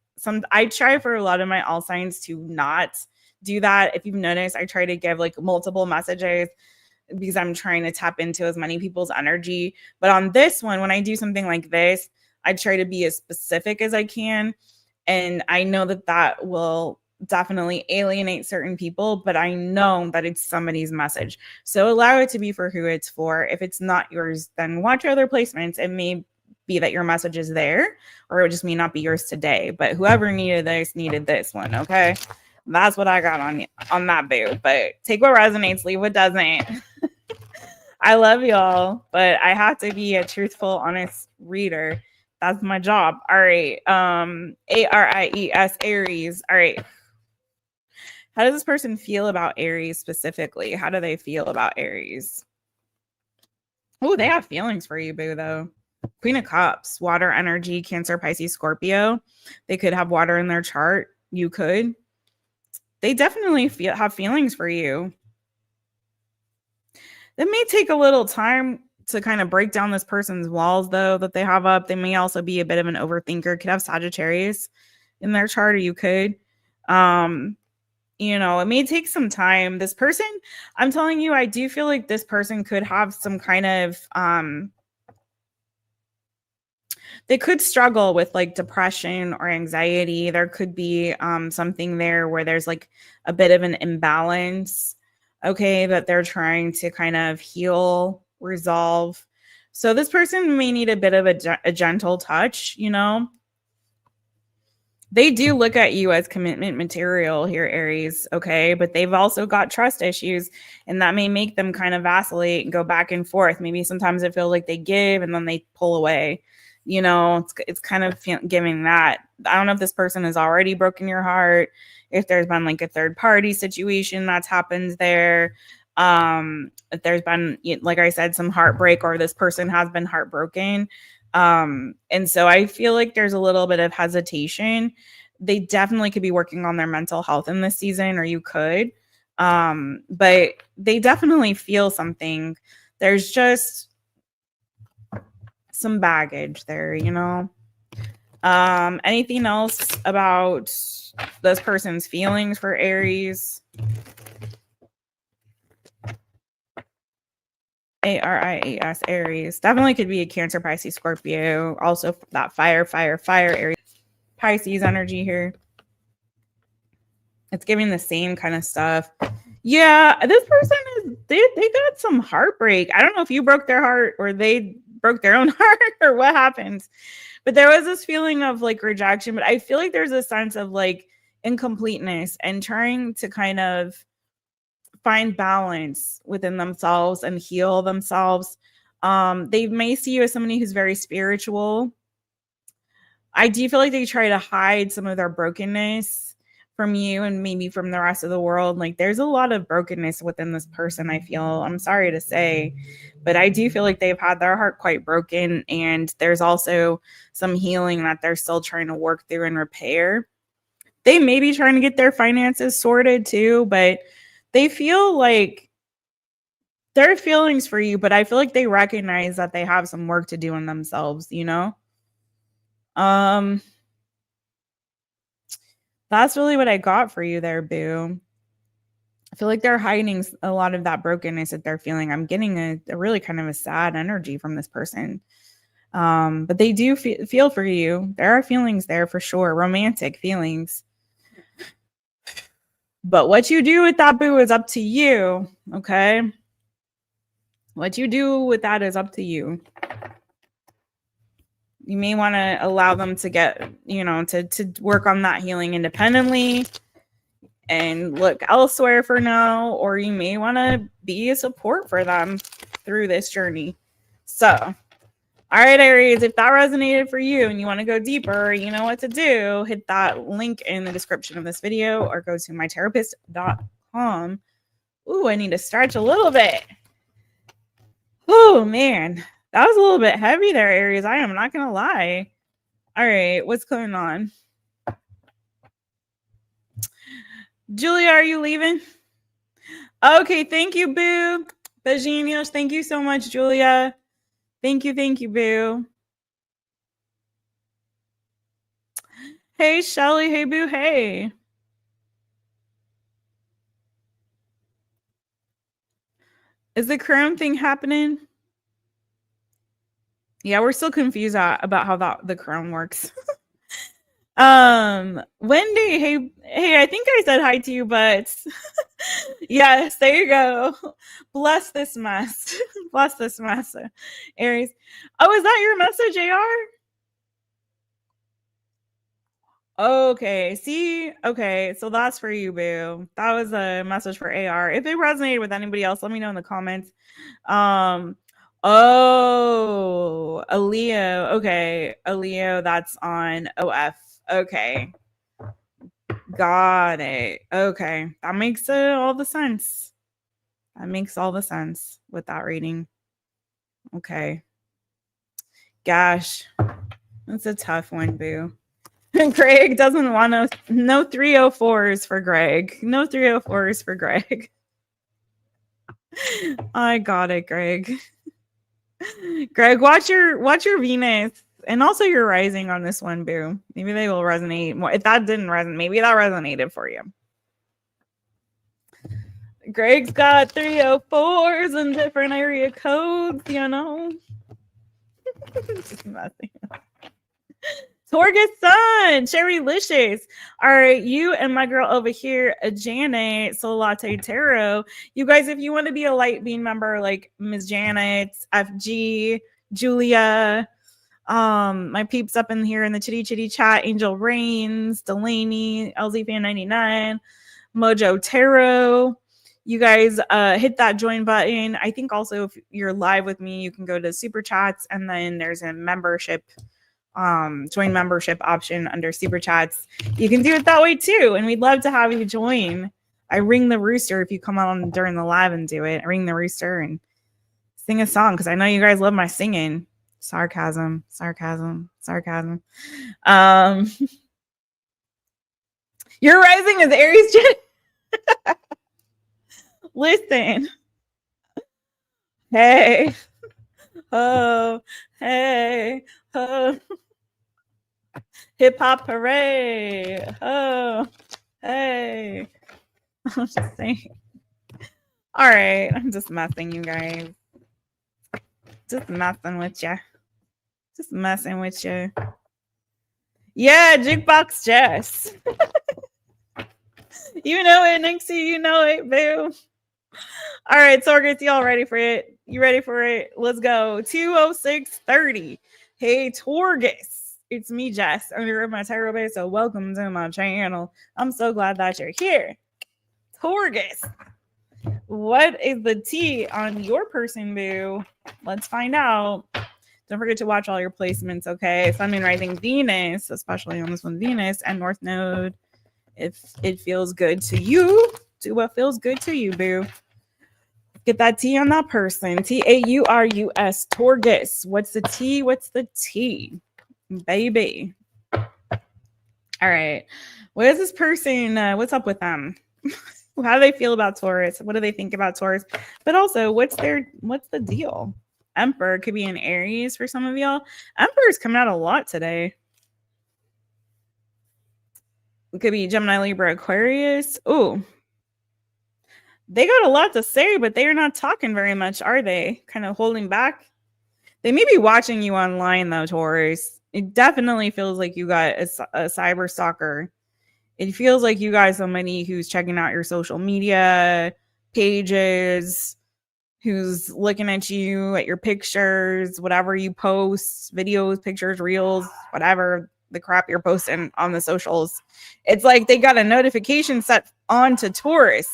Speaker 1: I try for a lot of my all signs to not do that. If you've noticed, I try to give like multiple messages because I'm trying to tap into as many people's energy. But on this one, when I do something like this, I try to be as specific as I can. And I know that will definitely alienate certain people, but I know that it's somebody's message. So allow it to be for who it's for. If it's not yours, then watch other placements. It may be that your message is there, or it just may not be yours today. But whoever needed this one. Okay. That's what I got on that, boo. But take what resonates, leave what doesn't. I love y'all, but I have to be a truthful, honest reader. That's my job. All right. ARIES, Aries. All right. How does this person feel about Aries specifically? How do they feel about Aries? Oh, they have feelings for you, boo, though. Queen of Cups, water energy, Cancer, Pisces, Scorpio. They could have water in their chart. You could. They definitely have feelings for you. It may take a little time to kind of break down this person's walls, though, that they have up. They may also be a bit of an overthinker. Could have Sagittarius in their chart, or you could. You know, it may take some time. This person, I'm telling you, I do feel like this person could have some kind of they could struggle with like depression or anxiety. There could be something there where there's like a bit of an imbalance, okay, that they're trying to kind of heal, resolve. So this person may need a bit of a gentle touch, you know. They do look at you as commitment material here, Aries, okay? But they've also got trust issues, and that may make them kind of vacillate and go back and forth. Maybe sometimes it feels like they give and then they pull away. You know, it's kind of giving that. I don't know if this person has already broken your heart, if there's been like a third party situation that's happened there. If there's been, like I said, some heartbreak, or this person has been heartbroken. And so I feel like there's a little bit of hesitation. They definitely could be working on their mental health in this season, or you could. But they definitely feel something. There's just some baggage there, you know. Anything else about this person's feelings for Aries? ARIES, Aries. Definitely could be a Cancer, Pisces, Scorpio. Also that fire, Aries, Pisces energy here. It's giving the same kind of stuff. Yeah, this person is, they got some heartbreak. I don't know if you broke their heart or they broke their own heart or what happened. But there was this feeling of like rejection. But I feel like there's a sense of like incompleteness and trying to kind of find balance within themselves and heal themselves. They may see you as somebody who's very spiritual. I do feel like they try to hide some of their brokenness from you and maybe from the rest of the world. Like there's a lot of brokenness within this person, I feel. I'm sorry to say, but I do feel like they've had their heart quite broken, and there's also some healing that they're still trying to work through and repair. They may be trying to get their finances sorted too, but they feel like their feelings for you, but I feel like they recognize that they have some work to do in themselves, you know? That's really what I got for you there, boo. I feel like they're hiding a lot of that brokenness that they're feeling. I'm getting a really kind of a sad energy from this person. But they do feel for you. There are feelings there for sure, romantic feelings. But what you do with that, boo, is up to you, okay? What you do with that is up to you. You may want to allow them to get, you know, to work on that healing independently and look elsewhere for now, or you may want to be a support for them through this journey. So, all right, Aries, if that resonated for you and you want to go deeper, you know what to do. Hit that link in the description of this video or go to mytaropist.com. Ooh, I need to stretch a little bit. Oh, man. That was a little bit heavy there, Aries. I am not going to lie. All right, what's going on? Julia, are you leaving? Okay, thank you, boo. Bajinios, thank you so much, Julia. Thank you, boo. Hey, Shelly. Hey, boo. Hey. Is the crown thing happening? Yeah, we're still confused about how the crown works. Wendy, hey, I think I said hi to you, but yes, there you go. Bless this mess. Bless this mess, Aries. Oh, is that your message, AR? Okay, see? Okay, so that's for you, boo. That was a message for AR. If it resonated with anybody else, let me know in the comments. Oh, a Leo. Okay, a Leo that's on OF. Okay. Got it. Okay. That makes all the sense. That makes all the sense with that reading. Okay. Gosh. That's a tough one, boo. Greg doesn't want no 304s for Greg. No 304s for Greg. I got it, Greg. Greg, watch your Venus and also your rising on this one, boo. Maybe they will resonate more. If that didn't resonate, maybe that resonated for you. Greg's got 304s and different area codes, you know. Torgus Sun, Cherry Licious. All right, you and my girl over here, Janet, Soul Latte Tarot. You guys, if you want to be a Light Beam member like Ms. Janet, FG, Julia, my peeps up in here in the chitty chitty chat, Angel Reigns, Delaney, LZ Fan 99, Mojo Tarot. You guys hit that join button. I think also if you're live with me, you can go to Super Chats and then there's a membership join membership option under Super Chats. You can do it that way too, and we'd love to have you join. I ring the rooster if you come on during the live and do it. I ring the rooster and sing a song because I know you guys love my singing. Sarcasm. Your rising is Aries. Listen. Hey. Oh. Hey. Oh. Hip hop hooray. Oh. Hey. I'm just saying. All right. I'm just messing, you guys. Just messing with you. Just messing with you. Yeah, Jukebox Jess. You know it, Nixie. You know it, boo. All right, Sorgus, y'all ready for it? You ready for it? Let's go. 20630. Hey, Torgus. It's me, Jess, owner of my Taropist. So welcome to my channel. I'm so glad that you're here. Torgus, what is the tea on your person, boo? Let's find out. Don't forget to watch all your placements, okay? Sun, Moon, Rising, Venus, especially on this one, Venus, and North Node. If it feels good to you, do what feels good to you, boo. Get that T on that person. Taurus, Torgus. What's the T? What's the T? Baby. All right. What is this person? What's up with them? How do they feel about Taurus? What do they think about Taurus? But also, what's the deal? Emperor could be an Aries for some of y'all. Emperor's coming out a lot today. It could be Gemini, Libra, Aquarius. Ooh. They got a lot to say, but they are not talking very much, are they? Kind of holding back. They may be watching you online, though, Taurus. It definitely feels like you got a cyber stalker. It feels like you got somebody who's checking out your social media pages, who's looking at you, at your pictures, whatever you post, videos, pictures, reels, whatever the crap you're posting on the socials. It's like they got a notification set on to Taurus.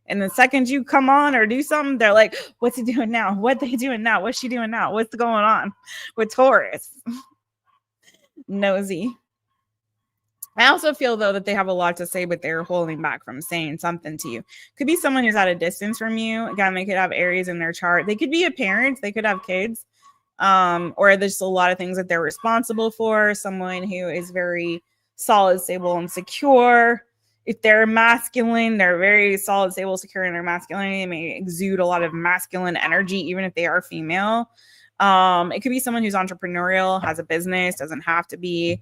Speaker 1: And the second you come on or do something, they're like, what's he doing now? What they doing now? What's she doing now? What's going on with Taurus? Nosy. I also feel, though, that they have a lot to say, but they're holding back from saying something to you. Could be someone who's at a distance from you. Again, they could have Aries in their chart. They could be a parent. They could have kids. Or there's a lot of things that they're responsible for. Someone who is very solid, stable, and secure. If they're masculine, they're very solid, stable, secure in their masculinity. They may exude a lot of masculine energy, even if they are female. It could be someone who's entrepreneurial, has a business, doesn't have to be.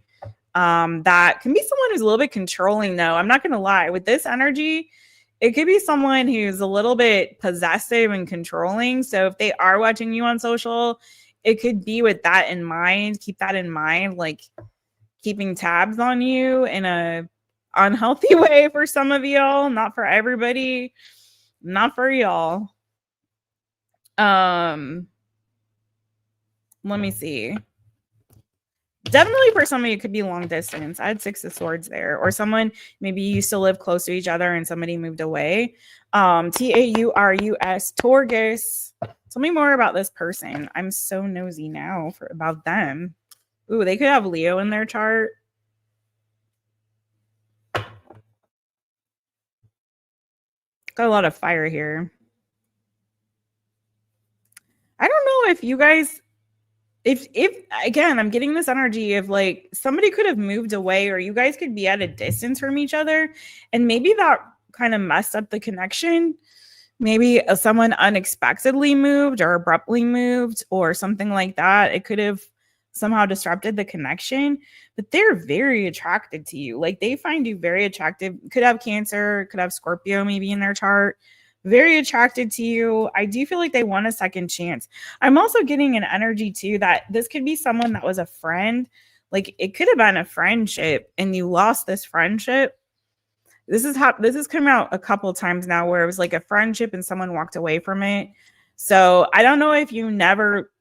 Speaker 1: That can be someone who's a little bit controlling, though. I'm not going to lie. With this energy, it could be someone who's a little bit possessive and controlling. So if they are watching you on social, it could be with that in mind. Keep that in mind. Like, keeping tabs on you in a unhealthy way for some of y'all, not for everybody, not for y'all. Let me see. Definitely for some of you, it could be long distance. I had 6 of Swords there, or someone maybe used to live close to each other and somebody moved away. TAURUS, Taurus. Tell me more about this person. I'm so nosy now about them. Ooh, they could have Leo in their chart. Got a lot of fire here. I don't know if you guys, if again, I'm getting this energy of like somebody could have moved away, or you guys could be at a distance from each other, and maybe that kind of messed up the connection. Maybe someone unexpectedly moved or abruptly moved or something like that. It could have somehow disrupted the connection, but they're very attracted to you. Like they find you very attractive. Could have Cancer, could have Scorpio maybe in their chart. Very attracted to you. I do feel like they want a second chance. I'm also getting an energy too that this could be someone that was a friend. Like it could have been a friendship and you lost this friendship. This has come out a couple times now where it was like a friendship and someone walked away from it. So I don't know if you never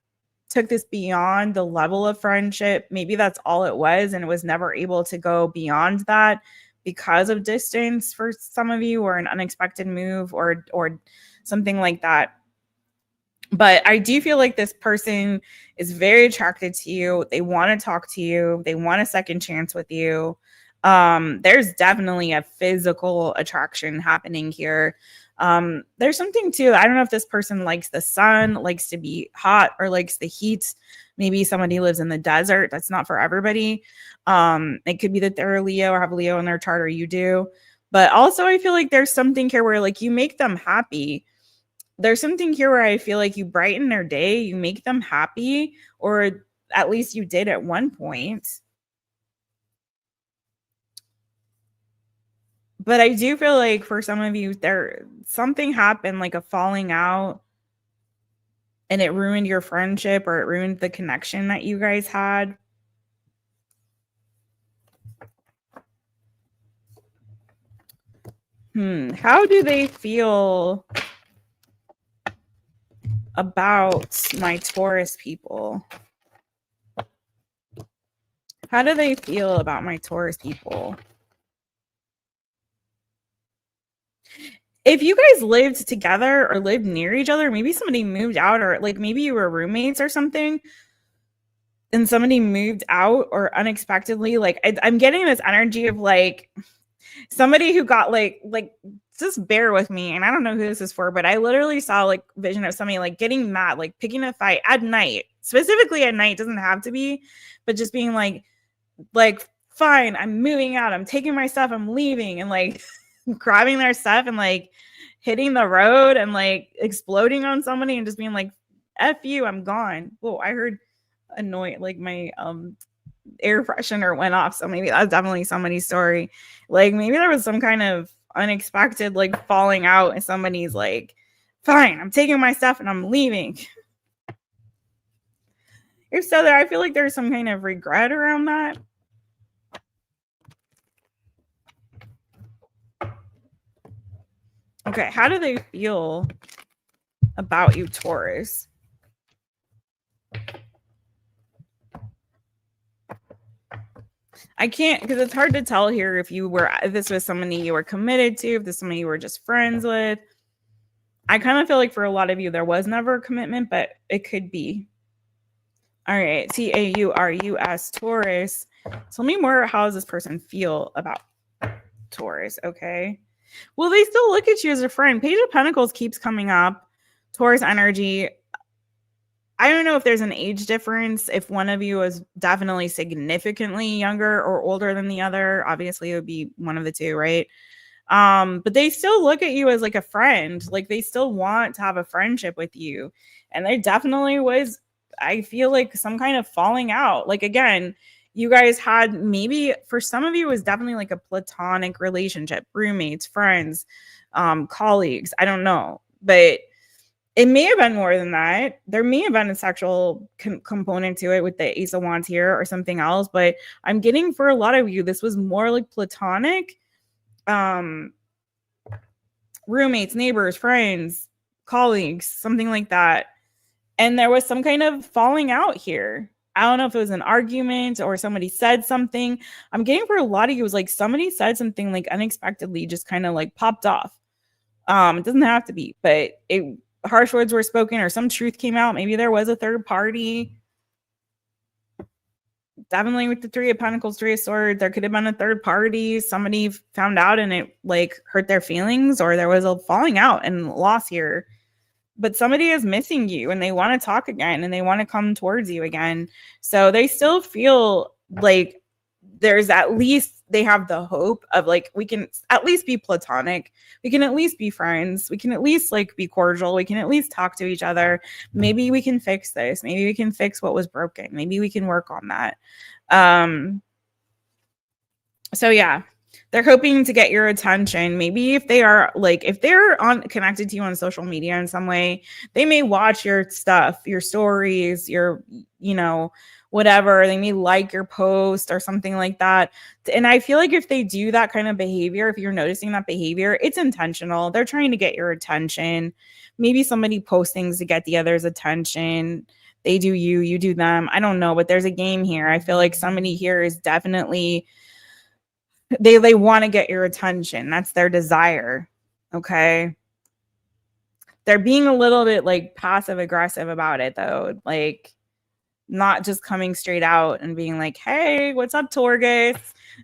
Speaker 1: took this beyond the level of friendship. Maybe that's all it was, and it was never able to go beyond that because of distance for some of you, or an unexpected move, or something like that. But I do feel like this person is very attracted to you. They want to talk to you. They want a second chance with you. There's definitely a physical attraction happening here. There's something too. I don't know if this person likes the sun, likes to be hot, or likes the heat. Maybe somebody lives in the desert. That's not for everybody. It could be that they're a Leo or have Leo in their chart, or you do. But also I feel like there's something here where like you make them happy. There's something here where I feel like you brighten their day, you make them happy, or at least you did at one point. But I do feel like for some of you, something happened, like a falling out, and it ruined your friendship, or it ruined the connection that you guys had. How do they feel about my Taurus people? How do they feel about my Taurus people? If you guys lived together or lived near each other, maybe somebody moved out, or like maybe you were roommates or something, and somebody moved out or unexpectedly, like I'm getting this energy of like somebody who got like just bear with me, and I don't know who this is for, but I literally saw like vision of somebody like getting mad, like picking a fight at night, specifically at night, doesn't have to be, but just being like fine, I'm moving out, I'm taking my stuff, I'm leaving, and like grabbing their stuff and like hitting the road and like exploding on somebody and just being like, F you, I'm gone. Whoa, I heard annoying, like my air freshener went off. So maybe that's definitely somebody's story. Like maybe there was some kind of unexpected like falling out and somebody's like, fine, I'm taking my stuff and I'm leaving. If so, there, I feel like there's some kind of regret around that. Okay, how do they feel about you, Taurus? I can't, because it's hard to tell here if this was somebody you were committed to, if this is somebody you were just friends with. I kind of feel like for a lot of you, there was never a commitment, but it could be. All right, TAURUS, Taurus. Tell me more, how does this person feel about Taurus, okay? Well, they still look at you as a friend. Page of Pentacles keeps coming up. Taurus energy. I don't know if there's an age difference. If one of you is definitely significantly younger or older than the other, obviously it would be one of the two, right? But they still look at you as like a friend. Like they still want to have a friendship with you. And there definitely was, I feel like, some kind of falling out. Like, again, you guys had, maybe for some of you, it was definitely like a platonic relationship, roommates, friends, colleagues. I don't know. But It may have been more than that. There may have been a sexual component to it with the Ace of Wands here or something else, but I'm getting for a lot of you, this was more like platonic. Roommates, neighbors, friends, colleagues, something like that. And there was some kind of falling out here. I don't know if it was an argument or somebody said something. I'm getting for a lot of you, it was like somebody said something like unexpectedly, just kind of like popped off. It doesn't have to be, but harsh words were spoken or some truth came out. Maybe there was a third party. Definitely with the Three of Pentacles, Three of Swords, there could have been a third party. Somebody found out and it like hurt their feelings, or there was a falling out and loss here. But somebody is missing you and they want to talk again and they want to come towards you again. So they still feel like there's at least, they have the hope of like, we can at least be platonic. We can at least be friends. We can at least like be cordial. We can at least talk to each other. Maybe we can fix this. Maybe we can fix what was broken. Maybe we can work on that. So yeah, they're hoping to get your attention. Maybe if they are like, if they're connected to you on social media in some way, they may watch your stuff, your stories, your, you know, whatever. They may like your post or something like that. And I feel like if they do that kind of behavior, if you're noticing that behavior, it's intentional. They're trying to get your attention. Maybe somebody posts things to get the other's attention. They do you, you do them. I don't know, but there's a game here. I feel like somebody here is definitely, they want to get your attention. That's their desire. Okay. They're being a little bit like passive aggressive about it though. Like not just coming straight out and being like, hey, what's up, Torgus?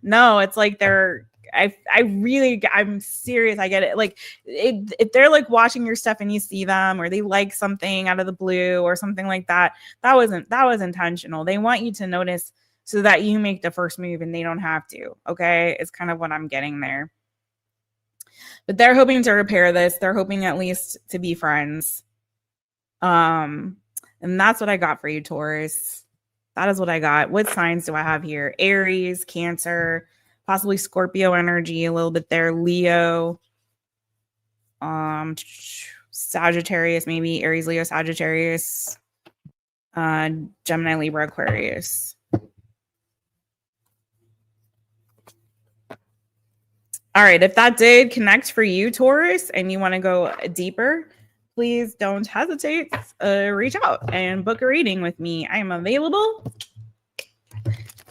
Speaker 1: No, it's like I'm serious. I get it. Like if they're like watching your stuff and you see them or they like something out of the blue or something like that, that was intentional. They want you to notice so that you make the first move and they don't have to. Okay. It's kind of what I'm getting there. But they're hoping to repair this. They're hoping at least to be friends. And that's what I got for you, Taurus. That is what I got. What signs do I have here? Aries, Cancer, possibly Scorpio energy, a little bit there. Leo, Sagittarius, maybe Aries, Leo, Sagittarius, Gemini, Libra, Aquarius. All right, if that did connect for you, Taurus, and you want to go deeper, please don't hesitate. Reach out and book a reading with me. I am available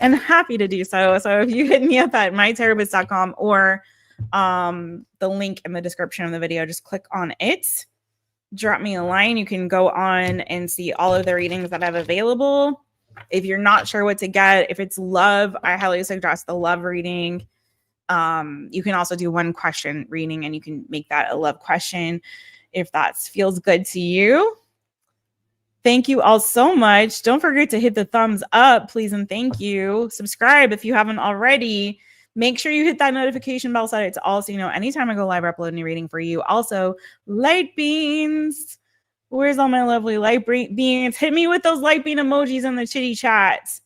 Speaker 1: and happy to do so. So if you hit me up at mytaropist.com or the link in the description of the video, just click on it. Drop me a line. You can go on and see all of the readings that I have available. If you're not sure what to get, if it's love, I highly suggest the love reading. You can also do one question reading and you can make that a love question if that feels good to you. Thank you all so much. Don't forget to hit the thumbs up, please, and thank you. Subscribe if you haven't already. Make sure you hit that notification bell set to all so you know anytime I go live or upload a new reading for you. Also, light beans. Where's all my lovely light beans? Hit me with those light bean emojis in the chitty chat.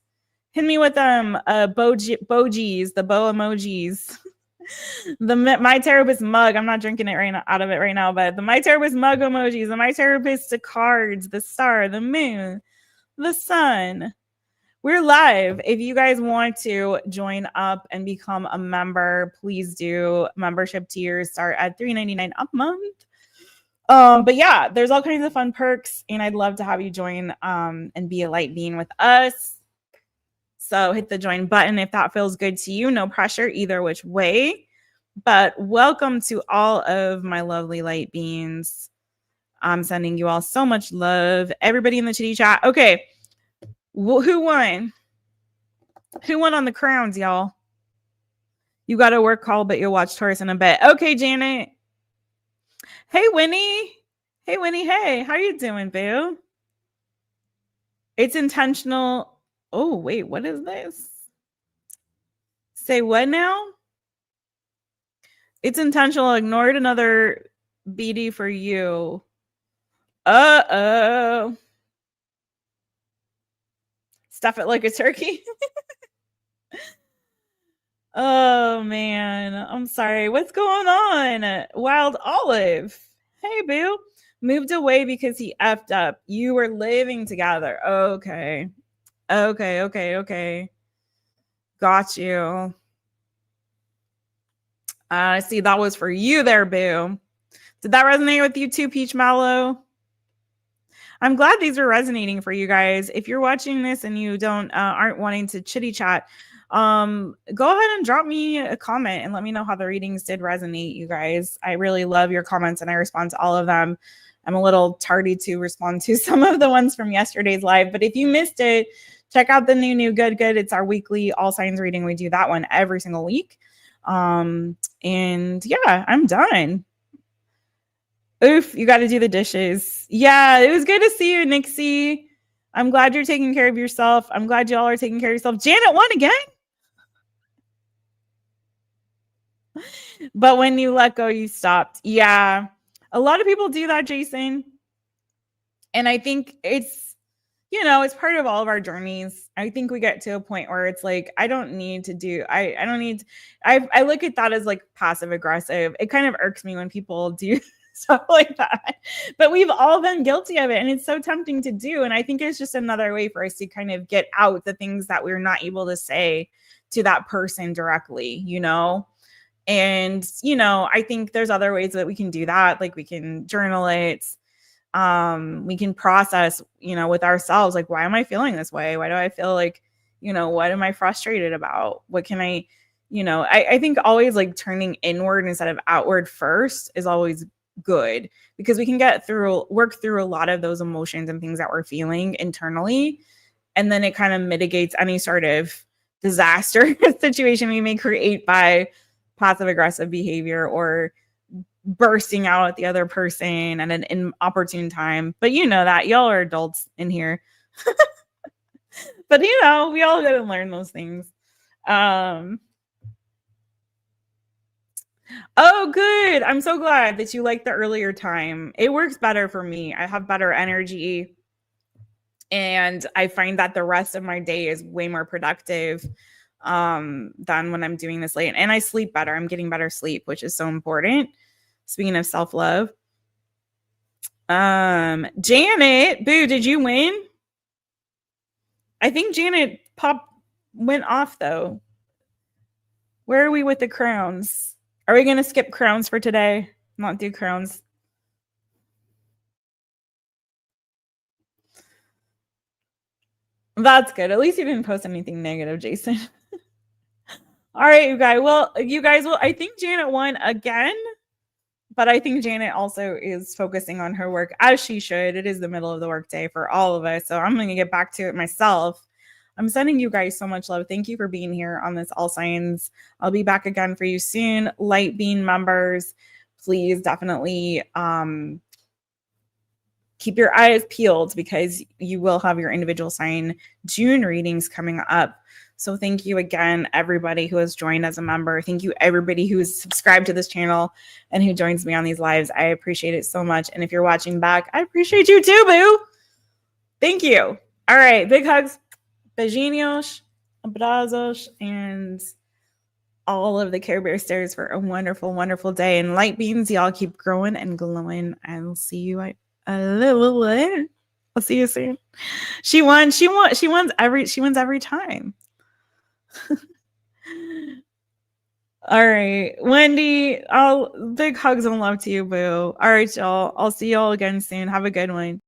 Speaker 1: Hit me with them bogies, the bow emojis. The mytaropist mug. I'm not drinking it out of it right now, but the mytaropist mug emojis, the mytaropist cards, the star, the moon, the sun. We're live. If you guys want to join up and become a member, please do. Membership tiers start at $3.99 a month. But yeah, there's all kinds of fun perks, and I'd love to have you join and be a light being with us. So hit the join button if that feels good to you. No pressure either which way. But welcome to all of my lovely light beings. I'm sending you all so much love. Everybody in the chitty chat. Okay. Who won? Who won on the crowns, y'all? You got a work call, but you'll watch Taurus in a bit. Okay, Janet. Hey, Winnie. Hey, Winnie. Hey, how you doing, boo? It's intentional. Oh, wait, what is this? Say what now? It's intentional. Ignored another BD for you. Uh-oh. Stuff it like a turkey. Oh, man. I'm sorry. What's going on? Wild Olive. Hey, boo. Moved away because he effed up. You were living together. Okay. Okay. Got you. I see that was for you there, boo. Did that resonate with you too, Peach Mallow? I'm glad these are resonating for you guys. If you're watching this and you aren't wanting to chitty chat, go ahead and drop me a comment and let me know how the readings did resonate, you guys. I really love your comments and I respond to all of them. I'm a little tardy to respond to some of the ones from yesterday's live, but if you missed it, check out the new good. It's our weekly all signs reading. We do that one every single week. And yeah, I'm done. Oof, you got to do the dishes. Yeah, it was good to see you, Nixie. I'm glad you're taking care of yourself. I'm glad y'all are taking care of yourself. Janet won again. But when you let go, you stopped. Yeah. A lot of people do that, Jason. And I think it's, it's part of all of our journeys. I think we get to a point where it's like, I don't need to do, I look at that as like passive aggressive. It kind of irks me when people do stuff like that, but we've all been guilty of it and it's so tempting to do. And I think it's just another way for us to kind of get out the things that we're not able to say to that person directly, and I think there's other ways that we can do that. Like we can journal it, we can process, with ourselves, like, why am I feeling this way? Why do I feel like, what am I frustrated about? What can I think always like turning inward instead of outward first is always good, because we can work through a lot of those emotions and things that we're feeling internally, and then it kind of mitigates any sort of disaster situation we may create by passive aggressive behavior or bursting out at the other person at an inopportune time. But that y'all are adults in here. But we all gotta learn those things. Oh, good. I'm so glad that you like the earlier time. It works better for me. I have better energy. And I find that the rest of my day is way more productive than when I'm doing this late. And I sleep better. I'm getting better sleep, which is so important. Speaking of self-love. Janet, boo, did you win? I think Janet went off though. Where are we with the crowns? Are we going to skip crowns for today? Not do crowns. That's good. At least you didn't post anything negative, Jason. All right, you guys. Well, I think Janet won again, but I think Janet also is focusing on her work, as she should. It is the middle of the workday for all of us, so I'm going to get back to it myself. I'm sending you guys so much love. Thank you for being here on this All Signs. I'll be back again for you soon. Light Bean members, please definitely keep your eyes peeled, because you will have your individual sign June readings coming up. So thank you again, everybody who has joined as a member. Thank you, everybody who is subscribed to this channel and who joins me on these lives. I appreciate it so much. And if you're watching back, I appreciate you too, boo. Thank you. All right. Big hugs. Beijinhos, abrazos, and all of the Care Bear stairs for a wonderful, wonderful day. And Light Beans, y'all keep growing and glowing. I'll see you a little later. I'll see you soon. She wins every time. All right, Wendy, big hugs and love to you, boo. All right, y'all. I'll see y'all again soon. Have a good one.